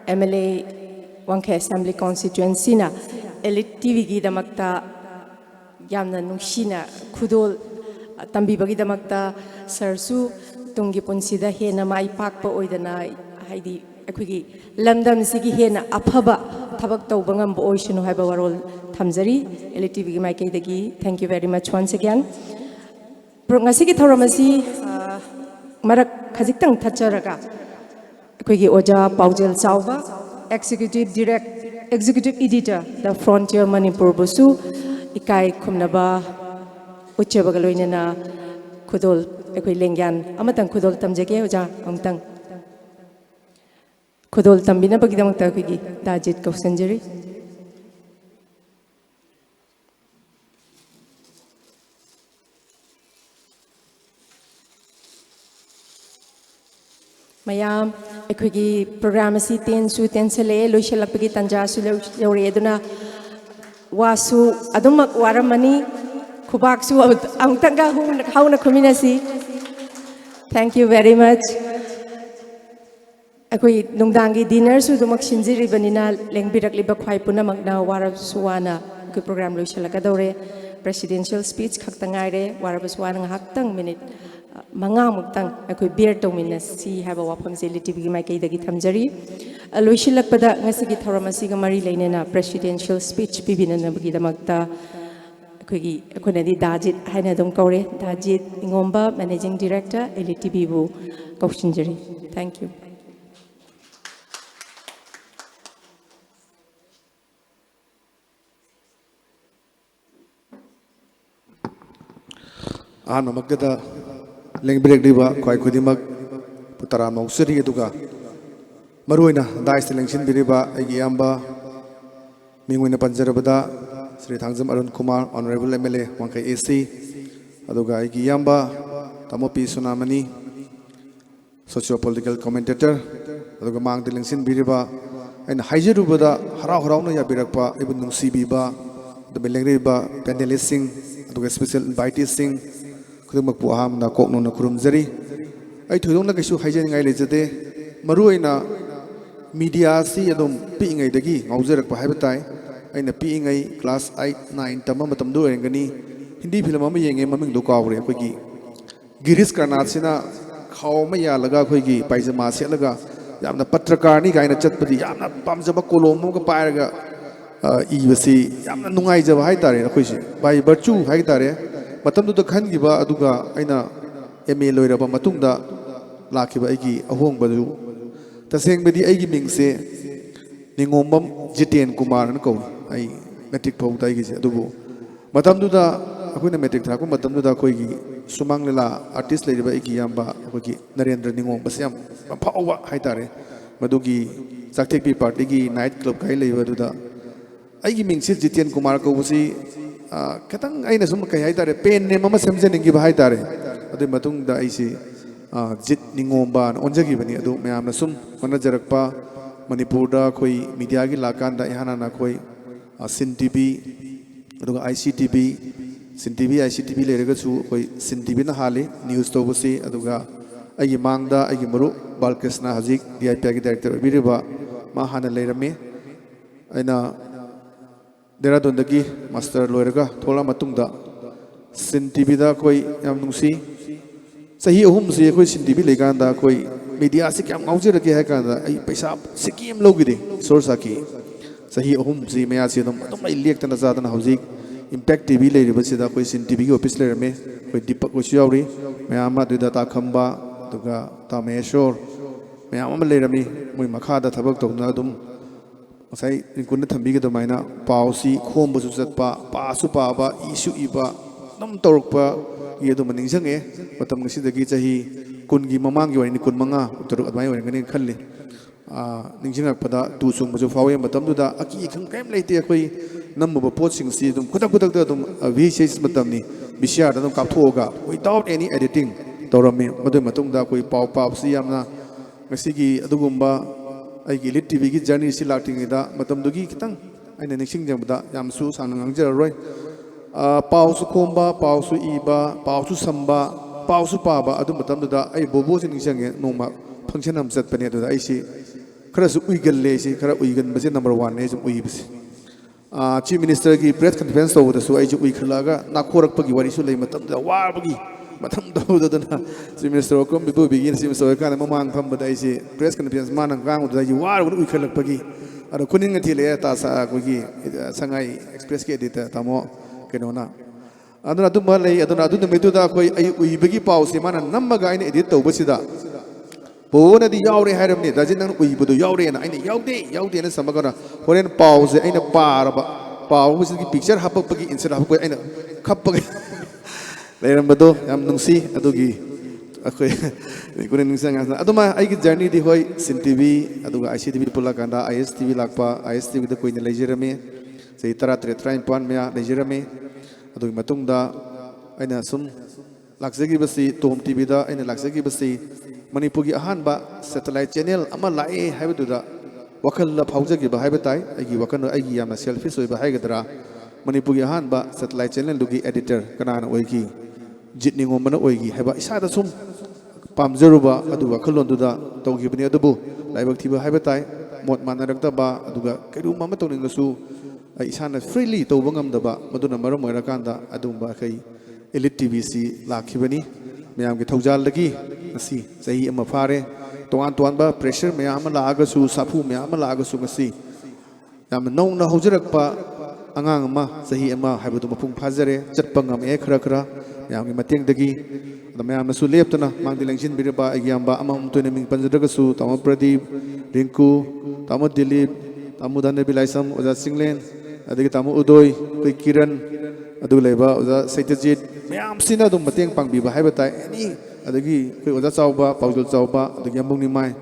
MLA Wangkhe Assembly Constituency na ELITETV gi damakta yamna nungshina khudol tambibagi damakta sir su tungi punsida hena mai pakpa oidana haidi aikogi lamdam sigi hena aphaba thabak tawba ngamba oisinu haiba warol thamjari ELITETV gi maikaidagi. Thank you very much once again. Ngasigi thoramasi marak khajitang thacharaga aikogi oja paujel chawba executive editor the Frontier Manipur busu ikai khumnaba uchebaga loinena khudol aikoi lengyan amatang khudol tamjage oja amtang khudol tambina bagidamta aikogi dajit kausanjari. Mayam, aikogi program asi ten sele loishalakpagi tanja su lore aduna wasu adumak waramani khubak su amtanga hauna khuminasi. Thank you very much. Akoi nungdangi dinner su dumak sinjiri banina lengbirak liba khwai punamakna warab suwana ku program loishalakadore presidential speech khaktangaire warab suwana haktang minute mangamutang akoi beer tominasi haba wafamse ELITETV gi maikaidagi thamjari loisilakpada ngasigi thoramasiga mari leinena presidential speech pibinanabagi damakta akoinadi dajit haina dum kaure dajit ingomba managing director ELITETV bu kausinjari. Thank you. Magdada Lengbirek Diva, Kwai Kudimak, Putara Mausiri Eduga, Maruina, Dice Lengshin Biriba, Agiamba, Mingwina Panjarabada, Sri Thangjam Arun Kumar, Honorable MLA, Wankai AC, Aduga Agiamba, Tamopi Sunamani, socio-political commentator, Aduga Mang the Lengshin Biriba, and Hajarubada, Harahorana Yabirakpa, Ibn Sibiba, the Belengriba, Pendelising, Aduga special invitees sing. Kudumakpu aham na kokno na kurumzari. Ay tudong na kasu hajan ngay lejade. Maruay na media si adum pi ngai dagi ngaujerak pa haibatai aina pi ngai class 8 9 tamam matam do engani hindi film ama yenge maming do kawre koi gi Girish Karnat sina khaw ma ya laga koi gi paijama se laga yamna patrakar ni gaina chatpadi yamna pamjaba kolom ma ka pairaga ibasi yamna nungai jaba hai tare koi si bai virtue hai tare matam do khan gi ba aduga aina MA loiraba matungda lakhiba aigi ahong badu taseng bedi aigi mingse ningombam Jiten Kumar na ko ai metric phau tai gi adubu matam duda akoina metric thra ko matam duda koi gi sumang lela artist leiriba aigi yamba ko gi Narendra Ningom basyam phawa hai tare madugi sakthek pi party gi night club kai leiba duda aigi mingse Jiten Kumar ko busi katang aina sum kai hai tare pen ne mama semjeningi ba hai tare adu matung da aisi Jit Ningomba onjagi bani adu mayamna sum manajarakpa Manipur da koi media gi lakan da ihana na koi Sin TV aduga ICTV Sin TV ICTV lerega chu koi Sin TV na hali news to busi aduga agi mangda agi maru Balkrishna Hajik DIP gi director biriba ma hana lerame aina Dehradun dagi master loiraga thola matungda Sin TV da koi yam nungsi sahi ahum se koi Sin TV leganda koi media se kyam ngaujir ke hai kanda ai paisa sikim logide source aki sahi ahum se maya se dum ai lek tan za tan hauzik impact TV le riba se da koi Sin TV gi office le rame koi Deepak ko siawri maya ma du da ta khamba tuga ta meshor maya ma le rami moi makha da thabak to na dum sai kun na thambi ge do maina pausi khom bu su chat pa su pa ba isu iba nam torok pa ye do maning jange matam ngasi dagi chahi kun gi mamang gi wani kun manga utaruk admai wani ngani khalle ningjingak pada tu sung bu fawe matam du da aki khang kaim leite koi nam bu pot sing si dum kutak kutak da dum VCS matam ni bishya da dum kap thoga without any editing torami madu matung da koi pau pau si yamna ngasi gi adugumba ai gi lit TV gi journey si lating da matam du gi kitang aina ningsing jang da yam su sang ngang jar roi pau su komba pau su iba pau su samba pau su paba adu matam da ai bobo sin ningsang noma function am set pane da ai si khara su uigal le si khara uigan base number 1 ne jum ui base chief minister gi press conference to da su ai ju ui khalaga na khorak pagi wari su lei matam da war pagi matam da na chief minister ko bibu bigin chief minister ka na mamang pham ba dai si press conference manang gang da ji war ui khalak pagi ara kuning ngati le ta sa ko gi sangai express ke edit tamo kenona aduna tu malai aduna adu me tu da koi ai ui bagi pau si mana nammaga ine edit to basida bona di yaure hairam ni dajin nang ui budu yaure na ine yaude na samagana horen pause ine paraba pau busi ki picture hapak pagi insert hapak koi ine khap pagi leiram bado yam nungsi adugi akoi kunen nungsa ngasna aduma ai ki journey di hoi Sin TV aduga ICTV pulakanda ISTV lakpa ISTV da koi ne lejerame sei tara tre train pan mea lejerame adugi matungda aina sum laksagi basi Tom TV da aina laksagi basi Manipur gi ahanba satellite channel ama lae haibaduda wakal la phaujagi ba haibatai aigi wakal aigi yamna selfish oi ba haigadra Manipur gi ahanba satellite channel dugi editor kanana oigi Jitningom mana oigi haiba isada sum pamjaruba adu wakhalon duda tawgi bani adubu laibak thiba haibatai mot manarakta ba aduga kairu mama tawningasu ai isana freely tawbangam daba maduna maram oirakanda adumba kai ELITETV si lakhibani mayam gi thaujal lagi ngasi sahi ama phare toan ba pressure mayam la aga su sapu mayam la aga su ngasi yam nong na hojirakpa angang ama sahi ama haibadu mapung phajare chatpa ngam e khara mayam gi mateng dagi mayam su leptana mangdi lengshin birba agyamba ama mutune ming panjadaga su tamo Pradeep Rinku tamo Dilip tamo Dhanne Bilaisam oja Singlen adagi tamo Udoy koi Kiran adu leba oja Saitjit mayam sina dum mateng pangbiba haibatai ani adagi koi oja chauba paujul chauba adagi amung ni mai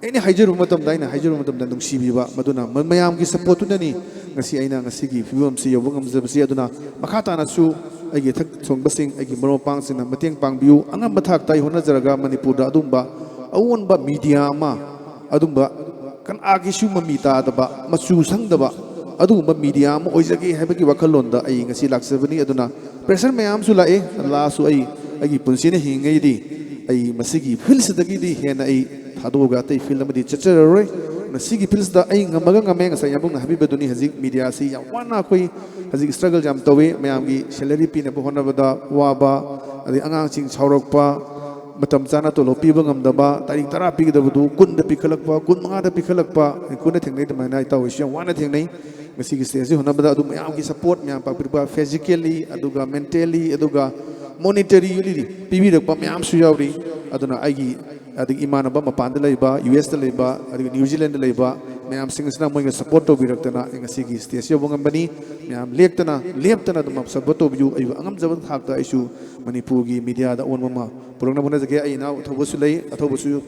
ani haijaru matam daina haijaru matam dan sibiba maduna mayam gi support tunani ngasi aina ngasi gi fibam si yobung amjabsi aduna makhata na su aigi thak songbasing aigi maro pang sina mateng pangbiu angam bathak tai hona jaraga Manipur da adumba awonba media ma adumba kan agi su mamita daba machu sangdaba adumba media ma oijagi habagi wakhalonda ai ngasi laksabani aduna pressure mayam su lae la su ai agi punsine hingai di ai masigi filsidagi di hena ai thadoga tai film di chacharoi na sigi pils da ai ngamaga ngame nga sa yabung na habi baduni hazik media si ya wana koi hazik struggle jam tawi mayam gi salary pi na bo hona bada wa ba adi angang ching chaurok pa matam chana to lo pi ba ngam da ba tarik tara pi da bu kun da pi khalak pa kun manga da pi khalak pa kun na theng nei da mai tawi si wana theng nei ngasi gi stage hona bada adu mayam gi support mayam pa pir ba physically aduga mentally aduga monetary unity pibi rak pa mayam su yauri aduna ai gi adik imanaba mapanda laiba US da laiba adik New Zealand da laiba mayam singasna moinga support to biraktana engasi gi stage yo bongambani mayam leptana dum support to biu ayu angam jaban khakta isu Manipur gi media da on mama purungna buna jage aina thobosu lei athobosu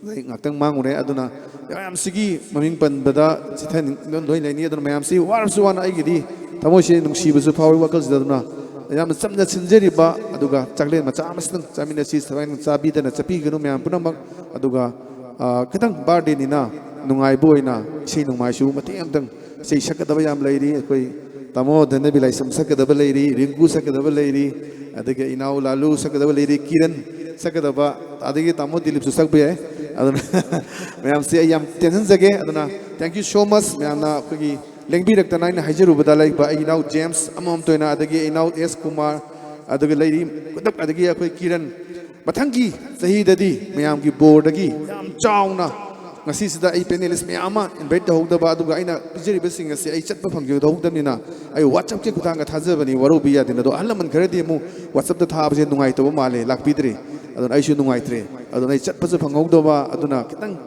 ngaktang mangune aduna mayam sigi maming pan bada chithan non doi leni aduna mayam si warsu wana ai gi di tamoshi nungsi busu power workers daduna yam samna sinjeri ba aduga chaklen macha amasnang chamina si sabain chabi dana chapi ganu mayam punamak aduga kitang birthday ni na nungai boina sei nungmai su mati amtang sei sakadaba yam leiri koi tamo dana bilai sam sakadaba leiri rinku sakadaba leiri aduga inau lalu sakadaba leiri kiran sakadaba aduga tamo dilip su sakbe aduna mayam si ayam tension jage aduna thank you so much mayam na kogi lengbi rakta naina hajaru badalai ba inau James amam toina adagi inau S Kumar adagi leiri kudak adagi akoi kiran mathangi sahi dadi mayam gi board agi yam chauna ngasi sida ai panelist mayama invite da hogda ba aduga aina pijeri besing asi ai chatpa phangge da hogdamina ai WhatsApp ke kutanga thajabani waru biya dina do alaman kharadi mu WhatsApp da thabje nungai to male lakpidre adun ai su nungai tre adun ai chatpa su phangogdo ba aduna kitang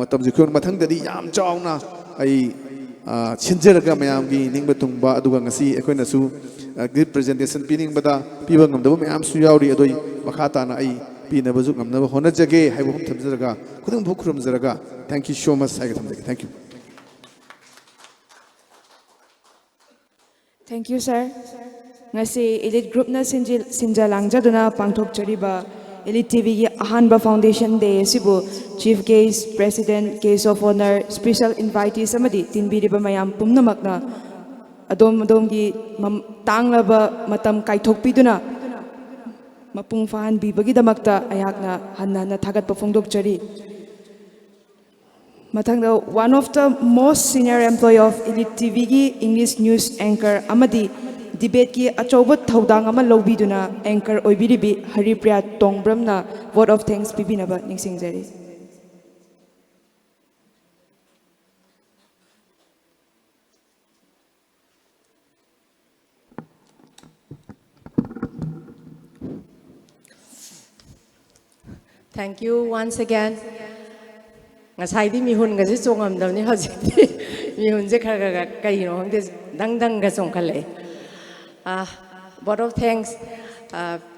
matam jikon mathang dadi yam chauna ai chinjeraga mayam gi ningba tungba aduga ngasi ekoina su good presentation pining bada piba ngamdaba mayam su yauri adoi makhata na ai pina bazu ngamnaba hona jage haibu thamjeraga khudung bhu khrum jeraga thank you so much sai thamjage thank you sir ngasi elite group na sinjalangjaduna pangthok chariba Elite TV gi ahanba foundation day sibu chief guest president guest of honor special invitees amadi tinbiriba mayam pumnamakna adom gi tanglaba matam kaithokpiduna mapung fahan bibagi damakta ayakna hanna thagatpa phongdokchari mathangda one of the most senior employee of Elite TV gi English news anchor amadi debate ki achoba thaudang ama lobiduna anchor oibiribi Haripriya Tongbramna vote of thanks pibinaba ningsingjari Thank you once again. Ngasai di mihun ngasi chongam dawni hajiti mihun je khara kai no hangde dang ga chong khale. Vote of thanks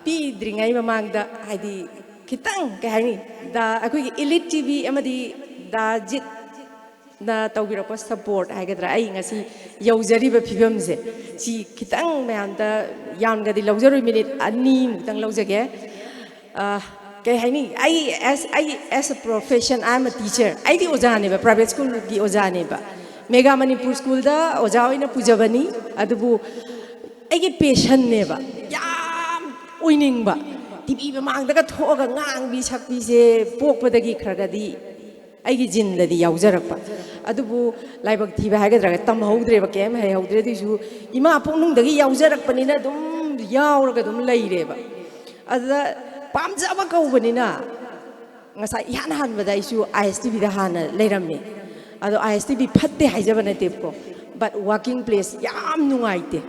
pi dringai mamangda haidi kitang ka hani da akoi Elite TV amadi da jit na tawbirapa support haigadra ai ngasi yaujari ba phibam se si kitang mayamda yam ga di laujaro minute ani mutang laujage kay hani as a profession I'm a teacher I di ojane ba private school gi ojane ba Mega Manipur school da oja oina pujabani adubu ai gi patient ne ba yam oining ba TV ba mang da ka thoga ngang bi sakbi se pokpa da gi khraga di ai gi jin da di yaujarak pa adubu laibak thiba hagadra tam haudre ba kem hai haudre di su ima ponung da gi yaujarak panina dum yauraga dum leire ba ada pamjaba kaubani ngasa ihan han bada isu ISTV da hana leiramni ado ISTV phatte haijabana tepko but working place yam nungaite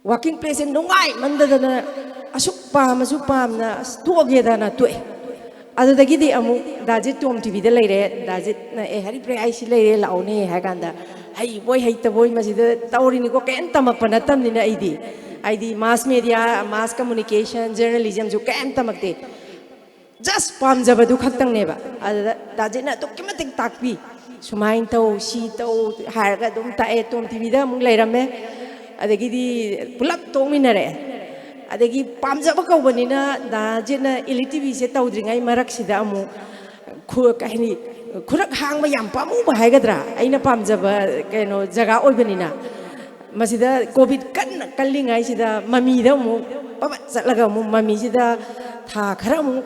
working place nungai mandadana asuk pam na toge dana toy ado dagi di amu dajit tom TV da leire dajit na hari pre ai si leire launi haganda hai boy haita boy masida tawrini ko ken tamakpana tamni na ID mass media, mass communication, journalism jo kaam tamakte just pam jabadu khaktang neba ada dajena to kimatik takpi sumain tau si tau harga dum ta e tom TV da mung leirame adagi di pulak tong minare adagi pam jaba ka banina dajena Elite TV se tawdringai marak sida amu khu kahini khurak hangba yam pamu ba haigadra aina pam jaba kaino jaga oibanina masida COVID kan kallingai sida mami da mu papa satlaga mu mami sida tha khara mu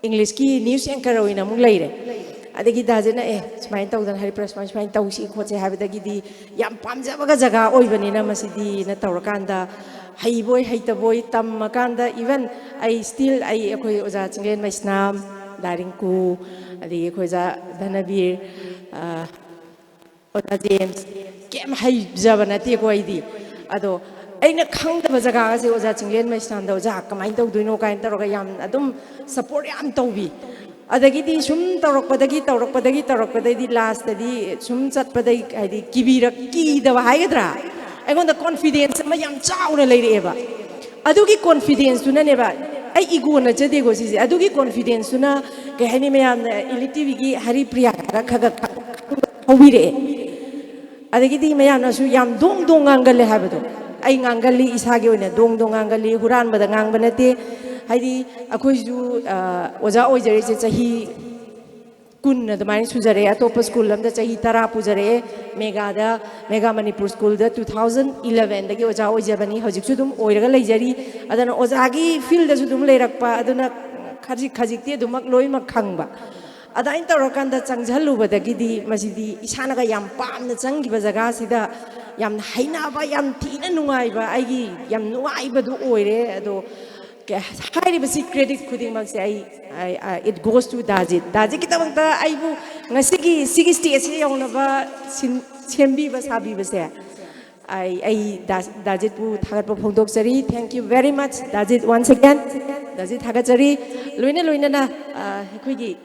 English ki news anchor oina mu leire adagi dajena smain tawdan hari press smain tawsi khoche habadagi di yam pamjabaga jaga oibanina masidi na tawrakanda haiboi haitaboy tammakanda even I still akoi oja chinglen maisnam daringku adagi khoja dhanabir oja James kem hai jabanati ko aidi ado aina khangdaba jaga se oja chinglen maisnam da oja kamai tawduino kain tawraga yam adum support yam tawbi adagidi sum tawrakpadagi last di sum chatpadai haidi kidaba haigadra aingonda confidence ma yam chauna leireba adugi confidence tuna neba ai ego na jade go sisi adugi confidence tuna ke hani me yam ELITETV gi hari priya khaga hobire adagidi me yam na su yam dong angale habado ai ngangali isage oina dong angali huran bada ngang banate haidi akoi ju oja oijare che chahi kun na damai sujare atopa school lamda chahi tara pujare mega Manipur school da 2011 dagi oja oijabani hojik su dum oiraga leijari adana oja gi field da su dum leirakpa aduna khajik te dumak loi mak khangba ada in tawrakanda changjalu badagi di masidi isana ga yam pamna changi ba jaga sida yam haina ba yam thina nungai ba aigi yam nuai ba du oire ado highly basic credit kuding mag say it goes to Dajit kita bangta aibu ngasigi stage yauna ba sembi ba sabi ba se Dajit bu thagat pa phongdok sari thank you very much Dajit once again Dajit thagat sari loina na khoi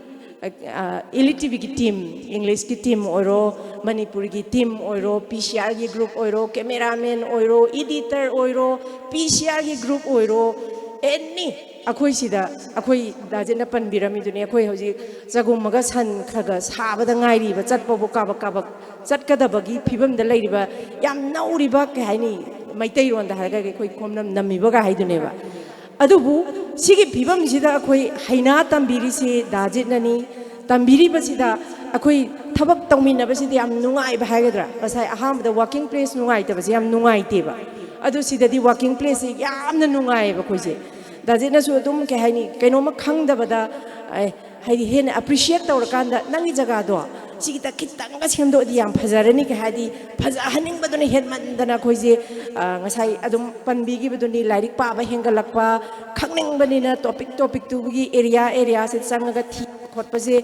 ELITETV ki team English ki team oiro Manipuri ki team oiro PCR ki group oiro cameraman oiro editor oiro PCR ki group oiro any akoi sida akoi dajena panbirami duni akoi hoji jagumaga san khaga sabada ngairi ba chatpo boka chatkadabagi phibam da leiriba yam nauriba ke haini maitai ron da haga ke koi komnam namiba ga haidune ba adubu sigi phibam sida akoi haina tambiri se dajenani tambiri ba sida akoi thabak tawmina ba sida yam nungai ba hagadra asai aham da working place nungai ta ba yam nungai te ba adu sidadi working place yamna nungai ba khoise dajena su dum ke haini kainoma khangdabada haidi hen appreciate tawrakanda nangi jaga do sigita kitanga semdo di yam phajarani ke hadi phaja haning baduni hen mandana khoise ngasai adum panbi gi baduni lairik pa ba hengalakpa khangning banina topic tu gi area se changaga thi khotpase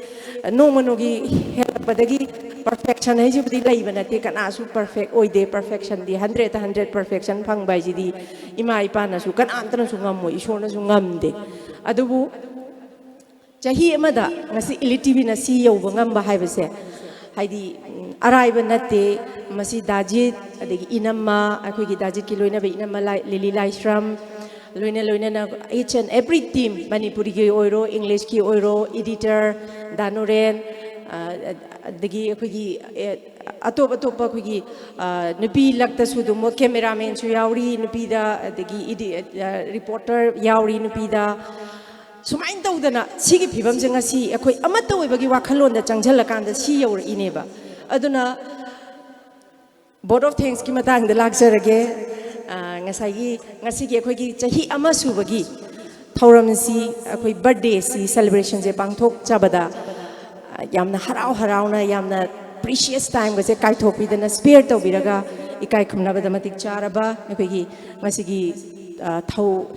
nomanogi helpadagi perfection hai jibdi laibana te kana su perfect oide perfection di 100 perfection phang bai jidi ima ipa na su kan antana su ngam mo isor na su ngamde adubu chahi amada ngasi ELITETV na si yoba ngamba haibase haidi araiba nate masi Dajit adegi inamma akoi gi Dajit ki loina be inamma Lily Laisram loina na each and every team Manipuri ki oiro English ki oiro editor Danuren adegi akoi gi atop akoi gi nupi lakta su dum cameraman su yauri nupi da adegi reporter yauri nupi da sumain tawdana sigi phibam janga si akoi amata oibagi wakhalon da changjhalakanda si yaur ineba aduna board of thanks ki matang da laksarage ngasigi akoi gi chahi ama subagi thauram si akoi birthday si celebration je pangthok chabada yamna harauna yamna precious time gase kai thopidana spare tawbiraga ikai khumna bada matik charaba akoi gi ngasigi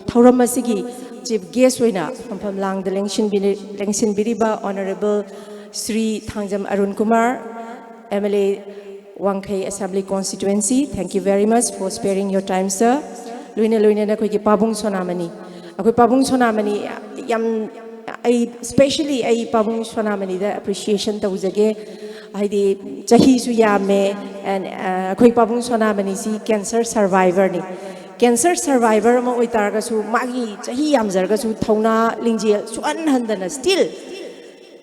thauram asigi chief guest oina from lang the lengsin biriba honorable Sri Thangjam Arun Kumar MLA Wangkai Assembly Constituency, thank you very much for sparing your time, sir. Luina na koi ki pabung sonamani. Akoi pabung sonamani yam especially pabung sonamani da appreciation ta ujage haidi chahi su yame and koi pabung sonamani si cancer survivor ni. Cancer survivor ma oitarga su magi chahi yamjarga su thauna lingje su anhandana still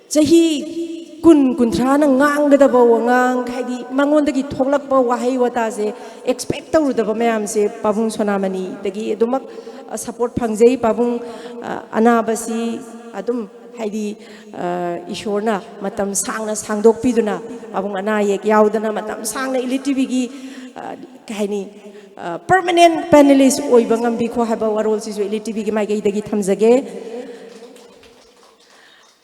chahi kuntrana ngangdaba wangang haidi mangondagi thoklakpa wahai wata se expect tawrudaba mayam se pabung sonamani dagi adumak support phangjei pabung anabasi adum haidi ishorna matam sangna sangdok piduna pabung ana yek yaudana matam sangna ELITETV gi kaini permanent panelist oiba ngambi kho haba warol si ELITETV gi mai dagi thamjage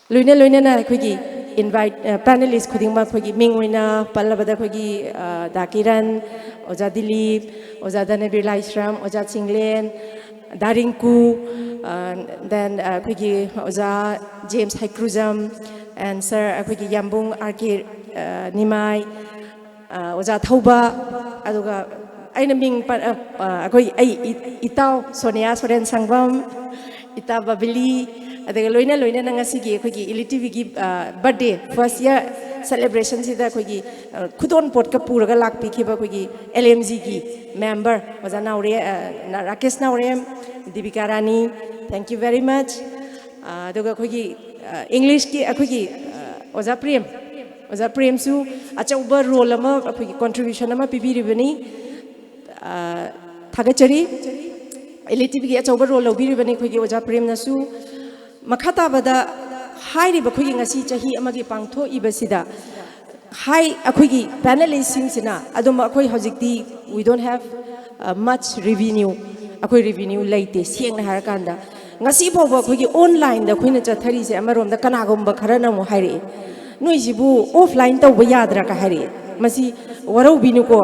loina na khoi gi invite panelists khudingma khoi ming oina pallabada khoi dakiran oja dilip oja danabir laisram oja chinglen darinku then khoi oja james haikruzam and sir khoi yambung arki nimai oja thauba aduga aina ming khoi ai itau sonia soren sangvam ita babili adega loina na ngasigi khoi ELITETV gi birthday first year celebration sida khoi khudon pot ka puraga lakpi khiba khoi LMG gi member oja naure rakesh naure dibika rani thank you very much aduga khoi english ki khoi oja prem su achauba role ama khoi contribution ama pibiribani thagachari ELITETV gi achauba role lobiribani khoi oja prem nasu makata bada hai ri bakhoi ngasi chahi amagi pangtho ibasida hai akhoi panelists sina aduma akhoi hojikti we don't have much revenue akhoi revenue laite siengna harakanda ngasi boba akhoi online da khoina chathari se amarom da kanagomba kharana mu hairi noi sibu offline tawba yadra ka hairi masi warau binu ko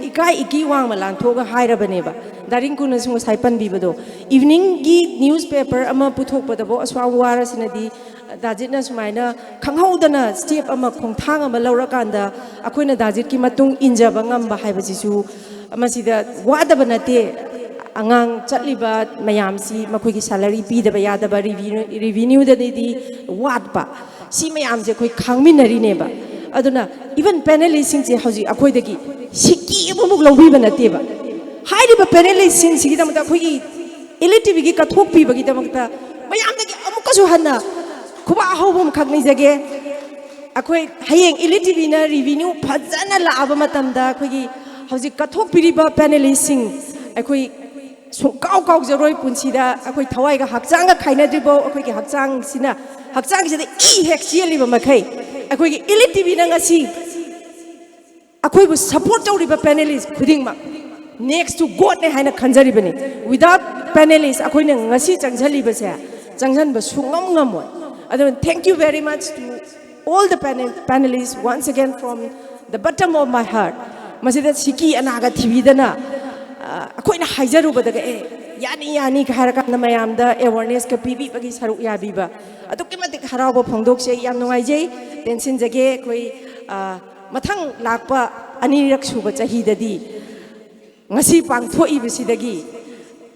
ikai iki wang malang thoga hairabane ba daring kuna sungo saipan bibado evening gi newspaper ama puthok padabo aswa wara sinadi dajit na sumaina khanghaudana step ama khongthang ama laurakanda akoina dajit ki matung injaba ngamba haibasisu amasida wadaba nate angang chatliba mayamsi makoi gi salary pidaba yadaba revenue da di watpa si mayam je koi khangminari ne ba aduna even panelists sing je hauji akoi dagi siki amuk lobi banate ba hairiba panelists sing sigi damata khoi ELITETV gi kathok pi bagi damata mayam dagi amukasu hanna kuba hobum khagni jage akoi hayeng ELITETV na revenue phajana laaba matamda khoi hauji kathok piriba panelists sing akoi sungkau kau jaroi punsida akoi thawai ga hakchanga khaina dribo akoi gi hakchang sina hakchang sida e hek sialiba makai akoi gi ELITETV na ngasi akoi bu support tawriba panelists khudingma next to god ne haina khanjari bani without panelists akoi na ngasi changjali ba se changjan ba sungam ngamoi adon thank you very much to all the panelists once again from the bottom of my heart masida siki anaga thibidana akoi na haijaru badaga yani khairaka na mayamda awareness ka pibi bagi saru ya biba aduki matik harawa phongdok se yam nungai jai tension jage koi mathang lakpa anirak suba chahi dadi ngasi pangthoi bisidagi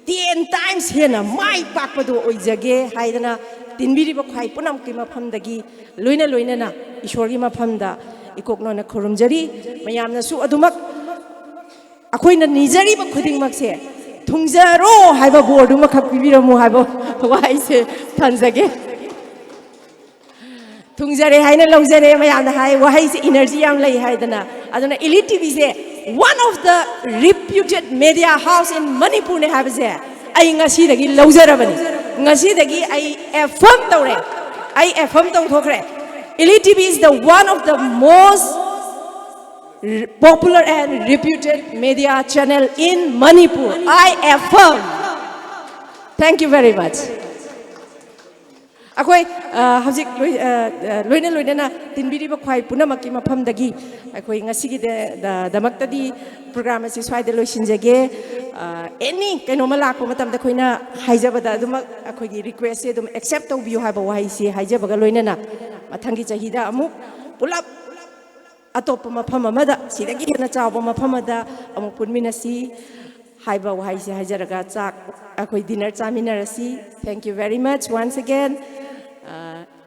10 times hena mai pakpado oijage haidana tinbiri ba khai punam ki mafam dagi loina na ishwar gi mafam da ikokno na khurumjari mayamna su adumak akoina nijari ba khuding makse thungjaro haiba bordu makhak pibiramu haiba wai se thanjage thungjare haina longjare mayamna hai wai se energy yam lai haidana aduna ELITETV se one of the reputed media house in Manipur ne have se ai ngasi dagi lawjarabani ngasi dagi ai affirm tawre ai affirm taw thokre ELITETV is the one of the most popular and reputed media channel in Manipur. I affirm. Thank you very much. Akoi hajik loina na tinbiri ba khwai punamaki mafam dagi akoi ngasi gi da damakta di program asi swai de loisinjage any kainoma lakpa matam da khoina haijabada aduma akoi gi request se dum accept to view haiba wai si haijabaga loina na mathangi chahida amuk pulap atop mafam amada sidagi hena chawba mafam ada amuk punminasi haiba wai si haijaraga chak akoi dinner chaminarasi thank you very much once again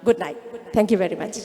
good night thank you very much